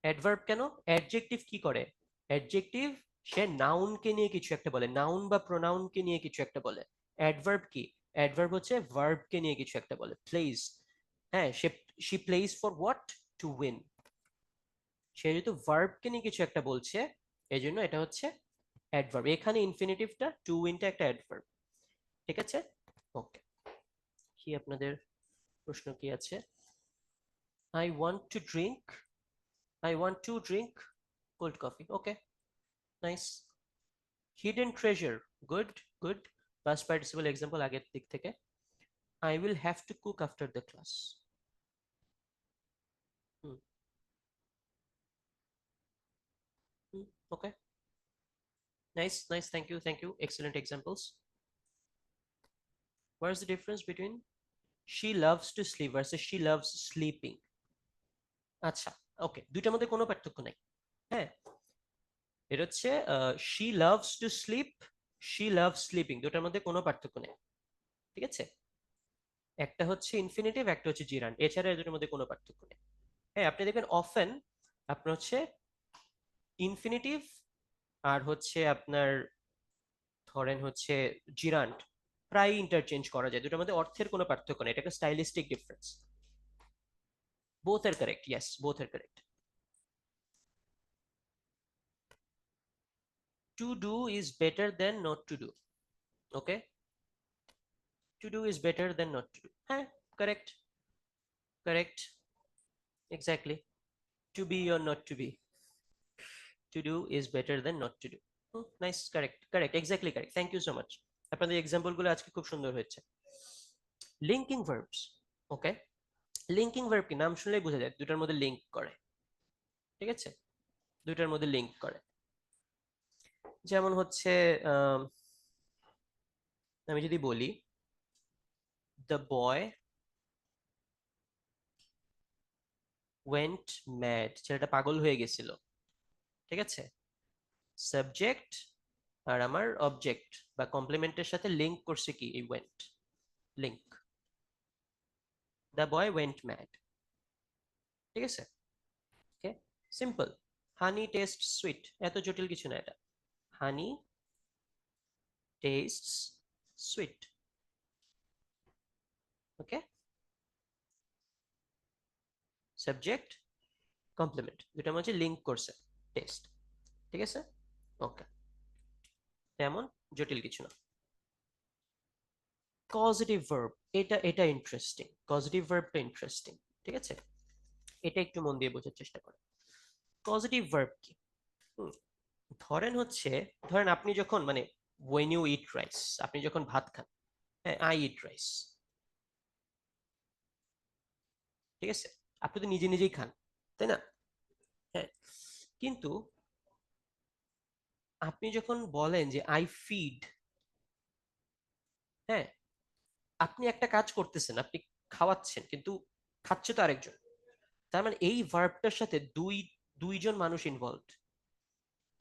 Adverb কেন? অ্যাডজেক্টিভ কি করে? অ্যাডজেক্টিভ সে নাউনকে নিয়ে কিছু একটা বলে, নাউন বা প্রোনাউনকে নিয়ে কিছু একটা বলে। অ্যাডভার্ব কি? অ্যাডভার্ব হচ্ছে ভার্বকে নিয়ে কিছু একটা বলে। প্লেজ, হ্যাঁ, she plays for what, to win. সে যেহেতু ভার্বকে নিয়ে কিছু একটা বলছে, এই জন্য এটা হচ্ছে অ্যাডভার্ব। এখানে ইনফিনিটিভটা টু উইনটা একটা অ্যাডভার্ব। ঠিক আছে। ওকে, কি আপনাদের প্রশ্ন কি আছে? I want to drink, I want to drink cold coffee. Okay, nice. Hidden treasure, good, good. Past participle example আগের দিক থেকে। I will have to cook after the class. Hmm, hmm, okay, nice, nice, thank you, thank you, excellent examples. What is the difference between she loves to sleep versus she loves sleeping? আচ্ছা, ওকে, দুইটার মধ্যে কোনো পার্থক্য নাই। হ্যাঁ, এটা হচ্ছে she loves to sleep, she loves sleeping, দুটার মধ্যে কোনো পার্থক্য নেই। ঠিক আছে, একটা হচ্ছে ইনফিনিটিভ, একটা হচ্ছে জিরান্ড, এছাড়া এর দুটোর মধ্যে কোনো পার্থক্য নেই। হ্যাঁ, আপনি দেখবেন অফেন আপনার হচ্ছে ইনফিনিটিভ আর হচ্ছে আপনার ধরেন হচ্ছে জিরান্ড প্রায় ইন্টারচেঞ্জ করা যায়, দুটোর মধ্যে অর্থের কোনো পার্থক্য নেই, এটা একটা stylistic difference. Both are correct, yes, both are correct. To do is better than not to do. Okay, to do is better than not to do. হ্যাঁ, correct, correct, exactly. To be or not to be, to do is better than not to do. Nice, correct, correct, exactly correct, thank you so much. আপনাদের example গুলো আজকে খুব সুন্দর হয়েছে। Linking verbs. Okay, linking verb কি? নাম শুনলেই বোঝা যায় দুটার মধ্যে লিঙ্ক করে। ঠিক আছে, দুটার মধ্যে লিঙ্ক করে। যেমন হচ্ছে আমি যদি বলি দ্য বয় ওয়েন্ট ম্যাড, ছেলেটা পাগল হয়ে গেছিল। ঠিক আছে, সাবজেক্ট আর আমার অবজেক্ট বা কমপ্লিমেন্টের সাথে লিংক করছে কি? এই went, link. The boy went mad. ঠিক আছে, okay, simple. Honey tastes sweet, এত জটিল কিছু না এটা। Honey tastes sweet. Okay, subject complement দুটার মধ্যে লিংক করছে টেস্ট। ঠিক আছে, ওকে, তেমন জটিল কিছু না। কজিটিভ ভার্ব, এটা এটা ইন্টারেস্টিং, কজিটিভ ভার্বটা ইন্টারেস্টিং। ঠিক আছে, এটা একটু মন দিয়ে বোঝার চেষ্টা করো। পজিটিভ ভার্ব কি? ধরেন হচ্ছে, ধরেন আপনি যখন মানে when you eat rice, আপনি যখন ভাত খান, হ্যাঁ, I eat rice। ঠিক আছে, আপনি তো নিজে নিজেই খান, তাই না? হ্যাঁ, কিন্তু, আপনি যখন বলেন যে আই ফিড, হ্যাঁ, আপনি একটা কাজ করতেছেন, আপনি খাওয়াচ্ছেন, কিন্তু খাচ্ছে তো আরেকজন। তার মানে এই ভার্বটার সাথে দুইজন মানুষ ইনভলভড।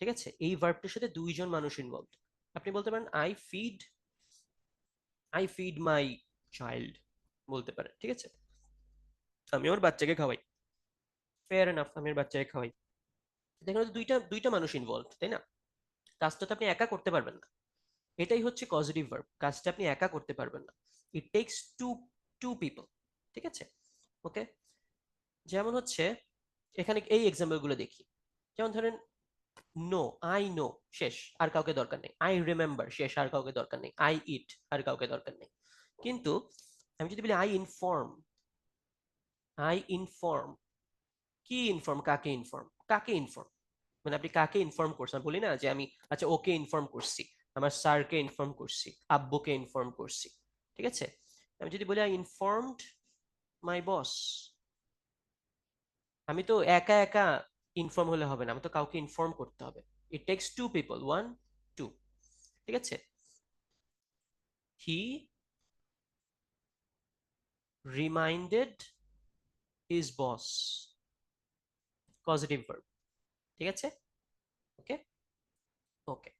ঠিক আছে, এই ভার্বটার সাথে দুইজন মানুষ ইনভলভড। আপনি বলতে পারেন আই ফিড মাই চাইল্ড, বলতে পারেন। ঠিক আছে, আমি আমার বাচ্চাকে খাওয়াই। ফেয়ার এনাফ, আমি আমার বাচ্চাকে খাওয়াই। দেখুন, দুইটা দুইটা মানুষ ইনভলভ, তাই না? কাজটা তো আপনি একা করতে পারবেন না। এটাই হচ্ছে কজিটিভ ভার্ব, কাজটা আপনি একা করতে পারবেন না। It takes two two people. ঠিক আছে, ওকে। যেমন হচ্ছে এখানে এই এক্সাম্পল গুলো দেখি। যেমন ধরেন, নো, আই নো, শেষ, আর কাউকে দরকার নেই। আই রিমেম্বার, শেষ, আর কাউকে দরকার নেই। আই ইট, আর কাউকে দরকার নেই। কিন্তু আমি যদি বলি আই ইনফর্ম, কি ইনফর্ম, কাকে ইনফর্ম, কাকে ইনফর্ম, মানে আপনি কাকে ইনফর্ম করছেন? বলি না যে আমি আচ্ছা ওকে ইনফর্ম করছি, আমার স্যারকে ইনফর্ম করছি, আব্বুকে ইনফর্ম করছি। ঠিক আছে, আমি যদি বলি আই ইনফর্মড মাই বস, আমি তো একা একা ইনফর্ম হলে হবে না, আমি তো কাউকে ইনফর্ম করতে হবে। It takes two people, one, two. ঠিক আছে, he reminded his boss, positive verb. ঠিক আছে, ওকে, ওকে।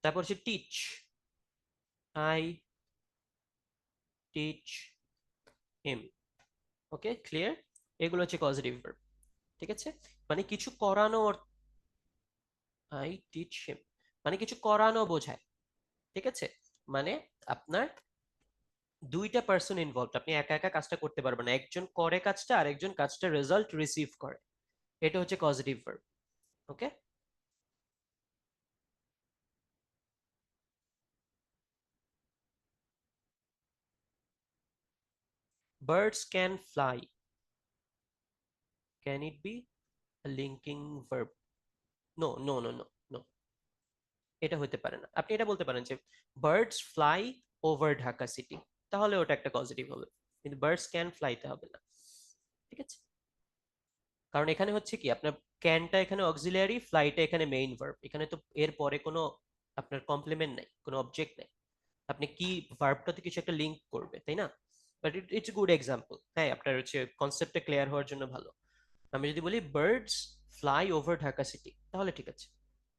তারপর হচ্ছে teach, I teach him. Okay, clear? এগুলো হচ্ছে পজিটিভ ভার্ব। ঠিক আছে, মানে কিছু করানো, আই টিচ হিম মানে কিছু করানো বোঝায়। ঠিক আছে, মানে আপনার দুইটা পার্সন ইনভলভ, আপনি একা একা কাজটা করতে পারবেন না, একজন করে কাজটা আর একজন কাজটা রেজাল্ট রিসিভ করে। এটা হচ্ছে positive verb. Okay, birds can fly, can it be linking verb? No no no no no, এটা হতে পারে না। আপনি এটা বলতে পারেন যে birds fly over Dhaka city, তাহলে ওটা একটা পজিটিভ হবে, কিন্তু বার্ডস ক্যান ফ্লাইতে হবে না। ঠিক আছে, কারণ এখানে হচ্ছে কি, আপনার ক্যানটা এখানে অক্সিলিয়ারি, ফ্লাইটা এখানে মেইন ভার্ব, এখানে তো এর পরে কোনো আপনার কমপ্লিমেন্ট নাই, কোনো অবজেক্ট নাই। আপনি কি ভার্বটাতে কিছু একটা লিংক করবে, তাই না? বাট ইটস গুড এক্সাম্পল, হ্যাঁ, আপনার হচ্ছে কনসেপ্টটা ক্লিয়ার হওয়ার জন্য ভালো। আমি যদি বলি birds fly over Dhaka city, তাহলে ঠিক আছে।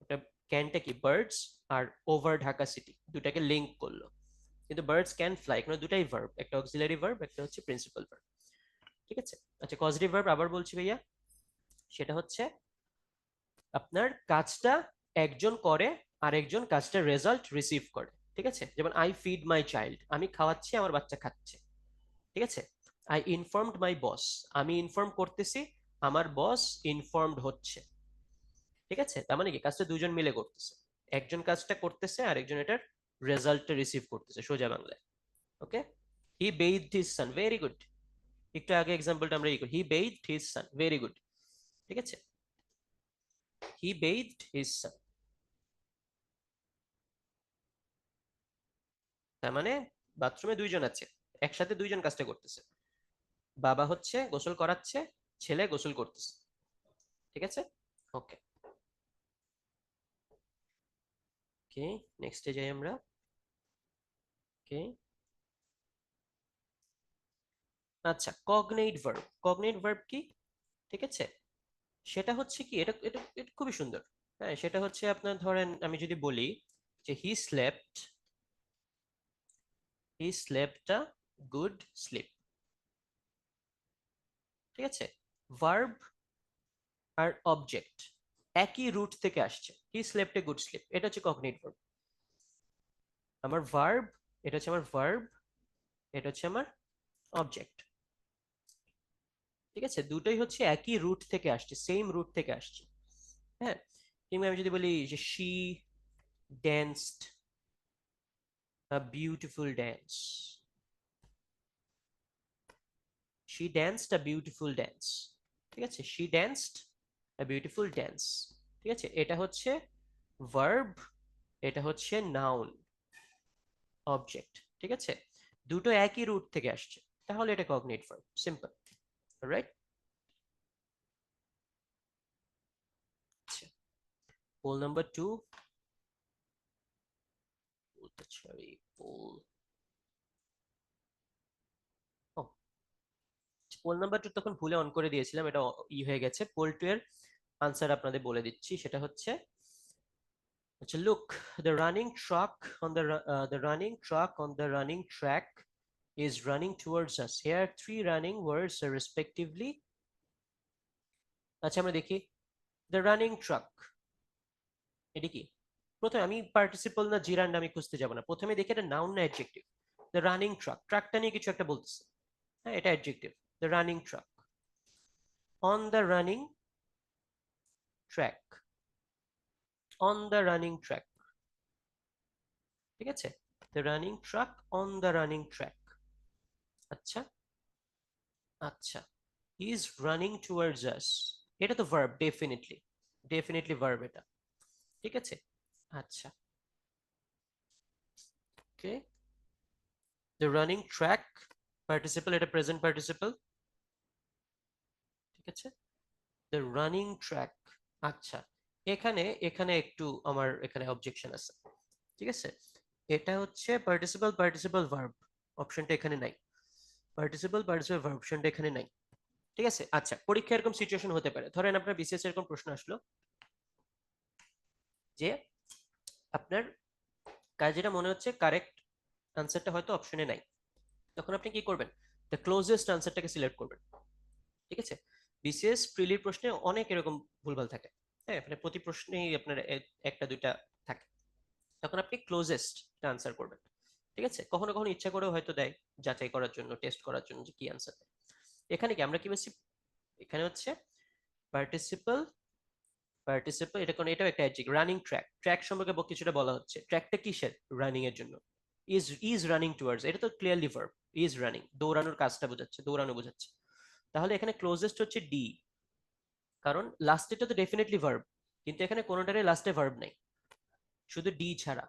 এটা ক্যানটা কি, বার্ডস আর ওভার ঢাকা সিটি দুটাকে লিংক করলো। কিন্তু বার্ডস ক্যান ফ্লাই, এখানে দুটাই ভার্ব, একটা অক্সিলারি ভার্ব, একটা হচ্ছে প্রিন্সিপাল ভার্ব। ঠিক আছে, আচ্ছা, পজিটিভ ভার্ব আবার বলছি ভাইয়া, সেটা হচ্ছে আপনার কাজটা একজন করে আর একজন কাজটা রেজাল্ট রিসিভ করে। ঠিক আছে, যেমন আই ফিড মাই চাইল্ড, আমি খাওয়াচ্ছি, আমার বাচ্চা খাচ্ছে। ঠিক আছে, আই ইনফর্মড মাই বস, আমি ইনফর্ম করতেছি, আমার বস ইনফর্মড হচ্ছে। ঠিক আছে, তার মানে কি কাজটা দুজন মিলে করতেছে, একজন কাজটা করতেছে আর একজন এটার রেজাল্টটা রিসিভ করতেছে, সোজা বাংলায়। ওকে, হি বেইথড হিজ সান, ভেরি গুড। একটু আগে এক্সাম্পলটা আমরা হি বেইথড হিজ সান, ভেরি গুড। ঠিক আছে, হি বেইথড হিজ সান, তার মানে বাথরুমে দুইজন আছে, একসাথে দুইজন কাজটা করতেছে। বাবা হচ্ছে গোসল করাচ্ছে, ছেলে গোসল করতেছে। ঠিক আছে, ওকে, ওকে, নেক্সটে যাই আমরা। ওকে, আচ্ছা, কগনেট ভার্ব, কগনেট ভার্ব কি? ঠিক আছে, সেটা হচ্ছে কি, এটা এটা এটা খুবই সুন্দর। হ্যাঁ, সেটা হচ্ছে আপনার ধরেন আমি যদি বলি যে he slept a good sleep. ঠিক আছে, ভার্ব আর অবজেক্ট একই রুট থেকে আসছে, he slept a good sleep, এটা হচ্ছে কগনেট ভার্ব। আমার ভার্ব, এটা হচ্ছে আমার ভার্ব, এটা হচ্ছে আমার অবজেক্ট। ঠিক আছে, দুটোই হচ্ছে একই রুট থেকে আসছে, সেম রুট থেকে আসছে। হ্যাঁ, কিংবা আমি যদি বলি যে she danced a beautiful dance, she danced a beautiful dance. ঠিক আছে, she danced a beautiful dance. ঠিক আছে, এটা হচ্ছে ভার্ব, এটা হচ্ছে নাউন, অবজেক্ট। ঠিক আছে, দুটো একই রুট থেকে আসছে, তাহলে এটা cognate verb, simple. Right, poll number 2, sorry poll, ও পোল নাম্বার 2 তখন ভুলে অন করে দিয়েছিলাম, এটা হয়ে গেছে। পোল 2 এর আনসার আপনাদের বলে দিচ্ছি, সেটা হচ্ছে আচ্ছা, look, the running truck on the running truck on the running track is running towards us. Here three running words are respectively, আচ্ছা আমরা দেখি, the running truck, এটা কি? প্রথমে আমি পার্টিসিপল না জিরান্ড আমি খুঁজতে যাব না, প্রথমে দেখি এটা নাউন না অ্যাডজেক্টিভ। দ্য রানিং ট্রাক, ট্রাকটা নিয়ে কিছু একটা বলতেছে, হ্যাঁ এটা adjective. The running truck, on the running track, on the running track, ঠিক আছে? The running truck on the running track. আচ্ছা আচ্ছা, ইজ রানিং টুয়ার্ডস আস, এটা তো ভার্ব, ডেফিনেটলি ডেফিনেটলি ভার্ব এটা, ঠিক আছে? আচ্ছা, ওকে, দ্য রানিং ট্র্যাক পার্টিসিপল, এটা প্রেজেন্ট পার্টিসিপল, ঠিক আছে? দ্য রানিং ট্র্যাক, আচ্ছা এখানে এখানে একটু আমার এখানে অবজেকশন আছে, ঠিক আছে? এটা হচ্ছে পার্টিসিপল পার্টিসিপল ভার্ব, অপশনটা এখানে নাই। পার্টিসিপল পার্টিসিপল ভার্ব অপশনটা এখানে নাই, ঠিক আছে? আচ্ছা, পরীক্ষা এরকম সিচুয়েশন হতে পারে, ধরেন আপনার বিসিএস এরকম প্রশ্ন আসলো যে আপনার কাজ যেটা মনে হচ্ছে কারেক্ট আনসারটা হয়তো অপশনে নাই, তখন আপনি কি করবেন? দ্য ক্লোজেস্ট আনসারটাকে সিলেক্ট করবেন, ঠিক আছে? বিসিএস প্রিলির প্রশ্নে অনেক এরকম ভুলভাল থাকে, হ্যাঁ মানে প্রতি প্রশ্নেই আপনার একটা দুইটা থাকে, তখন আপনি ক্লোজেস্ট আনসার করবেন, ঠিক আছে? কখনো কখনো ইচ্ছা করেও হয়তো দেয় যাচাই করার জন্য, টেস্ট করার জন্য যে কি আনসার দেয়। এখানে কি আমরা কি বলছি, এখানে হচ্ছে পার্টিসিপল পার্টিসিপল, এটা কোন, এটাও একটা অ্যাডজেক্টিভ। রানিং ট্র্যাক, ট্র্যাক সম্পর্কে কিছুটা বলা হচ্ছে, ট্র্যাকটা কিসের? রানিং এর জন্য। ইজ রানিং টুয়ার্ডস, এটা তো ক্লিয়ারলি ভার্ব, ইজ রানিং দৌড়ানোর কাজটা বোঝাচ্ছে, দৌড়ানো বোঝাচ্ছে। তাহলে এখানে ক্লোজেস্ট হচ্ছে ডি, কারণ লাস্টেটা তো ডেফিনেটলি ভার্ব, কিন্তু এখানে কোনোটারই লাস্টে ভার্ব নেই, শুধু ডি ছাড়া।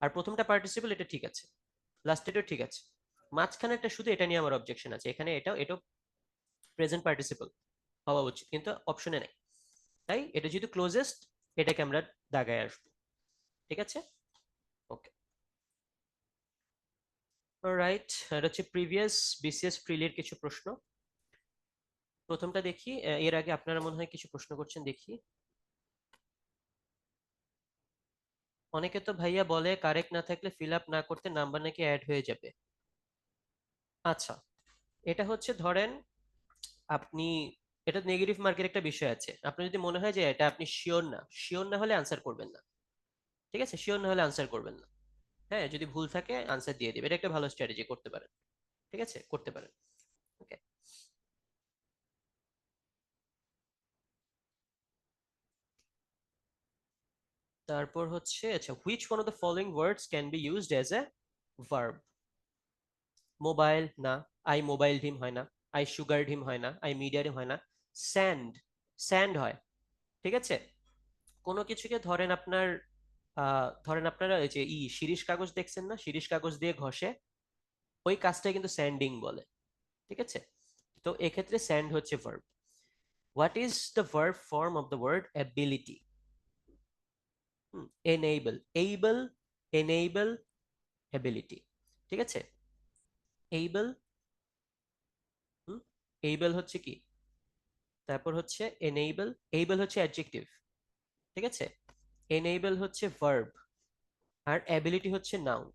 আর প্রথমটা পার্টিসিপল, এটা ঠিক আছে, লাস্টেটাও ঠিক আছে, মাঝখানেরটা শুধু, এটা নিয়ে আমার অবজেকশন আছে। এখানে এটাও প্রেজেন্ট পার্টিসিপল হওয়া উচিত, কিন্তু অপশনে নেই, তাই এটা যেহেতু ক্লোজেস্ট, এটাকে আমরা দাগায় আসবো, ঠিক আছে? ওকে, রাইট, এটা হচ্ছে প্রিভিয়াস বিসিএস প্রিলির কিছু প্রশ্ন। প্রথমটা দেখি, এর আগে আপনারা মনে হয় কিছু প্রশ্ন করছেন, দেখি। অনেকে তো ভাইয়া বলে কারেক্ট না থাকলে ফিল আপ না করতে নাম্বার নাকি অ্যাড হয়ে যাবে। আচ্ছা, এটা হচ্ছে ধরেন আপনি, এটা নেগেটিভ মার্কের একটা বিষয় আছে, আপনার যদি মনে হয় যে এটা আপনি শিওর না, শিওর না হলে আনসার করবেন না, ঠিক আছে? শিওর না হলে আনসার করবেন না, হ্যাঁ যদি ভুল থাকে আনসার দিয়ে দিবে, এটা একটা ভালো স্ট্র্যাটেজি, করতে পারেন, ঠিক আছে? করতে পারেন, ওকে। তারপর হচ্ছে আচ্ছা, which one of the following words can be used as a verb? Mobile না, আই মোবাইল হিম হয় না, আই সুগার হিম হয় না, আই মিডিয়ার হিম হয় না, স্যান্ড, স্যান্ড হয়, ঠিক আছে? কোনো কিছুকে ধরেন আপনার ধরেন আপনারা এই যে শিরিষ কাগজ দেখছেন না, শিরিষ কাগজ দিয়ে ঘষে, ওই কাজটাই কিন্তু স্যান্ডিং বলে, ঠিক আছে? তো এক্ষেত্রে স্যান্ড হচ্ছে verb. What is the verb form of the word ability? Enable, able, enable, ability, ঠিক আছে? এইবল, এইবল হচ্ছে কি, তারপর হচ্ছে এনেবল, এইবল হচ্ছে অ্যাডজেক্টিভ, ঠিক আছে? এনেবল হচ্ছে ভার্ব, আর অ্যাবিলিটি হচ্ছে নাউন,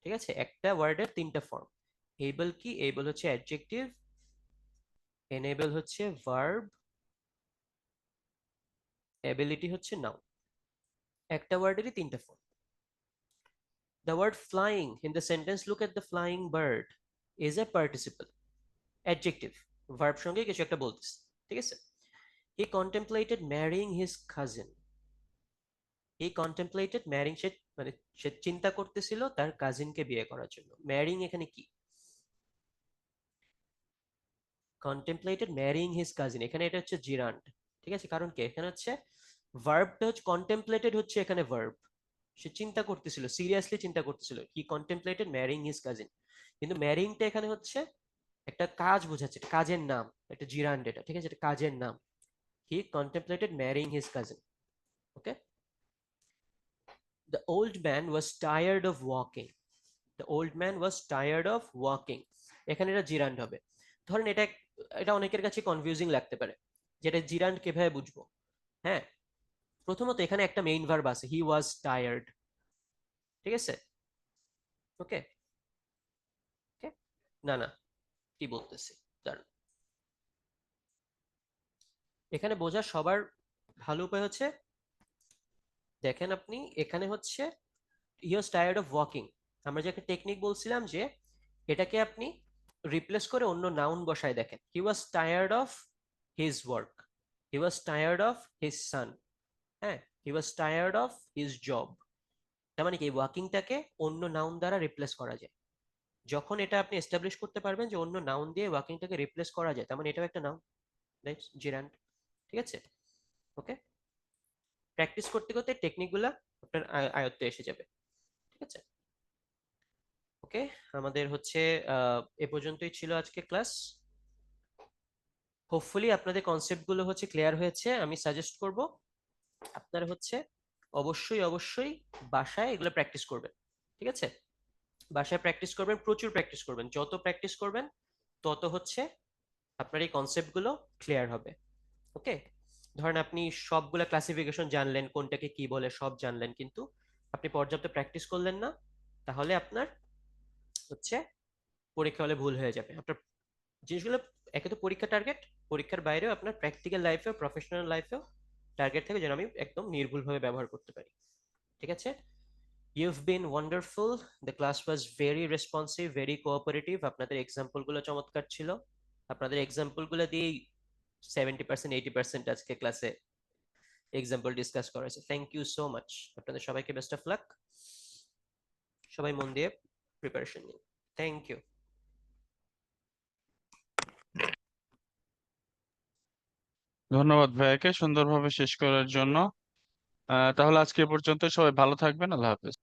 ঠিক আছে? একটা ওয়ার্ডের তিনটা ফর্ম। এবল কি, এবল হচ্ছে অ্যাডজেক্টিভ, এনেবল হচ্ছে ভার্ব, অ্যাবিলিটি হচ্ছে নাউন, একটা ওয়ার্ডেরই তিনটা form. The word flying in the sentence look at the flying bird is a participle, adjective, verb সঙ্গে কিছু একটা বলতেছে, ঠিক আছে? He contemplated marrying his cousin, he contemplated marrying, সে মানে সে চিন্তা করতেছিল তার কাজিনকে বিয়ে করার জন্য। ম্যারিং এখানে কি? কন্টেম্পলেটেড ম্যারিং হিজ কাজিন, এখানে এটা হচ্ছে জিরান্ড, ঠিক আছে? কারণ কি, এখানে হচ্ছে ভার্বটা হচ্ছে কন্টেম্পলেটেড, হচ্ছে এখানে ভার্ব, সে চিন্তা করতেছিল, সিরিয়াসলি চিন্তা করতেছিল, হি কন্টেম্পলেটেড ম্যারিং হিজ কাজিন, কিন্তু ম্যারিংটা এখানে হচ্ছে একটা কাজ বোঝাচ্ছে, একটা কাজের নাম, একটা জিরান্ড এটা, ঠিক আছে? এটা কাজের নাম। He contemplated marrying his cousin, okay, the old man was tired of walking, the old man was tired of walking, এখানে এটা জিরান্ড হবে। ধরেন এটা এটা অনেকের কাছে কনফিউজিং লাগতে পারে, যেটা জিরান্ড কিভাবে বুঝবো। হ্যাঁ, প্রথমত এখানে একটা মেইন ভার্ব আছে, হি ওয়াজ টায়ার্ড, ঠিক আছে, ওকে, ওকে, না না, কি বলতেছি, দাঁড়ান, এখানে বোঝার সবার ভালো উপায় হচ্ছে, দেখেন আপনি এখানে হচ্ছে হি ওয়াজ টায়ার্ড অফ ওয়াকিং, আমরা যে একটা টেকনিক বলছিলাম যে এটাকে আপনি রিপ্লেস করে অন্য নাউন বসায় দেখেন, he was tired of his work, he was tired of his son, হ্যাঁ, he was tired of his job. তার মানে কি ওয়াকিংটাকে অন্য নাউন দ্বারা রিপ্লেস করা যায়। যখন এটা আপনি এস্টাবলিশ করতে পারবেন যে অন্য নাউন দিয়ে ওয়াকিংটাকে রিপ্লেস করা যায়, তার মানে এটাও একটা নাউন, রাইট, জেরান্ড, ঠিক আছে, ওকে। প্র্যাকটিস করতে করতে টেকনিকগুলো আপনার আয়ত্তে এসে যাবে, ঠিক আছে, ওকে। আমাদের হচ্ছে এ পর্যন্তই ছিল আজকে ক্লাস। হোপফুলি আপনাদের কনসেপ্টগুলো হচ্ছে ক্লিয়ার হয়েছে। আমি সাজেস্ট করব আপনারা হচ্ছে অবশ্যই অবশ্যই বাসায় এগুলো প্র্যাকটিস করবেন, ঠিক আছে, বাসায় প্র্যাকটিস করবেন, প্রচুর প্র্যাকটিস করবেন, যত প্র্যাকটিস করবেন তত হচ্ছে আপনার এই কনসেপ্টগুলো ক্লিয়ার হবে, ওকে। ধরেন আপনি সবগুলো ক্লাসিফিকেশন জানলেন, কোনটাকে কি বলে সব জানলেন, কিন্তু আপনি পর্যাপ্ত প্র্যাকটিস করলেন না, তাহলে আপনার হচ্ছে পরীক্ষা হলে ভুল হয়ে যাবে। আপনার জিনিসগুলো, একে তো পরীক্ষা টার্গেট, পরীক্ষার বাইরেও আপনার প্র্যাকটিক্যাল লাইফেও প্রফেশনাল লাইফেও টার্গেট থাকে যেন আমি একদম নির্ভুলভাবে ব্যবহার করতে পারি, ঠিক আছে। You've been wonderful. The class was very responsive, very cooperative. আপনাদের এক্সাম্পল গুলো চমৎকার ছিল, আপনাদের এক্সাম্পল গুলো দিয়েই 70% 80% আজকে ক্লাসে এক্সাম্পল ডিসকাস করা হয়েছে। থ্যাংক ইউ সো মাচ, আপনাদের সবাইকে বেস্ট অফ লাক, সবাই মন দিয়ে প্রিপারেশন নিন, থ্যাংক ইউ। ধন্যবাদ ভাইয়াকে সুন্দরভাবে শেষ করার জন্য। তাহলে আজকে এ পর্যন্ত, সবাই ভালো থাকবেন, আল্লাহ হাফেজ।